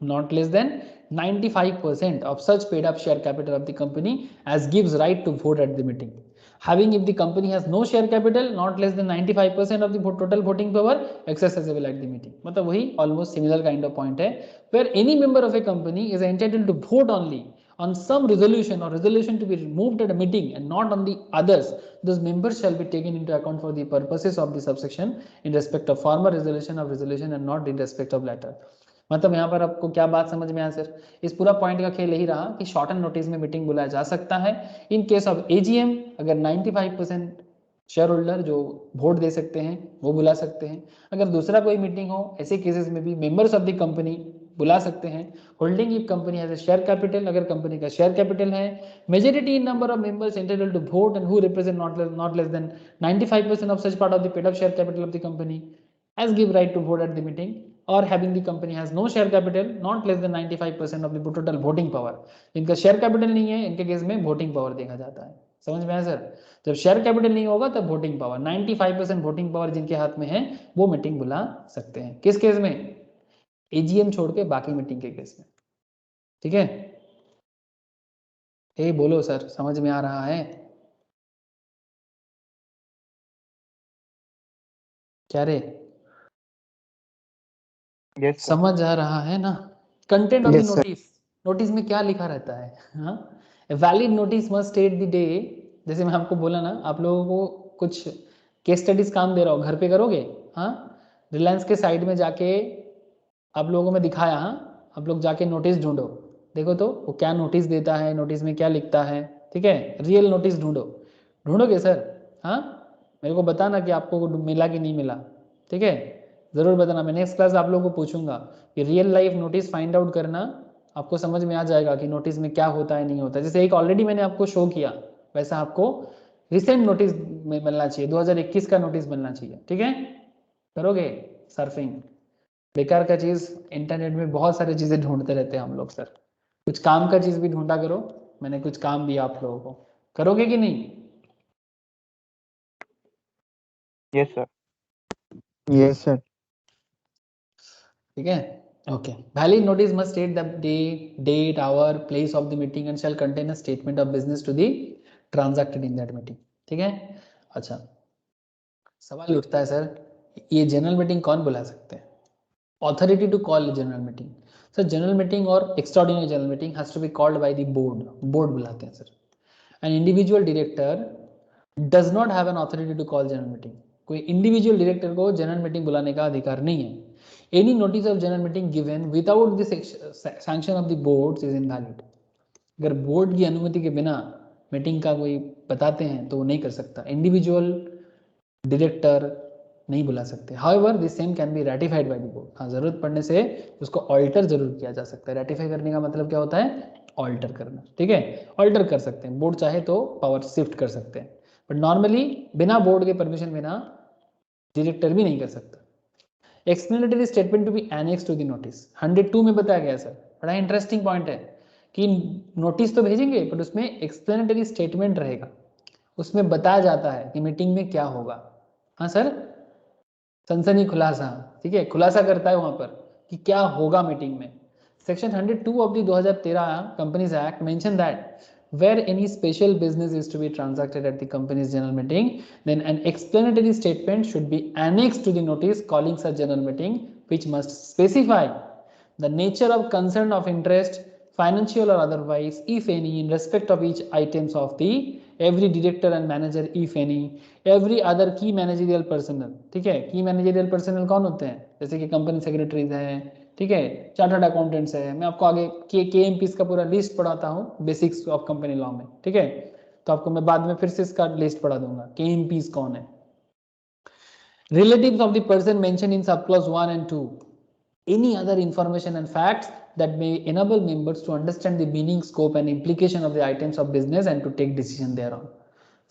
not less than 95% of such paid up share capital of the company as gives right to vote at the meeting. Having, if the company has no share capital, not less than 95% of the total voting power accessible at the meeting. मतलब वही almost similar kind of point है, where any member of a company is entitled to vote only on some resolution or resolution to be removed at a meeting and not on the others, those members shall be taken into account for the purposes of the subsection in respect of former resolution of resolution and not in respect of latter। मतलब यहाँ पर आपको क्या बात समझ में आया sir? इस पूरा पॉइंट का खेल यही रहा कि शॉर्ट एंड नोटिस में मीटिंग बुलाया जा सकता है। इन केस ऑफ एजीएम अगर 95% शेयर होल्डर जो वोट दे सकते हैं वो बुला सकते हैं। अगर दूसरा कोई मीटिंग हो, ऐसे केसेस में भी मेंबर्स ऑफ द कंपनी बुला सकते हैं। Holding if company has a share capital, अगर कंपनी का शेयर कैपिटल है, majority in number of members entitled to vote and who represent not less than 95% of such part of the paid up share capital of the company as give right to vote at the meeting, or having the company has no share capital not less than 95% of the total voting power। इनका share capital नहीं है, इनके case में voting power देखा जाता है। समझ में आया सर? जब शेयर कैपिटल नहीं होगा तब वोटिंग पावर, 95% वोटिंग पावर जिनके हाथ में है वो मीटिंग बुला सकते हैं। किस केस में? एजीएम छोड़ के बाकी मीटिंग के केस में। ठीक है, ए बोलो सर, समझ में आ रहा है क्या रे? Yes sir. समझ आ रहा है ना? Content of the Yes, sir. Notice, notice में क्या लिखा रहता है? हाँ, valid notice must state the day. जैसे मैं आपको बोला ना, आप लोगों को कुछ केस स्टडीज काम दे रहा हूँ, घर पे करोगे। हाँ, रिलायंस के साइड में जाके आप लोगों में दिखाया, हाँ आप लोग जाके नोटिस ढूंढो, देखो तो वो क्या नोटिस देता है, नोटिस में क्या लिखता है। ठीक है, रियल नोटिस ढूंढो। ढूंढोगे सर? हाँ, मेरे को बताना कि आपको मिला कि नहीं मिला। ठीक है, ज़रूर बताना। मैं नेक्स्ट क्लास आप लोगों को पूछूंगा कि real life notice find out करना, आपको समझ में आ जाएगा कि नोटिस में क्या होता है नहीं होता। जैसे एक ऑलरेडी मैंने आपको शो किया, वैसा आपको रिसेंट नोटिस में मिलना चाहिए, 2021 का नोटिस मिलना चाहिए। ठीक है, करोगे सर्फिंग? बेकार का चीज़, इंटरनेट में बहुत सारी चीज़ें ढूंढते रहते हैं हम लोग सर। कुछ काम का चीज़ भी ढूंढा करो, मैंने कुछ काम दिया आप लोगों को, करोगे कि नहीं? Yes sir. Yes, sir. ठीक है, okay. Valid notice must state the day, date, hour, place of the meeting and shall contain a statement of business to the transacted in that meeting. ठीक है, अच्छा सवाल उठता है सर, ये general meeting कौन बुला सकते हैं? Authority to call general meeting. Sir general meeting और extraordinary general meeting has to be called by the board, board बुलाते हैं sir. An individual director does not have an authority to call general meeting, कोई individual director को general meeting बुलाने का अधिकार नहीं है। Any notice of general meeting given without the sanction of the board is invalid, अगर board की अनुमति के बिना मीटिंग का कोई बताते हैं तो वो नहीं कर सकता, इंडिविजुअल डायरेक्टर नहीं बुला सकते। However this same can be ratified bye the board, हाँ जरूरत पड़ने से उसको ऑल्टर जरूर किया जा सकता है। रैटिफाई करने का मतलब क्या होता है, ऑल्टर करना, ठीक है, ऑल्टर कर सकते हैं, बोर्ड चाहे तो पावर शिफ्ट कर सकते हैं, बट नॉर्मली बिना बोर्ड के परमिशन बिना डायरेक्टर भी नहीं कर सकता। Explanatory statement to be annex to the notice 102 में बताया गया सर, बड़ा इंटरेस्टिंग पॉइंट है कि नोटिस तो भेजेंगे बट उसमें एक्सप्लेनेटरी स्टेटमेंट रहेगा, उसमें बताया जाता है कि मीटिंग में क्या होगा। हाँ सर, सनसनी खुलासा, ठीक है, खुलासा करता है वहां पर कि क्या होगा मीटिंग में। Section 102 of the 2013 companies act mention that where any special business is to be transacted at the company's general meeting, then an explanatory statement should be annexed to the notice calling such general meeting, which must specify the nature of concern of interest, financial or otherwise, if any, in respect of each items of the every director and manager, if any, every other key managerial personnel, ठीक है, की managerial personal कौन होते हैं, जैसे कि company secretaries हैं, ठीक है, चार्टर्ड अकाउंटेंट्स है, मैं आपको आगे के का पूरा लिस्ट पढ़ाता हूँ बेसिक्स ऑफ कंपनी लॉ में, ठीक है, तो आपको मैं बाद में फिर से इसका लिस्ट पढ़ा दूंगा के कौन है। Relatives of the person mention in sub clause 1 and 2, any other information and facts that may enable members to understand the meaning, scope and implication of the items of business and to take decision thereon।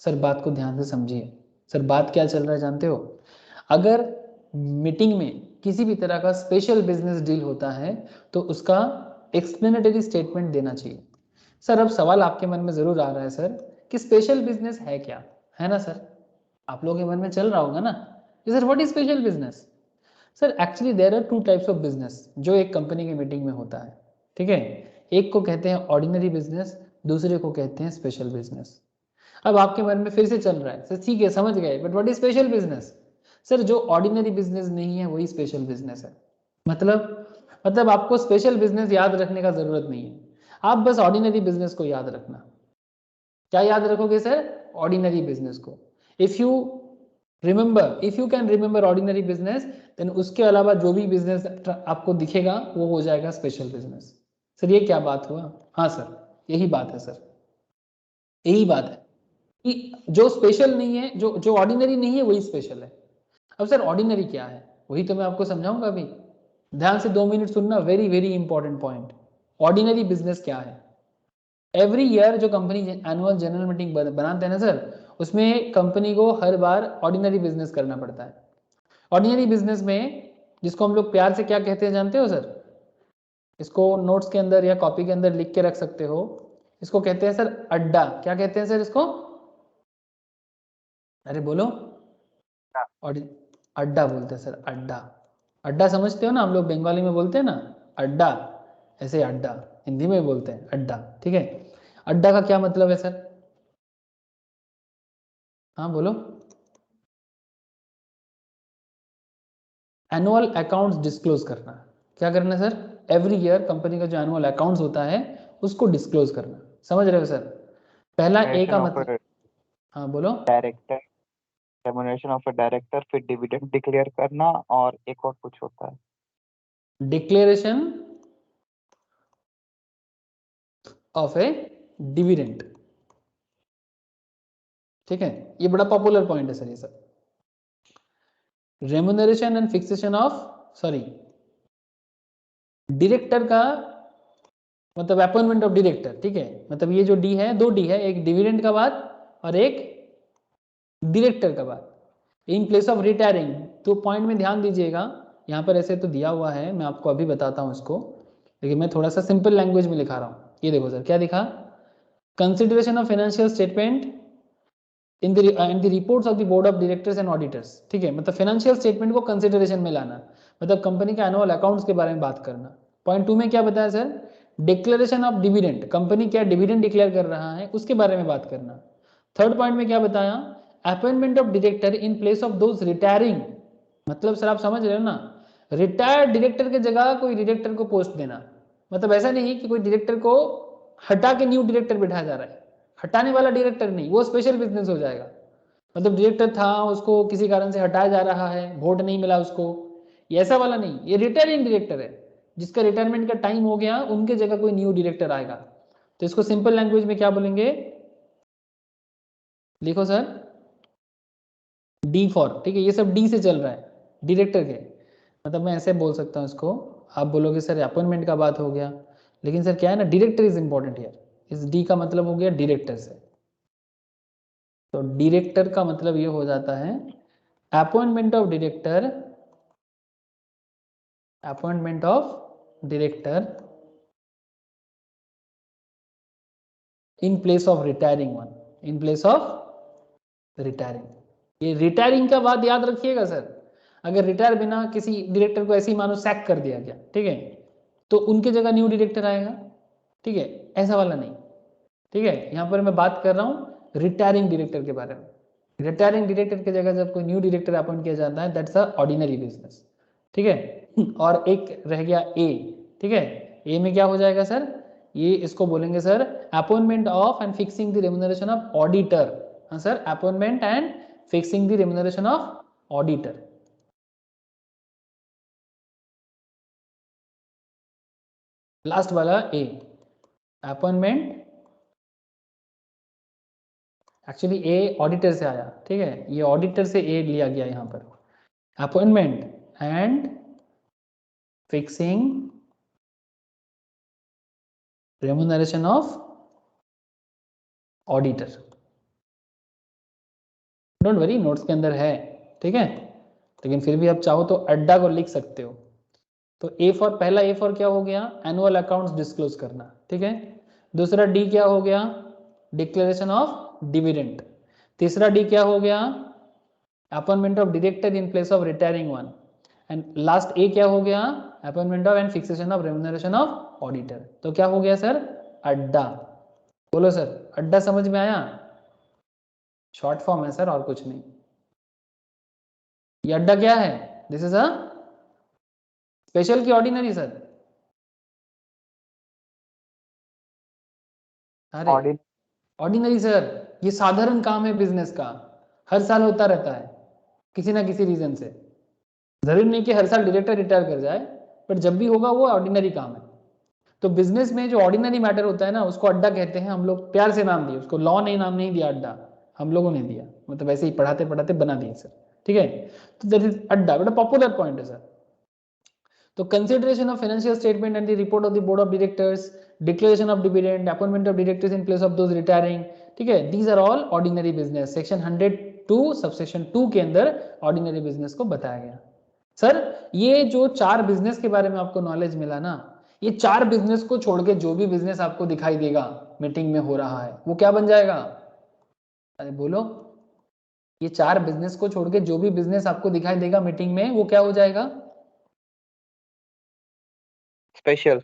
Sir बात को ध्यान से समझिए, sir बात क्या चल रहा है जानते हो, अगर मीटिंग में किसी भी तरह का स्पेशल बिजनेस डील होता है तो उसका एक्सप्लेनेटरी स्टेटमेंट देना चाहिए। सर अब सवाल आपके मन में जरूर आ रहा है सर कि स्पेशल बिजनेस है क्या, है ना सर, आप लोगों के मन में चल रहा होगा ना sir what is special business. Sir actually there are 2 types of business जो एक कंपनी की मीटिंग में होता है, ठीक है, एक को कहते हैं ऑर्डिनरी बिजनेस, दूसरे को कहते हैं स्पेशल बिजनेस। अब आपके मन में फिर से चल रहा है सर ठीक है समझ गए, but what is special business. Sir जो ऑर्डिनरी बिजनेस नहीं है वही स्पेशल बिजनेस है। मतलब आपको स्पेशल बिजनेस याद रखने का जरूरत नहीं है, आप बस ऑर्डिनरी बिजनेस को याद रखना। क्या याद रखोगे सर, ऑर्डिनरी बिजनेस को। If you can remember ordinary business, then उसके अलावा जो भी बिजनेस आपको दिखेगा वो हो जाएगा स्पेशल बिजनेस। सर ये क्या बात हुआ, हाँ सर यही बात है सर, यही बात है कि जो स्पेशल नहीं है, जो ऑर्डिनरी नहीं है वही स्पेशल है। अब सर ऑर्डिनरी क्या है वही तो मैं आपको समझाऊंगा अभी, ध्यान से 2 मिनट सुनना, very very important point. Ordinary business क्या है, एवरी ईयर जो कंपनी एनुअल जनरल मीटिंग बनाते हैं ना सर, उसमें कंपनी को हर बार ऑर्डिनरी बिजनेस करना पड़ता है। ऑर्डिनरी बिजनेस में जिसको हम लोग प्यार से क्या कहते हैं जानते हो सर, इसको नोट्स के अंदर या कॉपी के अंदर लिख के रख सकते हो, इसको कहते हैं सर अड्डा। क्या कहते हैं सर इसको, अरे बोलो, अड्डा बोलते हैं सर, अड्डा। अड्डा समझते हो ना, हम लोग बंगाली में बोलते हैं ना अड्डा, ऐसे अड्डा हिंदी में बोलते हैं अड्डा, ठीक है। अड्डा का क्या मतलब है सर, हाँ बोलो। एनुअल अकाउंट्स डिस्क्लोज करना, क्या करना सर, एवरी ईयर कंपनी का जो एनुअल अकाउंट्स होता है उसको डिस्क्लोज करना, समझ रहे हो सर। पहला ए का मतलब, हाँ बोलो। Director, remuneration of a director, फिर डिविडेंड डिक्लेयर करना और एक और कुछ होता है, डिक्लेरेशन ऑफ ए डिविडेंड, ठीक है, ये बड़ा पॉपुलर पॉइंट है सर ये सब। Remuneration and fixation of, sorry director का मतलब अपॉइंटमेंट ऑफ डायरेक्टर, ठीक है, मतलब ये जो डी है, 2 डी है, एक डिविडेंड का बाद और एक डायरेक्टर का बाद, इन प्लेस ऑफ रिटायरिंग। तो पॉइंट में ध्यान दीजिएगा, यहाँ पर ऐसे तो दिया हुआ है, मैं आपको अभी बताता हूँ इसको, लेकिन मैं थोड़ा सा सिंपल लैंग्वेज में लिखा रहा हूँ। ये देखो सर क्या दिखा, consideration of financial statement in the reports of the board of directors and auditors, ठीक है, मतलब फाइनेंशियल स्टेटमेंट को कंसिडरेशन में लाना, मतलब कंपनी के एनुअल अकाउंट्स के बारे में बात करना। पॉइंट 2 में क्या बताया sir, declaration of dividend, company क्या डिविडेंड डिक्लेयर कर रहा है उसके बारे में बात करना। थर्ड पॉइंट में क्या बताया, appointment of director in place of those retiring, मतलब सर आप समझ रहे हो ना, रिटायर्ड डायरेक्टर की जगह कोई डायरेक्टर को पोस्ट देना, मतलब ऐसा नहीं कि कोई डायरेक्टर को हटा के न्यू डायरेक्टर बिठाया जा रहा है, हटाने वाला डायरेक्टर नहीं, वो स्पेशल बिजनेस हो जाएगा। मतलब डायरेक्टर था, उसको किसी कारण से हटाया जा रहा है, वोट नहीं मिला उसको, ये ऐसा वाला नहीं, ये रिटायरिंग डायरेक्टर है, जिसका रिटायरमेंट का टाइम हो गया, उनके जगह कोई न्यू डायरेक्टर आएगा। तो इसको सिंपल लैंग्वेज में क्या बोलेंगे, लिखो सर, डी फॉर, ठीक है, ये सब डी से चल रहा है डायरेक्टर के, मतलब मैं ऐसे बोल सकता हूँ इसको। आप बोलोगे सर अपॉइंटमेंट का बात हो गया, लेकिन सर क्या है ना, डायरेक्टर इज इंपॉर्टेंट हियर, इस डी का मतलब हो गया डायरेक्टर से। तो डायरेक्टर का मतलब ये हो जाता है appointment of director, appointment of director in place of retiring one, in place of retiring. ये रिटायरिंग का बात याद रखिएगा सर, अगर रिटायर बिना किसी डायरेक्टर को ऐसे ही मानो सैक कर दिया गया, ठीक है, तो उनके जगह न्यू डायरेक्टर आएगा, ठीक है, ऐसा वाला नहीं, ठीक है। यहाँ पर मैं बात कर रहा हूँ रिटायरिंग डायरेक्टर के बारे में। रिटायरिंग डायरेक्टर की जगह जब कोई न्यू डायरेक्टर अपॉइंट किया जाता है, दैट्स अ ऑर्डिनरी बिजनेस, ठीक है। और एक रह गया ए, ठीक है, ए में क्या हो जाएगा सर, ये इसको बोलेंगे sir appointment of and fixing the remuneration of auditor. हाँ sir, appointment and fixing the remuneration of auditor. Last वाला A, appointment, actually A auditor से आया, ठीक है, ये ऑडिटर से ए लिया गया यहाँ पर, appointment and fixing remuneration of auditor. Don't worry, notes के अंदर है, ठीक है, लेकिन फिर भी आप चाहो तो अड्डा को लिख सकते हो। तो ए फॉर, पहला ए फॉर क्या हो गया, एनुअल अकाउंट्स डिस्क्लोज करना, ठीक है। दूसरा डी क्या हो गया, डिक्लेरेशन ऑफ डिविडेंड। तीसरा डी क्या हो गया, appointment of director in place of retiring one. And last A क्या हो गया, appointment of and fixation of remuneration of auditor. तो क्या हो गया सर, अड्डा। बोलो सर, अड्डा समझ में आया, शॉर्ट फॉर्म है सर और कुछ नहीं। ये अड्डा क्या है, दिस इज अ स्पेशल की ऑर्डिनरी सर, अरे ऑर्डिनरी सर, ये साधारण काम है बिजनेस का, हर साल होता रहता है किसी ना किसी रीजन से। जरूरी नहीं कि हर साल डायरेक्टर रिटायर कर जाए, बट जब भी होगा वो ऑर्डिनरी काम है। तो बिजनेस में जो ऑर्डिनरी मैटर होता है ना, उसको अड्डा कहते हैं। हम लोग प्यार से नाम दिए उसको, लॉ ने नाम नहीं दिया अड्डा, हम लोगों ने दिया, मतलब ऐसे ही पढ़ाते पढ़ाते बना दिए सर, ठीक है। तो दैट इज अड्डा, बड़ा पॉपुलर पॉइंट है सर। तो consideration of financial statement and the report of the board of directors, declaration of dividend, appointment of directors in place of those retiring, ठीक है, these are all ordinary business. Section 102 subsection 2 के अंदर ordinary business को बताया गया। Sir ये जो 4 business के बारे में आपको नॉलेज मिला ना, ये 4 बिजनेस को छोड़ के जो भी बिजनेस आपको दिखाई देगा मीटिंग में हो रहा है, वो क्या बन जाएगा, अरे बोलो, ये 4 बिजनेस को छोड़ के जो भी बिजनेस आपको दिखाई देगा मीटिंग में, वो क्या हो जाएगा, स्पेशल।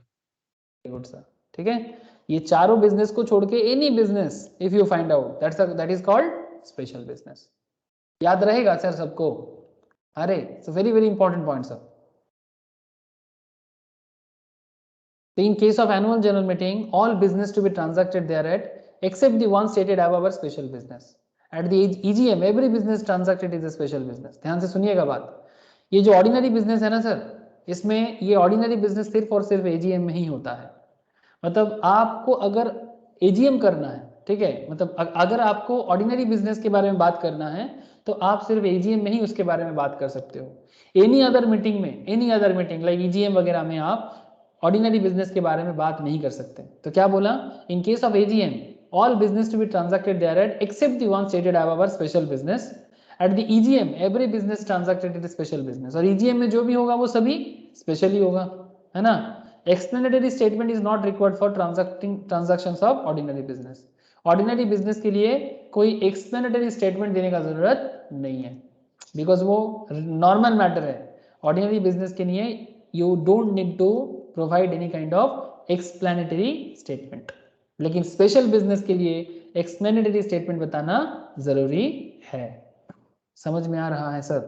गुड सर, ठीक है। ये चारों बिजनेस को छोड़ के any business if you find out, that is called special business. याद रहेगा सर सबको, अरे it's very very important point sir. In case of annual general meeting, all business to be transacted thereat except the one stated above are special business. At the EGM, every business transacted is a special business. ध्यान से सुनिएगा बात, ये जो ordinary business है ना sir, इसमें ये ऑर्डिनरी बिजनेस सिर्फ और सिर्फ एजीएम में ही होता है। मतलब आपको अगर एजीएम करना है, ठीक है, मतलब अगर आपको ऑर्डिनरी बिजनेस के बारे में बात करना है, तो आप सिर्फ एजीएम में ही उसके बारे में बात कर सकते हो। एनी अदर मीटिंग में, any other meeting like EGM वगैरह में आप ऑर्डिनरी बिजनेस के बारे में बात नहीं कर सकते। तो क्या बोला, in case of AGM all business to be transacted thereat except the one stated above are special business. At the EGM every business transacted is special business. और ईजीएम में जो भी होगा वो सभी स्पेशल ही होगा, है ना। Explanatory statement is not required for transactions of ordinary business. Ordinary business के लिए कोई एक्सप्लेनेटरी स्टेटमेंट देने का जरूरत नहीं है, बिकॉज वो नॉर्मल मैटर है। ऑर्डिनरी बिजनेस के लिए you don't need to provide any kind of explanatory statement, लेकिन स्पेशल बिजनेस के लिए एक्सप्लेनेटरी स्टेटमेंट बताना जरूरी है। समझ में आ रहा है sir.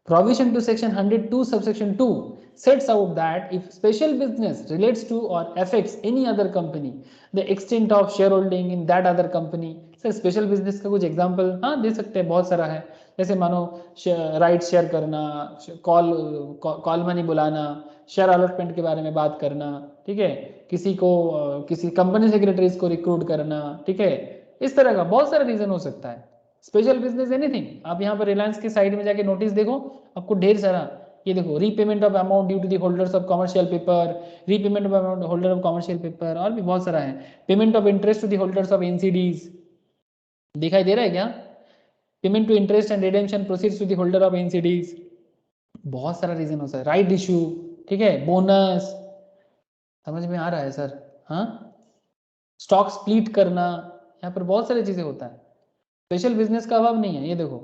Provision to section 102 subsection 2 sets out that if special business relates to or affects any other company, the extent of shareholding in that other company. Sir special business का कुछ example हाँ दे सकते हैं, बहुत सारा है. जैसे मानो राइट शेयर करना, कॉल मनी बुलाना, शेयर अलॉटमेंट के बारे में बात करना, ठीक है, किसी को किसी कंपनी सेक्रेटरीज को रिक्रूट करना, ठीक है, इस तरह का बहुत सारा रीजन हो सकता है. Special business anything. आप यहाँ पर रिलायंस के साइड में जाके नोटिस देखो, आपको ढेर सारा ये देखो, repayment of amount due to the holders of commercial paper, repayment of amount holder of commercial paper, और भी बहुत सारा है. Payment of interest to the holders of NCDs, दिखाई दे रहा है क्या? Payment to interest and redemption proceeds to the holder of NCDs. बहुत सारा रीजन हो सकता है. राइट इशू, ठीक है, बोनस, समझ में आ रहा है सर? हाँ, स्टॉक स्प्लिट करना, यहाँ पर बहुत सारी चीजें होता है. स्पेशल बिजनेस का अभाव नहीं है. ये देखो,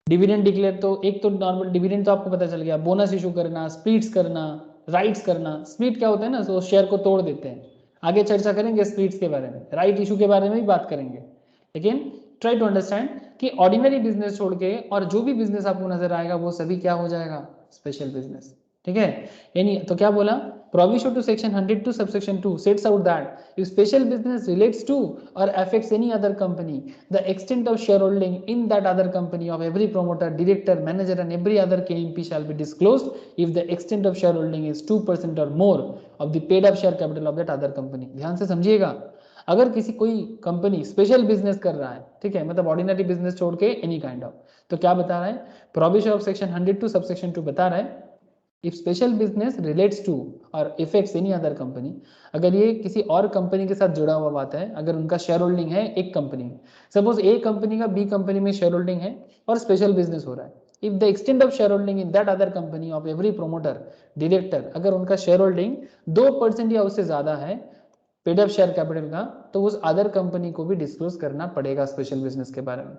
डिविडेंड डिक्लेयर, तो एक तो नॉर्मल डिविडेंड तो आपको पता चल गया, बोनस इशू करना, स्प्लिट्स करना, राइट्स करना. स्प्लिट क्या होता है ना, तो शेयर को तोड़ देते हैं. आगे चर्चा करेंगे स्प्लिट्स के बारे में, राइट इशू के बारे में भी बात करेंगे. लेकिन ट्राई टू अंडरस्टैंड कि ऑर्डिनरी बिजनेस छोड़ के और जो भी बिजनेस आपको नजर आएगा वो सभी क्या हो जाएगा? Special business. ठीक है, यानी तो क्या बोला, provision to section 102 subsection 2 sets out that if special business relates to और affects any other company, the extent of shareholding in that other company of every promoter, director, manager and every other KMP shall be disclosed if the extent of shareholding is 2% और more of the paid up share capital of that other company. ध्यान से समझिएगा, अगर किसी कोई company special business कर रहा है, ठीक है, मतलब ऑर्डिनरी बिजनेस छोड़ के एनी काइंड ऑफ, तो क्या बता रहा है, प्रोविजन ऑफ सेक्शन 102 सबसेक्शन 2 बता रहा है, if special business relates to और इफेक्ट्स एनी अदर कंपनी, अगर ये किसी और कंपनी के साथ जुड़ा हुआ बात है, अगर उनका शेयर होल्डिंग है एक कंपनी में, सपोज ए कंपनी का बी कंपनी में शेयर होल्डिंग है और स्पेशल बिजनेस हो रहा है, if the extent of shareholding in that other company of every promoter, director, अगर उनका शेयर होल्डिंग 2% या उससे ज्यादा है पेड अप शेयर कैपिटल का, तो उस अदर कंपनी को भी डिस्क्लोज करना पड़ेगा स्पेशल बिजनेस के बारे में.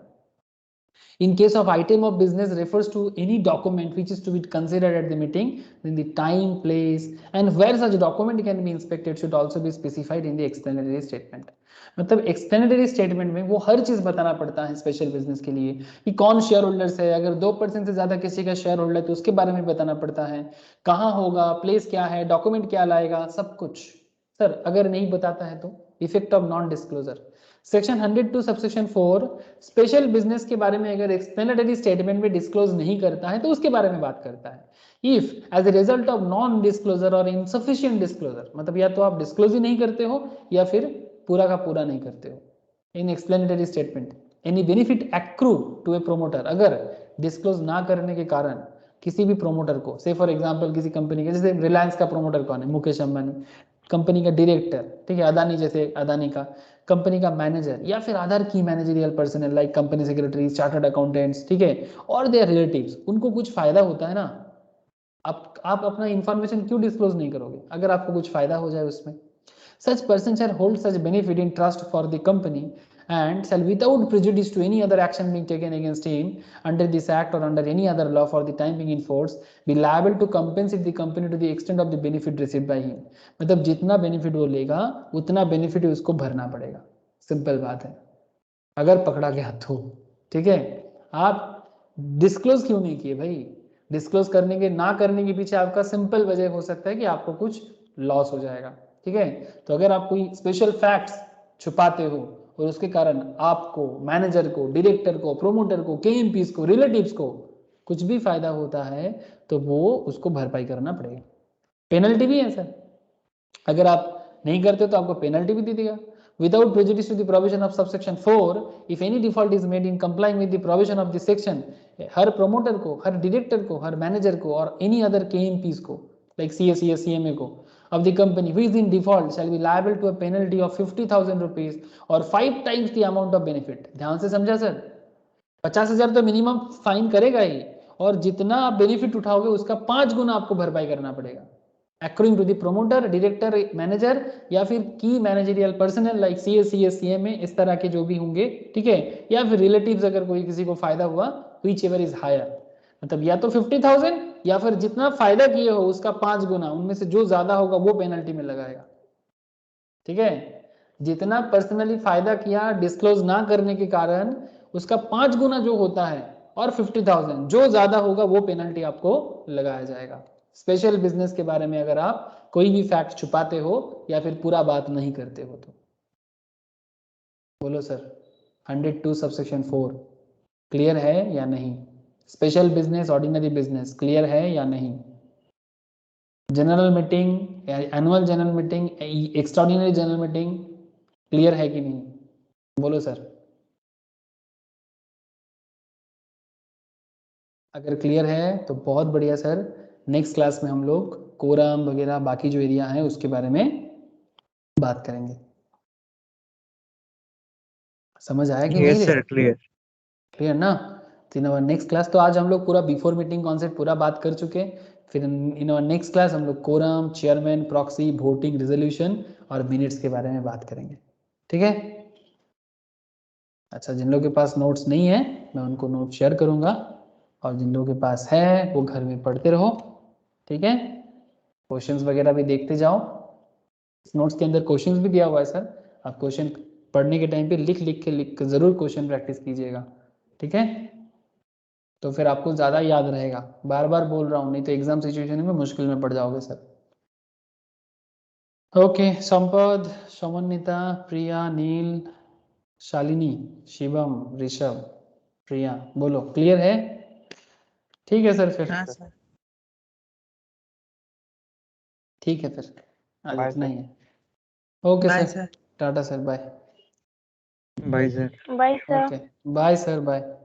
In case of item of business refers to any document which is to be considered at the meeting, then the time, place and where such document can be inspected should also be specified in the explanatory statement. मतलब explanatory statement में वो हर चीज बताना पड़ता है special business के लिए कि कौन शेयर होल्डर्स है, अगर 2% से ज्यादा किसी का शेयर होल्डर है तो उसके बारे में बताना पड़ता है, कहाँ होगा, प्लेस क्या है, डॉक्यूमेंट क्या लाएगा, सब कुछ. सर अगर नहीं बताता है तो effect of non disclosure. Section 102 subsection 4 special business के बारे में अगर एक्सप्लेनेटरी स्टेटमेंट में डिस्क्लोज नहीं करता है तो उसके बारे में बात करता है. If as a result of non disclosure और इनसफिशिएंट डिस्क्लोजर, मतलब या तो आप डिस्क्लोज ही नहीं करते हो या फिर पूरा का पूरा नहीं करते हो in explanatory statement, any benefit accrue to a promoter, अगर डिस्क्लोज ना करने के कारण किसी भी प्रोमोटर को, से फॉर एग्जांपल किसी कंपनी के, जैसे रिलायंस का प्रोमोटर कौन है, मुकेश अंबानी, कंपनी का डायरेक्टर, ठीक है, अदानी, जैसे अदानी का कंपनी का मैनेजर या फिर अदर की managerial personal like company secretary, chartered accountants, ठीक है, और देयर रिलेटिव्स, उनको कुछ फायदा होता है ना, आप अपना इंफॉर्मेशन क्यों डिस्क्लोज नहीं करोगे अगर आपको कुछ फायदा हो जाए उसमें. Such person shall hold such benefit in trust for the company and shall without prejudice to any other action being taken against him under this act or under any other law for the time being in force be liable to compensate the company to the extent of the benefit received by him. मतलब जितना benefit वो लेगा उतना benefit उसको भरना पड़ेगा. Simple बात है, अगर पकड़ा गया तो. ठीक है, आप डिस्क्लोज क्यों नहीं किए भाई? डिस्क्लोज करने के ना करने के पीछे आपका सिंपल वजह हो सकता है कि आपको कुछ लॉस हो जाएगा. ठीक है, तो अगर आप कोई स्पेशल फैक्ट्स छुपाते हो और उसके कारण आपको, मैनेजर को, डायरेक्टर को, प्रोमोटर को, केएमपीस को, रिलेटिव्स को कुछ भी फायदा होता है तो वो उसको भरपाई करना पड़ेगा. पेनल्टी भी है सर, अगर आप नहीं करते तो आपको पेनल्टी भी दे देगा. Without prejudice to the provision of subsection 4, if any default is made in complying with the provision of this section, her promoter को, हर डायरेक्टर को, हर मैनेजर को और any other KMPs को, like CSE, CMA को, of the company who is in default shall be liable to a penalty of 50,000 rupees or 5 times the amount of benefit. ध्यान से समझा sir, 50,000 तो मिनिमम फाइन करेगा ही, और जितना आप बेनिफिट उठाओगे उसका 5 गुना आपको भरपाई करना पड़ेगा. Accruing to the promoter, director, manager या फिर की managerial personal like CSE, CMA, इस तरह के जो भी होंगे, ठीक है, या फिर रिलेटिव्स अगर कोई किसी को फायदा हुआ, whichever is higher, मतलब या तो 50,000 या फिर जितना फायदा किए हो उसका 5 गुना, उनमें से जो ज्यादा होगा वो पेनल्टी में लगाएगा. ठीक है, जितना पर्सनली फायदा किया डिस्क्लोज ना करने के कारण उसका 5 गुना जो होता है और 50,000, जो ज्यादा होगा वो पेनल्टी आपको लगाया जाएगा। स्पेशल बिजनेस के बारे में अगर आप कोई भी फैक्ट छुपाते हो या फिर पूरा बात नहीं करते हो तो। बोलो सर 102 सबसेक्शन 4 क्लियर है या नहीं? Special business, ordinary business clear है या नहीं? General meeting, annual general meeting, extraordinary general meeting clear है कि नहीं? बोलो सर। अगर क्लियर है तो बहुत बढ़िया सर। नेक्स्ट क्लास में हम लोग कोरम वगैरह बाकी जो एरिया है उसके बारे में बात करेंगे। समझ आया कि नहीं? Yes sir, clear. क्लियर ना? तो इन आवर नेक्स्ट क्लास, तो आज हम लोग पूरा बिफोर मीटिंग कॉन्सेप्ट पूरा बात कर चुके। फिर इन आवर नेक्स्ट क्लास हम लोग quorum, chairman, proxy, voting, resolution और मिनट्स के बारे में बात करेंगे। ठीक है? अच्छा, जिन लोगों के पास नोट्स नहीं है मैं उनको नोट शेयर करूंगा, और जिन लोगों के पास है वो घर में पढ़ते रहो। ठीक है? क्वेश्चंस वगैरह भी देखते जाओ। इस नोट्स के अंदर क्वेश्चंस भी दिया हुआ है सर, आप क्वेश्चन पढ़ने के टाइम पे लिख के जरूर क्वेश्चन प्रैक्टिस कीजिएगा। ठीक है? तो फिर आपको ज़्यादा याद रहेगा। बार बार बोल रहा हूँ, नहीं तो एग्जाम सिचुएशन में मुश्किल में पड़ जाओगे सर। ओके, संपद, समन्विता, प्रिया, नील, शालिनी, शिवम, ऋषभ, प्रिया, बोलो क्लियर है? ठीक है सर फिर। हाँ सर। ठीक है फिर, आज Bye, इतना sir. ही है। Okay bye sir, sir. Tata sir, bye. Bye sir. Bye, sir. Okay, bye sir, bye.